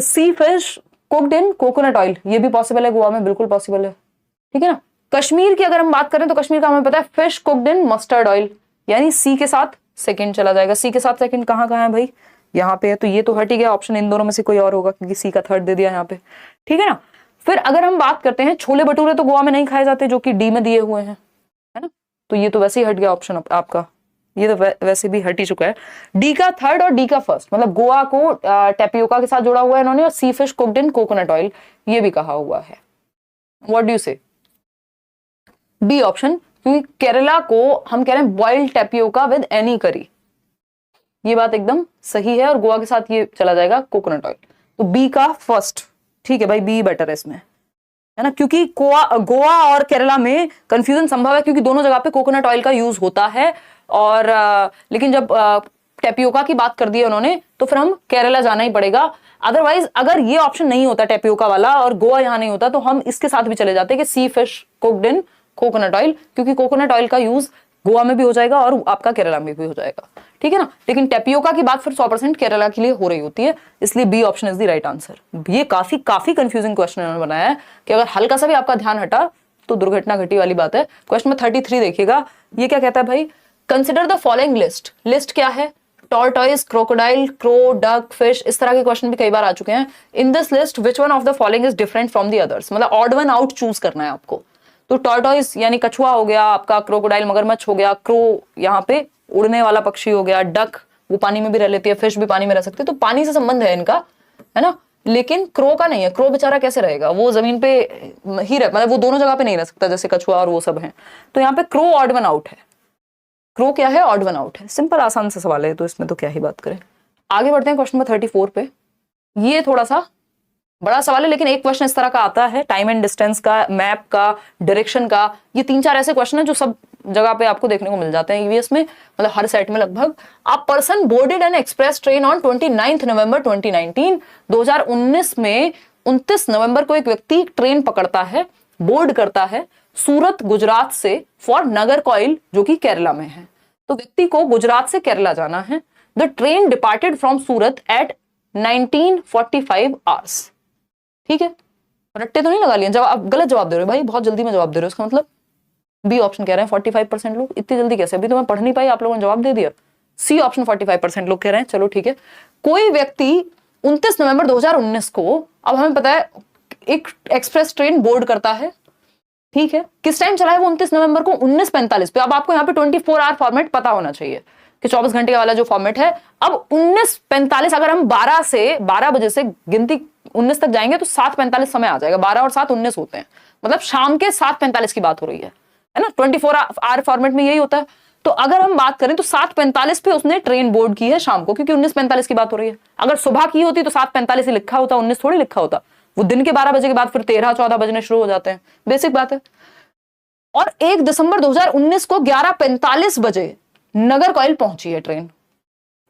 sea fish cooked in coconut oil, ये भी पॉसिबल है गोवा में, बिल्कुल पॉसिबल है, ठीक है ना। कश्मीर की अगर हम बात करें तो कश्मीर का हमें पता है fish cooked in mustard oil, यानी सी के साथ सेकंड चला जाएगा। सी के साथ सेकंड कहाँ है भाई, यहाँ पे है, तो ये तो हट ही गया ऑप्शन, इन दोनों में से कोई और होगा क्योंकि सी का थर्ड दे दिया यहाँ पे, ठीक है ना। फिर अगर हम बात करते हैं छोले भटूरे, तो गोवा में नहीं खाए जाते, जो कि डी में दिए हुए हैं, है ना। तो ये तो वैसे ही हट गया ऑप्शन आपका, ये तो वैसे भी हट ही चुका है। डी का थर्ड और डी का फर्स्ट, मतलब गोवा को टेपियोका के साथ जोड़ा हुआ है इन्होंने, और sea fish cooked in coconut oil ये भी कहा हुआ है। What do you say, B option, क्योंकि केरला को हम कह रहे हैं बॉइल्ड टेपियोका विद एनी करी, ये बात एकदम सही है, और गोवा के साथ ये चला जाएगा कोकोनट ऑयल, तो बी का फर्स्ट, ठीक है भाई, बी बेटर है इसमें, है ना। क्योंकि गोवा और केरला में कंफ्यूजन संभव है, क्योंकि दोनों जगह पे कोकोनट ऑयल का यूज होता है, और लेकिन जब टेपियोका की बात कर दी है उन्होंने, तो फिर हम केरला जाना ही पड़ेगा। अदरवाइज अगर ये ऑप्शन नहीं होता टेपियोका वाला और गोवा यहाँ नहीं होता, तो हम इसके साथ भी चले जाते कि sea fish cooked in coconut oil, क्योंकि कोकोनट ऑयल का यूज गोवा में भी हो जाएगा और आपका केरला में भी हो जाएगा, ठीक है ना। लेकिन टेपियोका की बात फिर 100% केरला के लिए हो रही होती है, इसलिए B option is the right answer. ये काफी कंफ्यूजिंग क्वेश्चन इन्होंने बनाया है कि अगर हल्का सा भी आपका ध्यान हटा तो दुर्घटना घटी वाली बात है। क्वेश्चन में 33 देखिएगा, ये क्या कहता है भाई, consider the following list. List क्या है, tortoise, crocodile, crow, duck, fish, इस तरह के क्वेश्चन भी कई बार आ चुके हैं। In this list which one of the following is different from the others, मतलब ऑड वन आउट चूज करना है आपको। तो टॉर्टॉइस यानी कछुआ हो गया आपका, क्रोकोडाइल मगरमच्छ हो गया, क्रो यहाँ पे उड़ने वाला पक्षी हो गया, डक वो पानी में भी रह लेती है, फिश भी पानी में रह सकती है, तो पानी से संबंध है इनका, है ना। लेकिन क्रो का नहीं है, क्रो बेचारा कैसे रहेगा, वो जमीन पे ही रह, मतलब वो दोनों जगह पे नहीं रह सकता जैसे कछुआ और वो सब है। तो यहाँ पे क्रो ऑड वन आउट है, क्रो क्या है, ऑड वन आउट है। सिंपल आसान से सवाल है, तो इसमें तो क्या ही बात करें। आगे बढ़ते हैं क्वेश्चन नंबर 34 पे। ये थोड़ा सा बड़ा सवाल है, लेकिन एक क्वेश्चन इस तरह का आता है, टाइम एंड डिस्टेंस का, मैप का, डायरेक्शन का, ये 3-4 ऐसे क्वेश्चन है जो सब जगह पे आपको देखने को मिल जाते हैं ईवीएस में, मतलब हर सेट में लगभग। A person boarded N express train on 29 नवंबर 2019, 2019 में 29 नवंबर को एक व्यक्ति ट्रेन पकड़ता है, बोर्ड करता है सूरत गुजरात से फॉर नागरकोइल जो कि केरला में है। तो व्यक्ति को गुजरात से केरला जाना है। The train departed from Surat at 1945 hours, ठीक है। रट्टे तो नहीं लगा लिए, जवाब गलत जवाब दे रहे हो भाई, बहुत जल्दी में जवाब दे रहे हो, इसका मतलब बी ऑप्शन कह रहे हैं 45% लोग। इतनी जल्दी कैसे, अभी तो मैं पढ़ नहीं पाई, आप लोगों ने जवाब दे दिया। सी ऑप्शन 45% लोग कह रहे हैं, चलो ठीक है। कोई व्यक्ति 29 नवंबर 2019 को, अब हमें पता है एक एक्सप्रेस ट्रेन बोर्ड करता है, ठीक है। किस टाइम चला है वो 29 नवंबर को, 19:45 पे। अब आपको यहाँ पे 24 आवर फॉर्मेट पता होना चाहिए कि 24 घंटे वाला जो फॉर्मेट है। अब 19:45 अगर हम 12 बजे से गिनती 19 तक जाएंगे तो 7:45 समय आ जाएगा, 12 और 7 19 होते हैं, मतलब शाम के 7:45 की बात हो रही है ना। 24 आवर फॉर्मेट में यही होता है। तो अगर हम बात करें तो 7:45 पे उसने ट्रेन बोर्ड की है शाम को, क्योंकि 19:45 की बात हो रही है। अगर सुबह की होती तो 7:45 ही लिखा होता, 19 थोड़ी लिखा होता। वो दिन के 12 बजे के बाद फिर 13-14 बजने शुरू हो जाते हैं, बेसिक बात है। और 1 दिसंबर 2019 को 11:45 बजे नागरकोइल पहुंची है ट्रेन,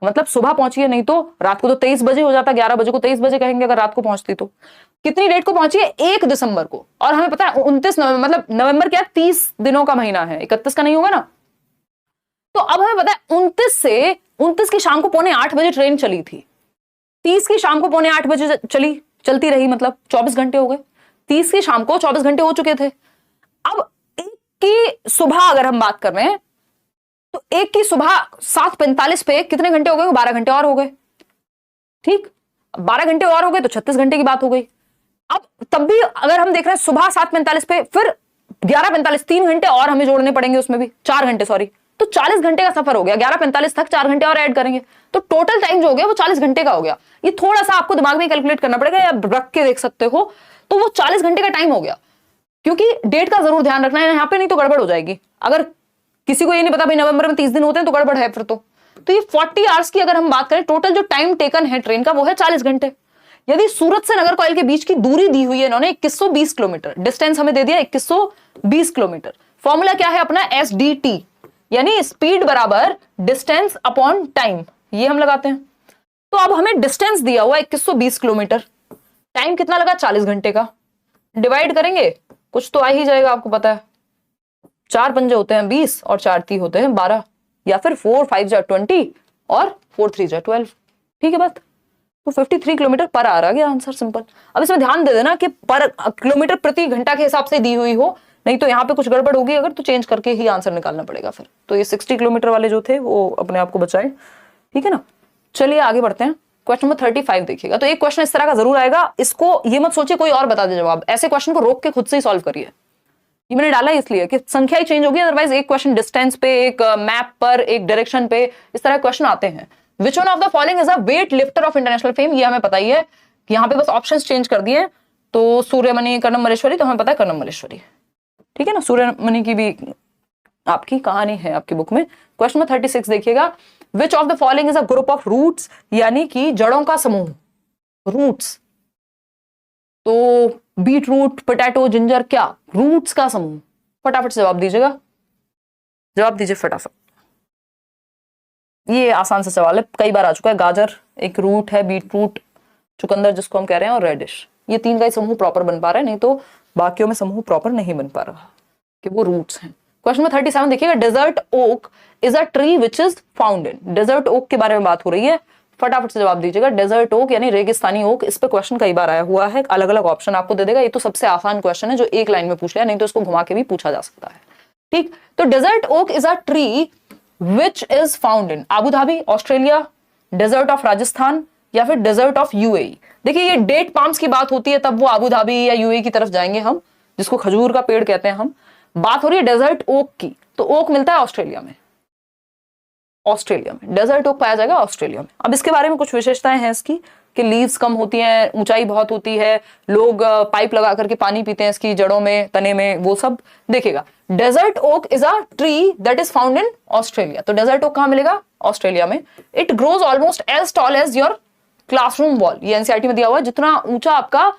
मतलब सुबह पहुंची है, नहीं तो रात को तो 23 बजे हो जाता, 11 बजे को 23 बजे कहेंगे अगर रात को पहुंचती तो। कितनी डेट को पहुंची है, 1 दिसंबर को। और हमें पता है 29 नवंबर, मतलब नवंबर क्या 30 दिनों का महीना है, 31 का नहीं होगा ना। तो अब हमें पता है 29 की शाम को 7:45 बजे ट्रेन चली थी, 30 की शाम को 7:45 बजे चलती रही, मतलब 24 घंटे हो गए। 30 की शाम को 24 घंटे हो चुके थे। अब 1 की सुबह अगर हम बात कर रहे हैं तो 1 की सुबह 7:45 पे कितने घंटे हो गए, 12 घंटे और हो गए, ठीक। 12 घंटे और हो गए तो 36 घंटे की बात हो गई। अब तब भी अगर हम देख रहे हैं सुबह 7:45 पे, फिर 11:45, 3 घंटे और हमें जोड़ने पड़ेंगे, उसमें भी 4 घंटे, सॉरी, तो 40 घंटे का सफर हो गया। 11:45 तक 4 घंटे और ऐड करेंगे तो टोटल टाइम जो हो गया वो 40 घंटे का हो गया। ये थोड़ा सा आपको दिमाग में कैलकुलेट करना पड़ेगा, या रख के देख सकते हो। तो वो 40 घंटे का टाइम हो गया, क्योंकि डेट का जरूर ध्यान रखना है यहाँ पे, नहीं तो गड़बड़ हो जाएगी। अगर किसी को ये नहीं पता भाई नवंबर में 30 दिन होते हैं तो गड़बड़ है फिर तो। ये 40 आवर्स की अगर हम बात करें, टोटल जो टाइम टेकन है ट्रेन का वो है 40 घंटे। यदि सूरत से नागरकोइल के बीच की दूरी दी हुई है इन्होंने 2120 किलोमीटर, डिस्टेंस हमें दे दिया 2120 किलोमीटर। फॉर्मूला क्या है अपना, SDT, यानी स्पीड बराबर डिस्टेंस अपॉन टाइम, ये हम लगाते हैं। तो अब हमें डिस्टेंस दिया हुआ 2120 किलोमीटर, टाइम कितना लगा 40 घंटे का, डिवाइड करेंगे कुछ तो आ ही जाएगा, आपको पता है 4 पंजे होते हैं 20 और 4 ती होते हैं 12, या फिर 4 5 जा 20 और 4 3 जा 12, ठीक है बात। तो 53 किलोमीटर पर आवर आ गया आंसर, सिंपल। अब इसमें ध्यान दे देना कि पर किलोमीटर प्रति घंटा के हिसाब से दी हुई हो, नहीं तो यहाँ पे कुछ गड़बड़ होगी अगर, तो चेंज करके ही आंसर निकालना पड़ेगा फिर। तो ये 60 किलोमीटर वाले जो थे वो अपने आप को बचाए, ठीक है ना। चलिए आगे बढ़ते हैं, क्वेश्चन नंबर 35 देखिएगा। तो एक क्वेश्चन इस तरह का जरूर आएगा, इसको ये मत सोचिए कोई और बता दे जवाब, ऐसे क्वेश्चन को रोक के खुद से ही सॉल्व करिए। ये मैंने डाला इसलिए कि संख्या ही चेंज होगी, अदरवाइज एक क्वेश्चन डिस्टेंस पे, एक मैप पर, एक डायरेक्शन पे, इस तरह क्वेश्चन आते हैं। विच one of the following is a weight lifter of international fame, ये हमें पता ही है, यहाँ पे बस ऑप्शंस चेंज कर दिए। तो सूर्यमणि, कर्णम मल्लेश्वरी, तो हमें पता है कर्णम मल्लेश्वरी, ठीक है ना। सूर्यमणि की भी आपकी कहानी है आपकी बुक में। क्वेश्चन नंबर 36 देखिएगा, which of the following is a group of roots, यानी कि जड़ों का समूह, रूट्स। तो बीट रूट, पोटैटो, जिंजर, क्या रूट्स का समूह। फटाफट से जवाब दीजिएगा, जवाब दीजिए फटाफट। ये आसान सा सवाल है, कई बार आ चुका है। गाजर एक रूट है, बीट रूट, चुकंदर जिसको हम कह रहे हैं, और रेडिश, ये तीन का ही समूह प्रॉपर बन पा रहा है, नहीं तो बाकियों में समूह प्रॉपर नहीं बन पा रहा कि वो रूट्स हैं। क्वेश्चन नंबर 37 देखिएगा, desert oak is a tree which is found in. डेजर्ट ओक के बारे में बात हो रही है, फटाफट से जवाब दीजिएगा। डेजर्ट ओक यानी रेगिस्तानी ओक, इस पे क्वेश्चन कई बार आया हुआ है, अलग अलग ऑप्शन आपको दे देगा। ये तो सबसे आसान क्वेश्चन है जो एक लाइन में पूछ लिया, नहीं तो इसको घुमा के भी पूछा जा सकता है। ठीक, तो desert oak is a tree which is found in Abu Dhabi Australia, desert of Rajasthan, या फिर डेजर्ट ऑफ यूएई। देखिए ये डेट पाम्स की बात होती है तब वो अबू धाबी या यूएई की तरफ जाएंगे हम, जिसको खजूर का पेड़ कहते हैं हम। बात हो रही है डेजर्ट ओक की, तो ओक मिलता है ऑस्ट्रेलिया में। ऑस्ट्रेलिया में डेजर्ट ओक पाया जाएगा, ऑस्ट्रेलिया में। अब इसके बारे में कुछ विशेषताएं हैं इसकी कि लीव्स कम होती हैं, ऊंचाई बहुत होती है, लोग पाइप लगा करके पानी पीते हैं इसकी जड़ों में, तने में, वो सब देखिएगा। Desert oak is a tree that is found in Australia. तो डेजर्ट ओक कहां मिलेगा? ऑस्ट्रेलिया में। It grows almost as tall as your classroom wall, ये एनसीईआरटी में दिया हुआ है। जितना ऊंचा आपका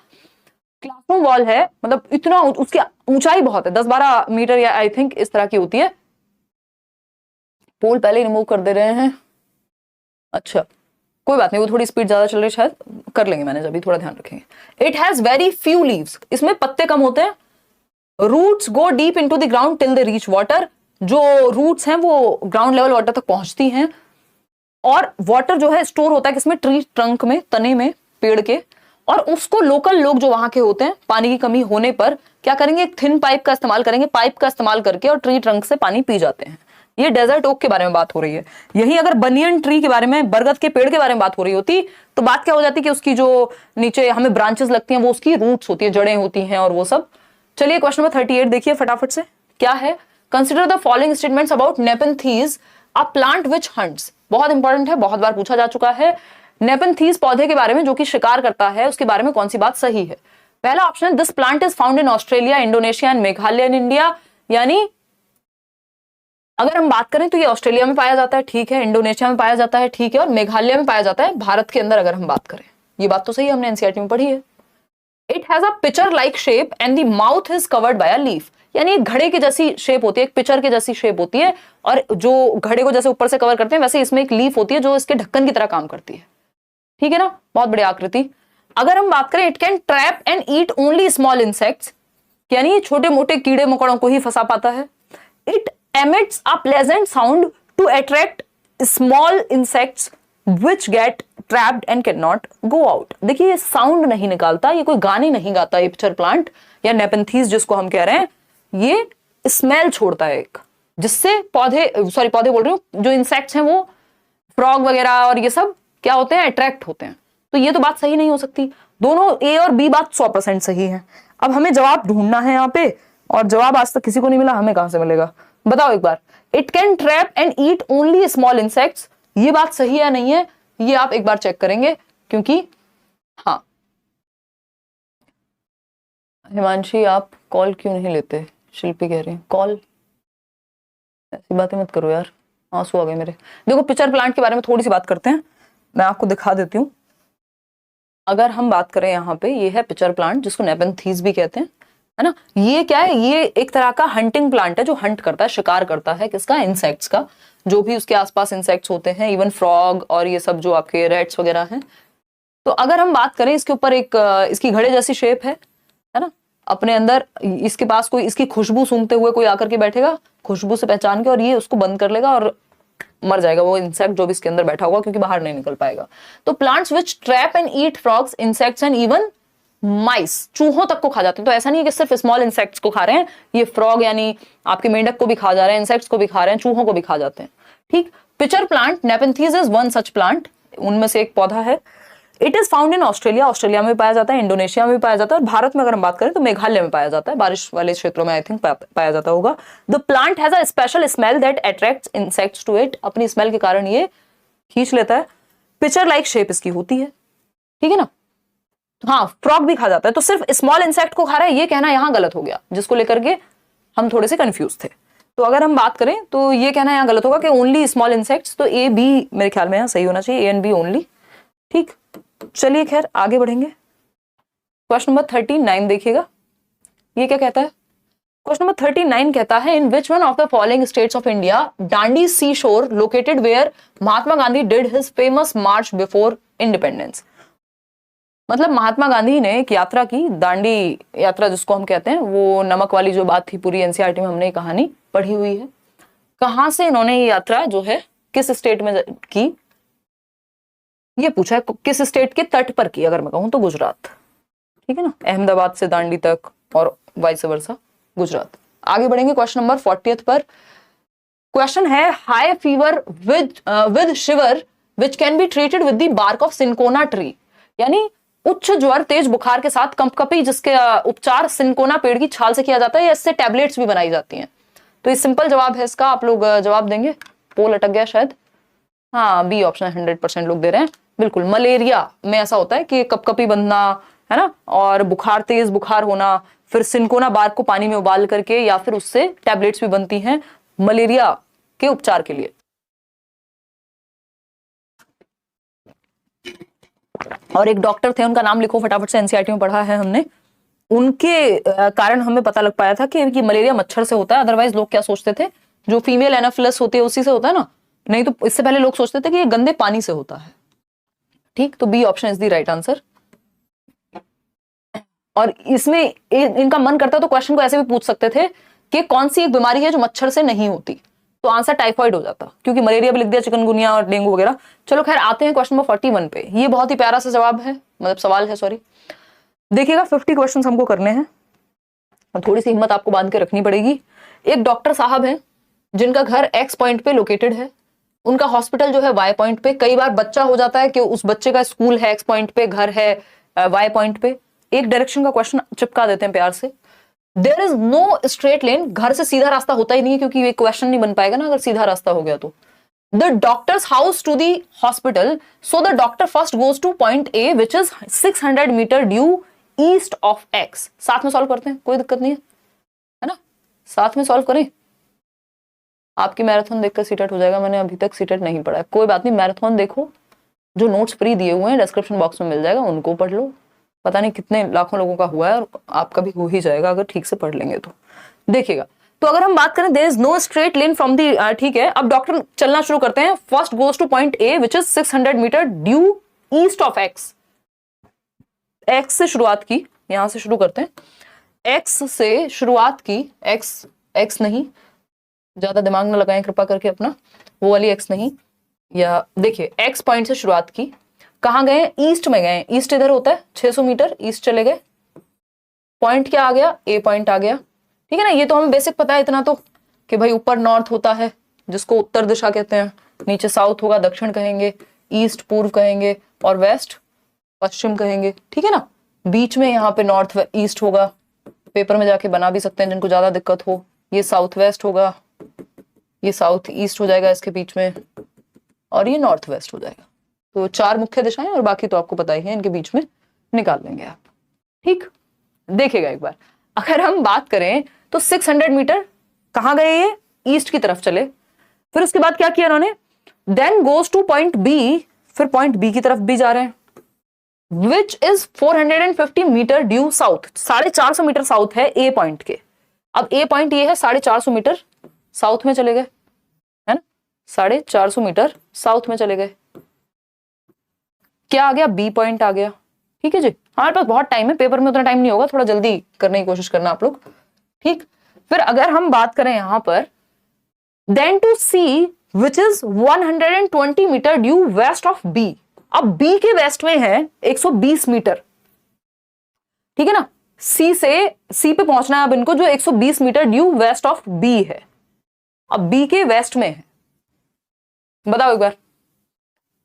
क्लासरूम वॉल है, मतलब इतना उसकी ऊंचाई बहुत है, 10-12 मीटर या आई थिंक इस तरह की होती है। पोल पहले ही रिमूव कर दे रहे हैं, अच्छा कोई बात नहीं, वो थोड़ी स्पीड ज्यादा चल रही है, शायद कर लेंगे मैनेज, अभी थोड़ा ध्यान रखेंगे। It has very few leaves, इसमें पत्ते कम होते हैं। Roots go deep into the ground till they reach water, जो रूट्स हैं वो ग्राउंड लेवल वाटर तक पहुंचती हैं। और वाटर जो है स्टोर होता है किसमें? ट्री ट्रंक में, तने में, पेड़ के। और उसको लोकल लोग जो वहां के होते हैं, पानी की कमी होने पर क्या करेंगे? एक थिन पाइप का इस्तेमाल करेंगे, पाइप का इस्तेमाल करके, और ट्री ट्रंक से पानी पी जाते हैं। ये डेजर्ट ओक के बारे में बात हो रही है। यही अगर बनियन ट्री के बारे में, बरगद के पेड़ के बारे में बात हो रही होती, तो बात क्या हो जाती कि उसकी जो नीचे हमें ब्रांचेस लगती हैं वो उसकी रूट्स होती है, जड़ें होती हैं और वो सब। चलिए क्वेश्चन नंबर 38 देखिए फटाफट से, क्या है? Consider the following statements about nepenthes, a plant which hunts. बहुत इंपॉर्टेंट है, बहुत बार पूछा जा चुका है। नेपेंथीज पौधे के बारे में जो कि शिकार करता है, उसके बारे में कौन सी बात सही है? पहला ऑप्शन है this plant is found in Australia, Indonesia and Meghalaya in India. यानी अगर हम बात करें तो ये ऑस्ट्रेलिया में पाया जाता है, ठीक है, इंडोनेशिया में पाया जाता है, ठीक है, और मेघालय में पाया जाता है, भारत के अंदर अगर हम बात करें। ये बात तो सही है, हमने एनसीईआरटी में पढ़ी है। It has a pitcher like shape and the mouth is covered by a leaf. यानी एक घड़े की जैसी शेप होती है, एक पिचर के जैसी शेप होती है, और जो घड़े को जैसे ऊपर से कवर करते हैं वैसे इसमें एक लीफ होती है जो इसके ढक्कन की तरह काम करती है, ठीक है ना? बहुत बड़ी आकृति। अगर हम बात करें, it can trap and eat only small insects, यानी छोटे मोटे कीड़े मकोड़ों को ही फंसा पाता है। It emits a pleasant sound to attract small insects which get trapped and cannot go out। देखिए ये साउंड नहीं निकालता, ये कोई गाने नहीं गाता, ये पिक्चर प्लांट या नेपेंथीज जिसको हम कह रहे हैं, ये स्मेल छोड़ता है एक, जिससे पौधे बोल रही हूँ, जो इंसेक्ट्स हैं वो फ्रॉग वगैरह और ये सब क्या होते हैं? अट्रैक्ट होते हैं। तो ये तो बात सही नहीं हो सकती। दोनों ए और बी बात 100% सही है। अब हमें जवाब ढूंढना है यहाँ पे, और जवाब आज तक किसी को नहीं मिला, हमें कहां से मिलेगा? बताओ एक बार। It can trap and eat only small insects, ये बात सही है नहीं है? ये आप एक बार चेक करेंगे, क्योंकि हाँ हिमांशी आप कॉल क्यों नहीं लेते? शिल्पी कह रही है कॉल, ऐसी बातें मत करो यार, आंसू आ गए मेरे। देखो पिक्चर प्लांट के बारे में थोड़ी सी बात करते हैं, मैं आपको दिखा देती हूँ। अगर हम बात करें यहाँ पे, ये है पिक्चर प्लांट जिसको नेपेंथीज भी कहते हैं, है ना? ये क्या है? ये एक तरह का हंटिंग प्लांट है जो हंट करता है, शिकार करता है किसका? इंसेक्ट्स का, जो भी उसके आसपास इंसेक्ट्स होते हैं, इवन फ्रॉग और ये सब जो आपके रेट्स वगैरह हैं। तो अगर हम बात करें, इसके ऊपर एक इसकी घड़े जैसी शेप है ना? अपने अंदर इसके पास कोई इसकी खुशबू सूंघते हुए कोई आकर के बैठेगा, खुशबू से पहचान के, और ये उसको बंद कर लेगा और मर जाएगा वो इंसेक्ट जो भी इसके अंदर बैठा होगा, क्योंकि बाहर नहीं निकल पाएगा। तो plants which trap and eat frogs, insects and even mice, चूहों तक को खा जाते हैं। तो ऐसा नहीं है कि सिर्फ स्मॉल इंसेक्ट्स को खा रहे हैं, ये फ्रॉग यानी आपके मेंढक को भी खा जा रहे हैं, इंसेक्ट्स को भी खा रहे हैं, चूहों को भी खा जाते हैं, ठीक। Picture plant nepenthes is one such plant, उनमें से एक पौधा है। It is found in Australia, Australia में पाया जाता है, इंडोनेशिया में भी पाया जाता है, और भारत में अगर हम बात करें तो मेघालय में पाया जाता है, बारिश वाले क्षेत्रों में आई थिंक पाया जाता होगा। The plant has a special smell that attracts insects to it, अपनी स्मेल के कारण ये खींच लेता है। पिक्चर लाइक शेप इसकी होती है, ठीक है ना? हाँ, फ्रॉग भी खा जाता है। तो सिर्फ स्मॉल इंसेक्ट को खा रहा है ये कहना यहाँ गलत हो गया, जिसको लेकर के हम थोड़े से कंफ्यूज थे। तो अगर हम बात करें तो ये कहना यहाँ गलत होगा कि ओनली स्मॉल इंसेक्ट्स, तो ए बी मेरे ख्याल में यहाँ सही होना चाहिए, ए एंड बी ओनली, ठीक। चलिए खैर आगे बढ़ेंगे। क्वेश्चन नंबर 39 देखिएगा, ये क्या कहता है? क्वेश्चन नंबर 39 कहता है in which one of the following states of India Dandi sea shore located where Mahatma Gandhi did his famous march before independence. मतलब महात्मा गांधी ने एक यात्रा की, दांडी यात्रा जिसको हम कहते हैं, वो नमक वाली जो बात थी पूरी एनसीईआरटी में हमने ये कहानी पढ़ी हुई है। कहां से इन्होंने ये यात्रा जो है किस स्टेट में की, ये पूछा है। किस स्टेट के तट पर की, अगर मैं कहूं तो गुजरात, ठीक है ना, अहमदाबाद से दांडी तक और वाइस वर्सा गुजरात। आगे बढ़ेंगे क्वेश्चन नंबर 40 पर। क्वेश्चन है high fever with shiver which can be treated with the bark of cinchona tree, यानी उच्च ज्वर तेज बुखार के साथ कंपकपी जिसके उपचार सिंकोना पेड़ की छाल से किया जाता है या इससे टैबलेट्स भी बनाई जाती हैं। तो ये सिंपल जवाब है इसका, आप लोग जवाब देंगे। पोल अटक गया शायद, हाँ बी ऑप्शन 100% लोग दे रहे हैं। बिल्कुल, मलेरिया में ऐसा होता है कि कपकपी बंधना है ना, और बुखार तेज बुखार होना, फिर सिंकोना बार्क को पानी में उबाल करके या फिर उससे टैबलेट्स भी बनती हैं मलेरिया के उपचार के लिए। और एक डॉक्टर थे, उनका नाम लिखो फटाफट से, एनसीईआरटी में पढ़ा है हमने, उनके कारण हमें पता लग पाया था कि मलेरिया मच्छर से होता है। अदरवाइज लोग क्या सोचते थे, जो फीमेल एनाफिलस होती है उसी से होता है ना, नहीं तो इससे पहले लोग सोचते थे कि ये गंदे पानी से होता है। ठीक, तो B option is the right answer. और इसमें इनका मन करता तो क्वेश्चन को ऐसे भी पूछ सकते थे कि कौन सी एक बीमारी है जो मच्छर से नहीं होती, तो आंसर टाइफाइड हो जाता, क्योंकि मलेरिया भी लिख दिया, चिकनगुनिया और डेंगू वगैरह। चलो खैर, आते हैं क्वेश्चन नंबर 41 पे। ये बहुत ही प्यारा सा जवाब है, मतलब सवाल है, सॉरी। देखिएगा 50 क्वेश्चन हमको करने हैं, थोड़ी सी हिम्मत आपको बांध के रखनी पड़ेगी। एक डॉक्टर साहब हैं जिनका घर एक्स पॉइंट पे लोकेटेड है, उनका हॉस्पिटल जो है वाई पॉइंट पे। कई बार बच्चा हो जाता है कि उस बच्चे का स्कूल है एक्स पॉइंट पे, घर है वाई पॉइंट पे। एक डायरेक्शन का क्वेश्चन चिपका देते हैं प्यार से। देयर इज नो स्ट्रेट लेन, घर से सीधा रास्ता होता ही नहीं है, क्योंकि ये क्वेश्चन नहीं बन पाएगा ना अगर सीधा रास्ता हो गया तो। The doctor's house to the hospital, so the doctor first goes to point A which is 600 meter due east of X. साथ में सॉल्व करते हैं, कोई दिक्कत नहीं है ना, साथ में सॉल्व करें। आपकी मैराथन देखकर सीटेट हो जाएगा, मैंने अभी तक सीटेट नहीं पढ़ा है, कोई बात नहीं, मैराथन देखो, जो नोट्स फ्री दिए हुए हैं डिस्क्रिप्शन बॉक्स में मिल जाएगा, उनको पढ़ लो। पता नहीं कितने लाखों लोगों का हुआ है, और आपका भी हो ही जाएगा अगर ठीक से पढ़ लेंगे तो। देखिएगा, तो अगर हम बात करें there is no straight lane from the, ठीक है, अब डॉक्टर चलना शुरू करते हैं। First goes to point A which is 600 meter due east of X. X से शुरुआत की, यहां से शुरू करते हैं, एक्स से शुरुआत की, एक्स नहीं, ज्यादा दिमाग न लगाएं कृपा करके अपना, वो वाली एक्स नहीं, या देखिए एक्स पॉइंट से शुरुआत की, कहां गए, ईस्ट में गए, ईस्ट इधर होता है 600 मीटर, ईस्ट चले गए, पॉइंट क्या आ गया, ए पॉइंट आ गया, ठीक है ना। ये तो हमें बेसिक पता है इतना तो, कि भाई ऊपर नॉर्थ होता है जिसको उत्तर दिशा कहते हैं, नीचे साउथ होगा दक्षिण कहेंगे, ईस्ट पूर्व कहेंगे, और वेस्ट पश्चिम कहेंगे, ठीक है ना। बीच में यहाँ पे नॉर्थ ईस्ट होगा, पेपर में जाके बना भी सकते हैं जिनको ज्यादा दिक्कत हो। ये साउथ वेस्ट होगा, ये साउथ ईस्ट हो जाएगा इसके बीच में, और ये नॉर्थ वेस्ट हो जाएगा। तो 4 मुख्य दिशाएं, और बाकी तो आपको पता ही है, इनके बीच में निकाल लेंगे आप। ठीक, देखिएगा एक बार, अगर हम बात करें तो 600 मीटर कहां गए, ये ईस्ट की तरफ चले, फिर उसके बाद क्या किया इन्होंने, then goes to point B, फिर पॉइंट बी की तरफ भी जा रहे हैं, which is 450 meter due south, 450 meter south है ए पॉइंट के। अब ए पॉइंट ये है, 450 मीटर साउथ में चले गए, है ना, 450 मीटर साउथ में चले गए, क्या आ गया, बी पॉइंट आ गया। ठीक है जी, हमारे पास बहुत टाइम है, पेपर में उतना टाइम नहीं होगा, थोड़ा जल्दी करने की कोशिश करना आप लोग। ठीक, फिर अगर हम बात करें यहां पर, then to C which is 120 meter due west of B. अब बी के वेस्ट में है 120 मीटर, ठीक है ना, सी से सी पे पहुंचना है अब इनको, जो 120 meter due west of B है। अब बी के वेस्ट में है, बताओ एक बार,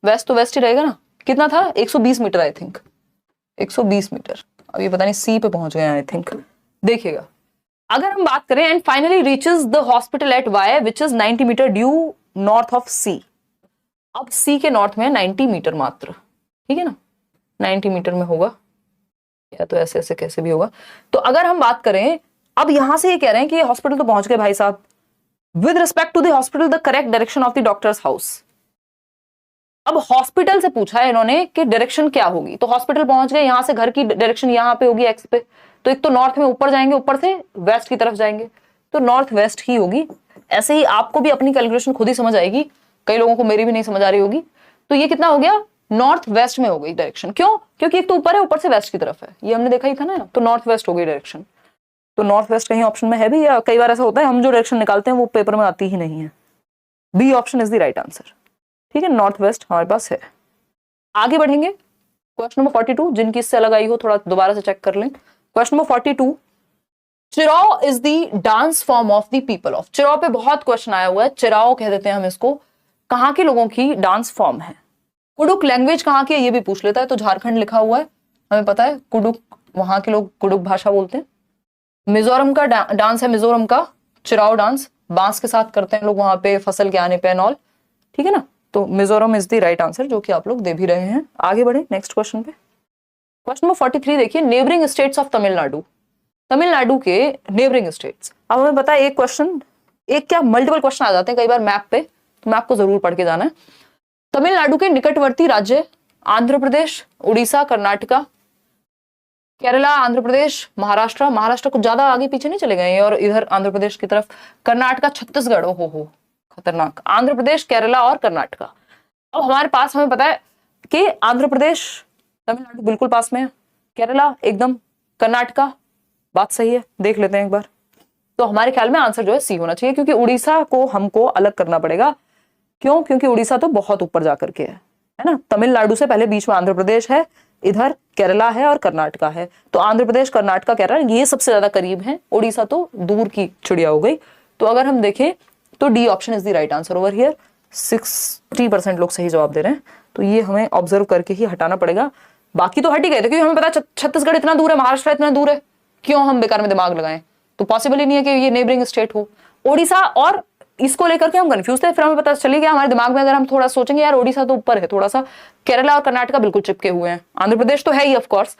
वेस्ट तो वेस्ट ही रहेगा ना, कितना था 120 मीटर, आई थिंक 120 मीटर। अब ये पता नहीं सी पे पहुंच गए आई थिंक। देखिएगा, अगर हम बात करें, and finally reaches the hospital at Y which is 90 metre due north of C. अब सी के नॉर्थ में 90 मीटर मात्र, ठीक है ना, 90 मीटर में होगा, या तो ऐसे ऐसे कैसे भी होगा। तो अगर हम बात करें, अब यहां से ये कह रहे हैं कि हॉस्पिटल तो पहुंच गए भाई साहब, with respect to the hospital the correct direction of the doctor's house. अब हॉस्पिटल से पूछा है इन्होंने कि डायरेक्शन क्या होगी, तो हॉस्पिटल पहुंच गए, यहां से घर की डायरेक्शन यहां पे होगी एक्स पे, तो एक तो नॉर्थ में ऊपर जाएंगे, ऊपर से वेस्ट की तरफ जाएंगे, तो नॉर्थ वेस्ट ही होगी। ऐसे ही आपको भी अपनी कैलकुलेशन खुद ही समझ आएगी, कई लोगों को मेरी भी नहीं समझ आ रही होगी। तो ये कितना हो गया, नॉर्थ वेस्ट में हो गई डायरेक्शन। क्यों, क्योंकि एक तो ऊपर है, ऊपर से वेस्ट की तरफ है, ये हमने देखा ही था ना, तो नॉर्थ वेस्ट हो गई डायरेक्शन। तो नॉर्थ वेस्ट कहीं ऑप्शन में है भी, या कई बार ऐसा होता है हम जो डायरेक्शन निकालते हैं वो पेपर में आती ही नहीं है। B option is the right answer. ठीक है, नॉर्थ वेस्ट हमारे पास है। आगे बढ़ेंगे, क्वेश्चन नंबर 42, जिनकी इससे अलग आई हो थोड़ा दोबारा से चेक कर लें। Question number 42, Cheraw is the dance form of the people of. Cheraw पे बहुत क्वेश्चन आया हुआ है, चिराओ कह देते हैं हम इसको, कहाँ के लोगों की डांस फॉर्म है। कुडुक लैंग्वेज कहाँ की है ये भी पूछ लेता है, तो झारखंड लिखा हुआ है, हमें पता है कुडुक, वहां के लोग कुडुक भाषा बोलते हैं। मिजोरम का डांस है, मिजोरम का चिराओ डांस, बांस के साथ करते हैं लोग वहां पे फसल के आने पे एंड ऑल। ठीक है ना, तो Mizoram is the right answer, जो कि आप लोग दे भी रहे हैं। आगे बढ़े नेक्स्ट क्वेश्चन पे। क्वेश्चन नंबर 43 देखिए, neighbouring states of Tamil Nadu, Tamil Nadu के नेबरिंग स्टेट्स। अब हमें पता है एक क्वेश्चन, एक क्या मल्टीपल क्वेश्चन आ जाते हैं कई बार मैप पे, तो मैप को जरूर पढ़ के जाना है। तमिलनाडु के निकटवर्ती राज्य आंध्र प्रदेश, उड़ीसा, कर्नाटका, केरला, आंध्र प्रदेश, महाराष्ट्र, महाराष्ट्र कुछ ज्यादा आगे पीछे नहीं चले गए, और इधर आंध्र प्रदेश की तरफ कर्नाटका, छत्तीसगढ़, हो खतरनाक, आंध्र प्रदेश, केरला और कर्नाटका। अब हमारे पास हमें पता है कि आंध्र प्रदेश, तमिलनाडु बिल्कुल पास में है, केरला एकदम, कर्नाटका, बात सही है, देख लेते हैं एक बार। तो हमारे ख्याल में आंसर जो है सी होना चाहिए, क्योंकि उड़ीसा को हमको अलग करना पड़ेगा। क्यों, क्योंकि उड़ीसा तो बहुत ऊपर जाकर के है ना, तमिलनाडु से पहले बीच में आंध्र प्रदेश है, इधर केरला है और कर्नाटका है, तो आंध्र प्रदेश, कर्नाटका, केरला ये सबसे ज्यादा करीब है, उड़ीसा तो दूर की चिड़िया हो गई। तो अगर हम देखें तो D option is the right answer over here. 60% लोग सही जवाब दे रहे हैं, तो ये हमें ऑब्जर्व करके ही हटाना पड़ेगा। बाकी तो हट ही गए थे, क्योंकि हमें पता छत्तीसगढ़ इतना दूर है, महाराष्ट्र इतना दूर है, क्यों हम बेकार में दिमाग लगाएं, तो पॉसिबल ही नहीं है कि ये नेबरिंग स्टेट हो। ओडिशा और इसको लेकर के हम कंफ्यूज थे, फिर हमें पता चली गया हमारे दिमाग में, अगर हम थोड़ा सोचेंगे यार ओडिशा तो ऊपर है थोड़ा सा, केरला और कर्नाटका बिल्कुल चिपके हुए हैं, आंध्र प्रदेश तो है ही ऑफ कोर्स,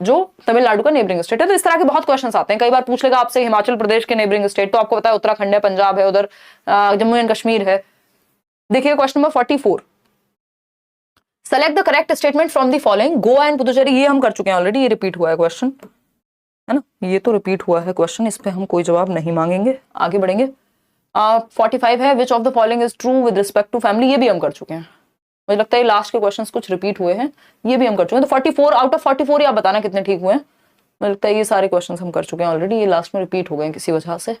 जो तमिलनाडु का नेबरिंग स्टेट है। तो इस तरह के बहुत क्वेश्चंस आते हैं, कई बार पूछ लेगा आपसे हिमाचल प्रदेश के नेबरिंग स्टेट, तो आपको पता है उत्तराखंड है, पंजाब है, उधर जम्मू एंड कश्मीर है। देखिए question number 44, select the correct statement from the following, Goa and Puducherry, ये हम कर चुके हैं ऑलरेडी, ये रिपीट हुआ है क्वेश्चन, है ना, ये तो रिपीट हुआ है क्वेश्चन, इस पे हम कोई जवाब नहीं मांगेंगे। आगे बढ़ेंगे। 45 है, which of the following is true with respect to family, ये भी हम कर चुके हैं, मुझे लगता है लास्ट के क्वेश्चंस कुछ रिपीट हुए हैं, ये भी हम कर चुके हैं। तो 44 आउट ऑफ 44 आप बताना कितने ठीक हुए हैं, मुझे लगता है ये सारे क्वेश्चंस हम कर चुके हैं ऑलरेडी, ये लास्ट में रिपीट हो गए किसी वजह से।